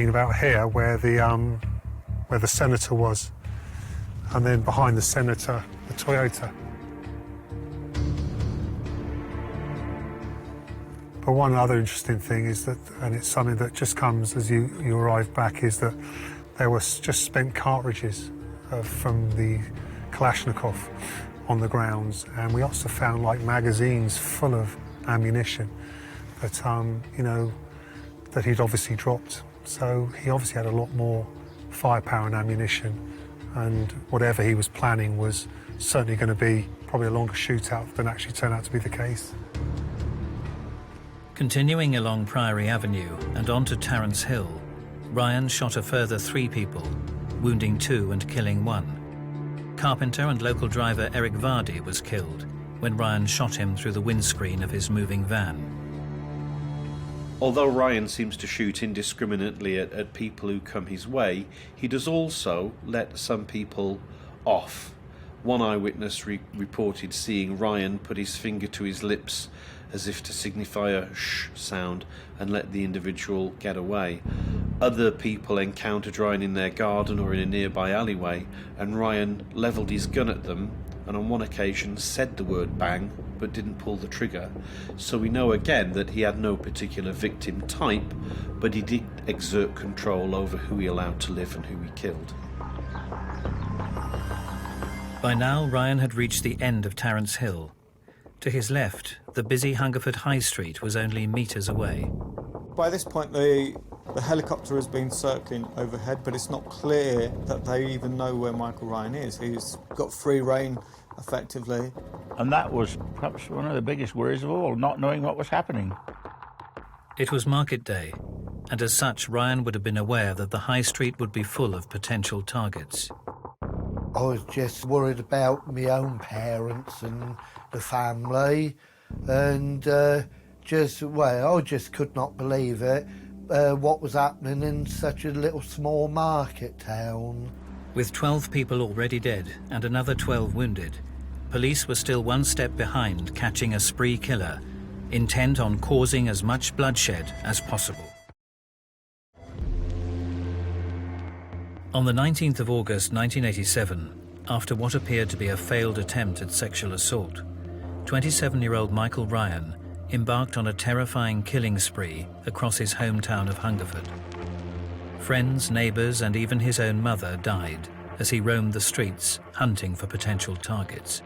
P: about here where the senator was, and then behind the senator, the Toyota. But one other interesting thing is that, and it's something that just comes as you arrive back, is that there was just spent cartridges from the Kalashnikov on the grounds, and we also found like magazines full of ammunition that you know, that he'd obviously dropped. So he obviously had a lot more firepower and ammunition, and whatever he was planning was certainly going to be probably a longer shootout than actually turned out to be the case.
A: Continuing along Priory Avenue and onto Terence Hill, Ryan shot a further 3 people, wounding 2 and killing 1. Carpenter and local driver Eric Vardy was killed when Ryan shot him through the windscreen of his moving van.
J: Although Ryan seems to shoot indiscriminately at people who come his way, he does also let some people off. One eyewitness reported seeing Ryan put his finger to his lips as if to signify a shh sound and let the individual get away. Other people encountered Ryan in their garden or in a nearby alleyway, and Ryan levelled his gun at them, and on one occasion said the word bang but didn't pull the trigger. So we know again that he had no particular victim type, but he did exert control over who he allowed to live and who he killed.
A: By now, Ryan had reached the end of Terence Hill. To his left, the busy Hungerford High Street was only metres away.
X: By this point, the The helicopter has been circling overhead, but it's not clear that they even know where Michael Ryan is. He's got free rein, effectively.
B: And that was perhaps one of the biggest worries of all, not knowing what was happening.
A: It was market day, and as such, Ryan would have been aware that the high street would be full of potential targets.
E: I was just worried about my own parents and the family, and I just could not believe it, what was happening in such a little small market town.
A: With 12 people already dead and another 12 wounded, police were still one step behind catching a spree killer, intent on causing as much bloodshed as possible. On the 19th of August 1987, after what appeared to be a failed attempt at sexual assault, 27-year-old Michael Ryan embarked on a terrifying killing spree across his hometown of Hungerford. Friends, neighbours and even his own mother died as he roamed the streets hunting for potential targets.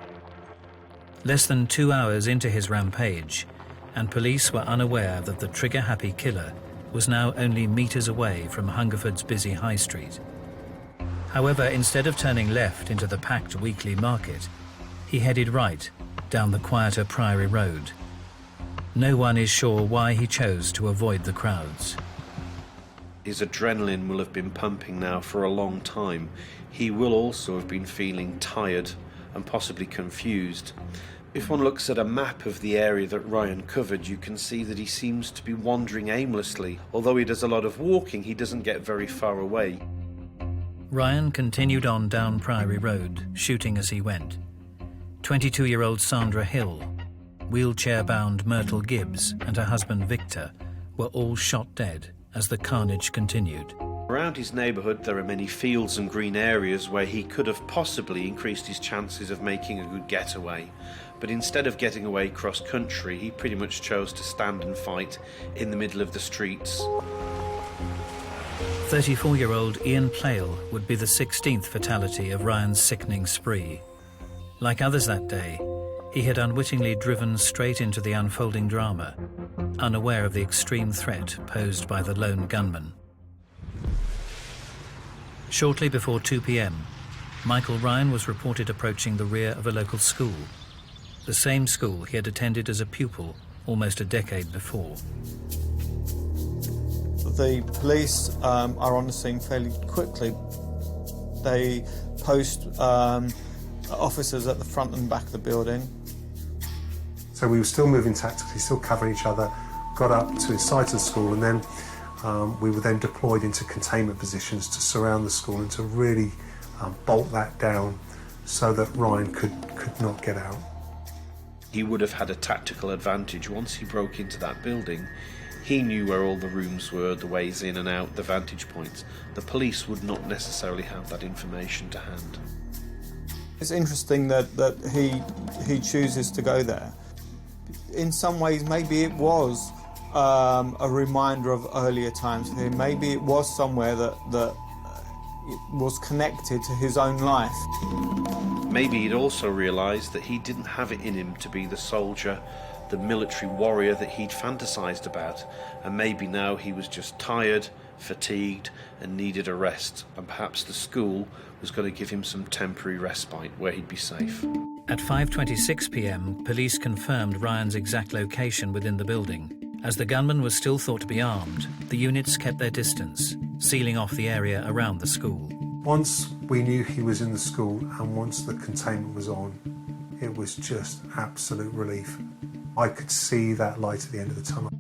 A: Less than 2 hours into his rampage, and police were unaware that the trigger-happy killer was now only metres away from Hungerford's busy high street. However, instead of turning left into the packed weekly market, he headed right down the quieter Priory Road. No one is sure why he chose to avoid the crowds.
J: His adrenaline will have been pumping now for a long time. He will also have been feeling tired and possibly confused. If one looks at a map of the area that Ryan covered, you can see that he seems to be wandering aimlessly. Although he does a lot of walking, he doesn't get very far away.
A: Ryan continued on down Priory Road, shooting as he went. 22-year-old Sandra Hill, wheelchair-bound Myrtle Gibbs and her husband Victor were all shot dead as the carnage continued.
J: Around his neighbourhood there are many fields and green areas where he could have possibly increased his chances of making a good getaway. But instead of getting away cross-country, he pretty much chose to stand and fight in the middle of the streets.
A: 34-year-old Ian Plale would be the 16th fatality of Ryan's sickening spree. Like others that day, he had unwittingly driven straight into the unfolding drama, unaware of the extreme threat posed by the lone gunman. Shortly before 2 p.m, Michael Ryan was reported approaching the rear of a local school, the same school he had attended as a pupil almost a decade before.
X: The police are on the scene fairly quickly. They post officers at the front and back of the building.
P: So we were still moving tactically, still covering each other, got up to the site of the school, and then we were then deployed into containment positions to surround the school and to really bolt that down so that Ryan could not get out.
J: He would have had a tactical advantage once he broke into that building. He knew where all the rooms were, the ways in and out, the vantage points. The police would not necessarily have that information to hand.
X: It's interesting that he chooses to go there. In some ways, maybe it was a reminder of earlier times for him. Maybe it was somewhere that was connected to his own life.
J: Maybe he'd also realised that he didn't have it in him to be the soldier, the military warrior that he'd fantasised about, and maybe now he was just tired, fatigued and needed a rest, and perhaps the school was going to give him some temporary respite where he'd be safe.
A: At 5:26 p.m, police confirmed Ryan's exact location within the building. As the gunman was still thought to be armed, the units kept their distance, sealing off the area around the school.
P: Once we knew he was in the school and once the containment was on, it was just absolute relief. I could see that light at the end of the tunnel.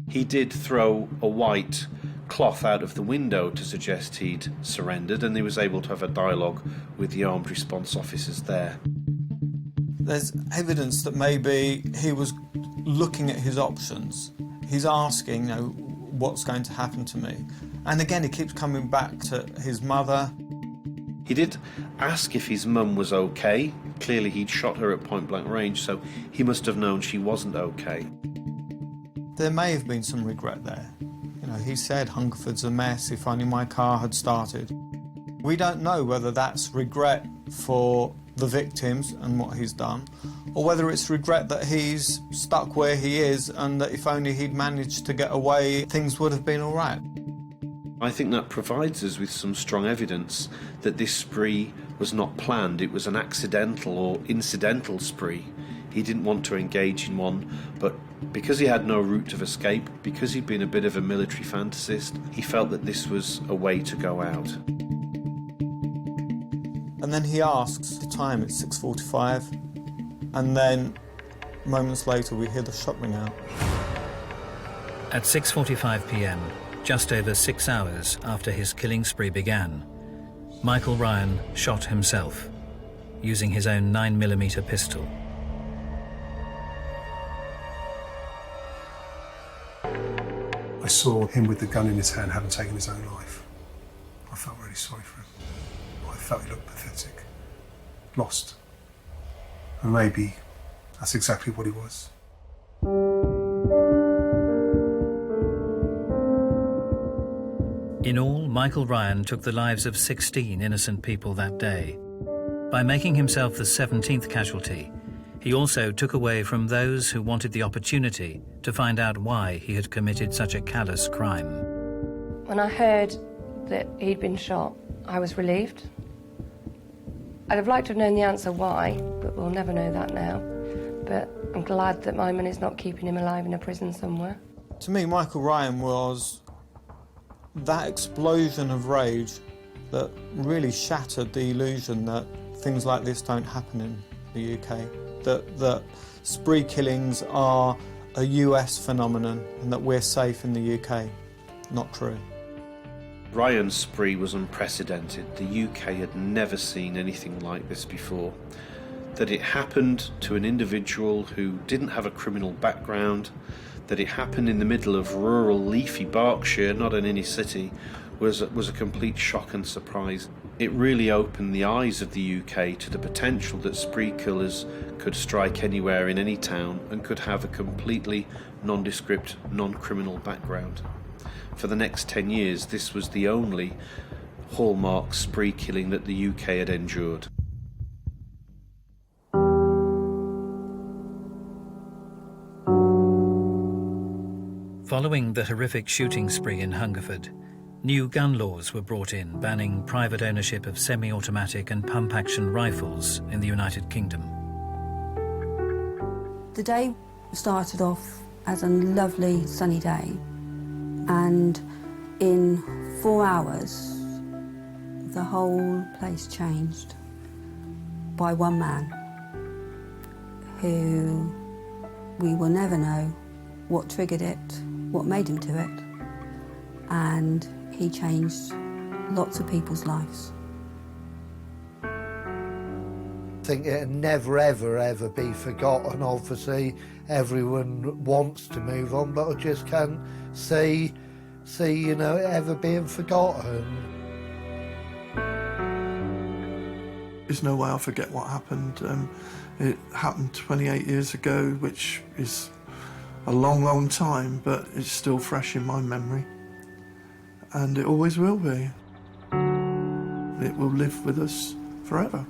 J: He did throw a white cloth out of the window to suggest he'd surrendered, and he was able to have a dialogue with the armed response officers there.
X: There's evidence that maybe he was looking at his options. He's asking, what's going to happen to me? And again, he keeps coming back to his mother.
J: He did ask if his mum was okay. Clearly he'd shot her at point-blank range, so he must have known she wasn't okay.
X: There may have been some regret there. He said, Hungerford's a mess, if only my car had started. We don't know whether that's regret for the victims and what he's done, or whether it's regret that he's stuck where he is and that if only he'd managed to get away, things would have been all right.
J: I think that provides us with some strong evidence that this spree was not planned. It was an accidental or incidental spree. He didn't want to engage in one, but because he had no route of escape, because he'd been a bit of a military fantasist, he felt that this was a way to go out.
X: And then he asks the time, it's 6:45, and then moments later we hear the shot ring out.
A: At 6:45 p.m, just over 6 hours after his killing spree began, Michael Ryan shot himself, using his own 9mm pistol.
I: I saw him with the gun in his hand, having taken his own life. I felt really sorry for him. I felt he looked pathetic, lost. And maybe that's exactly what he was.
A: In all, Michael Ryan took the lives of 16 innocent people that day. By making himself the 17th casualty, he also took away from those who wanted the opportunity to find out why he had committed such a callous crime.
H: When I heard that he'd been shot, I was relieved. I'd have liked to have known the answer why, but we'll never know that now. But I'm glad that my money's not keeping him alive in a prison somewhere.
X: To me, Michael Ryan was that explosion of rage that really shattered the illusion that things like this don't happen in the UK. That spree killings are a US phenomenon and that we're safe in the UK. Not true.
J: Ryan's spree was unprecedented. The UK had never seen anything like this before. That it happened to an individual who didn't have a criminal background, that it happened in the middle of rural leafy Berkshire, not in any city, was a complete shock and surprise. It really opened the eyes of the UK to the potential that spree killers could strike anywhere in any town and could have a completely nondescript, non-criminal background. For the next 10 years, this was the only hallmark spree killing that the UK had endured.
A: Following the horrific shooting spree in Hungerford, new gun laws were brought in banning private ownership of semi-automatic and pump-action rifles in the United Kingdom.
W: The day started off as a lovely sunny day, and in 4 hours the whole place changed by one man who we will never know what triggered it, what made him do it, and he changed lots of people's lives.
E: I think it'll never, ever, ever be forgotten. Obviously, everyone wants to move on, but I just can't see it ever being forgotten.
Y: There's no way I'll forget what happened. It happened 28 years ago, which is a long, long time, but it's still fresh in my memory. And it always will be. It will live with us forever.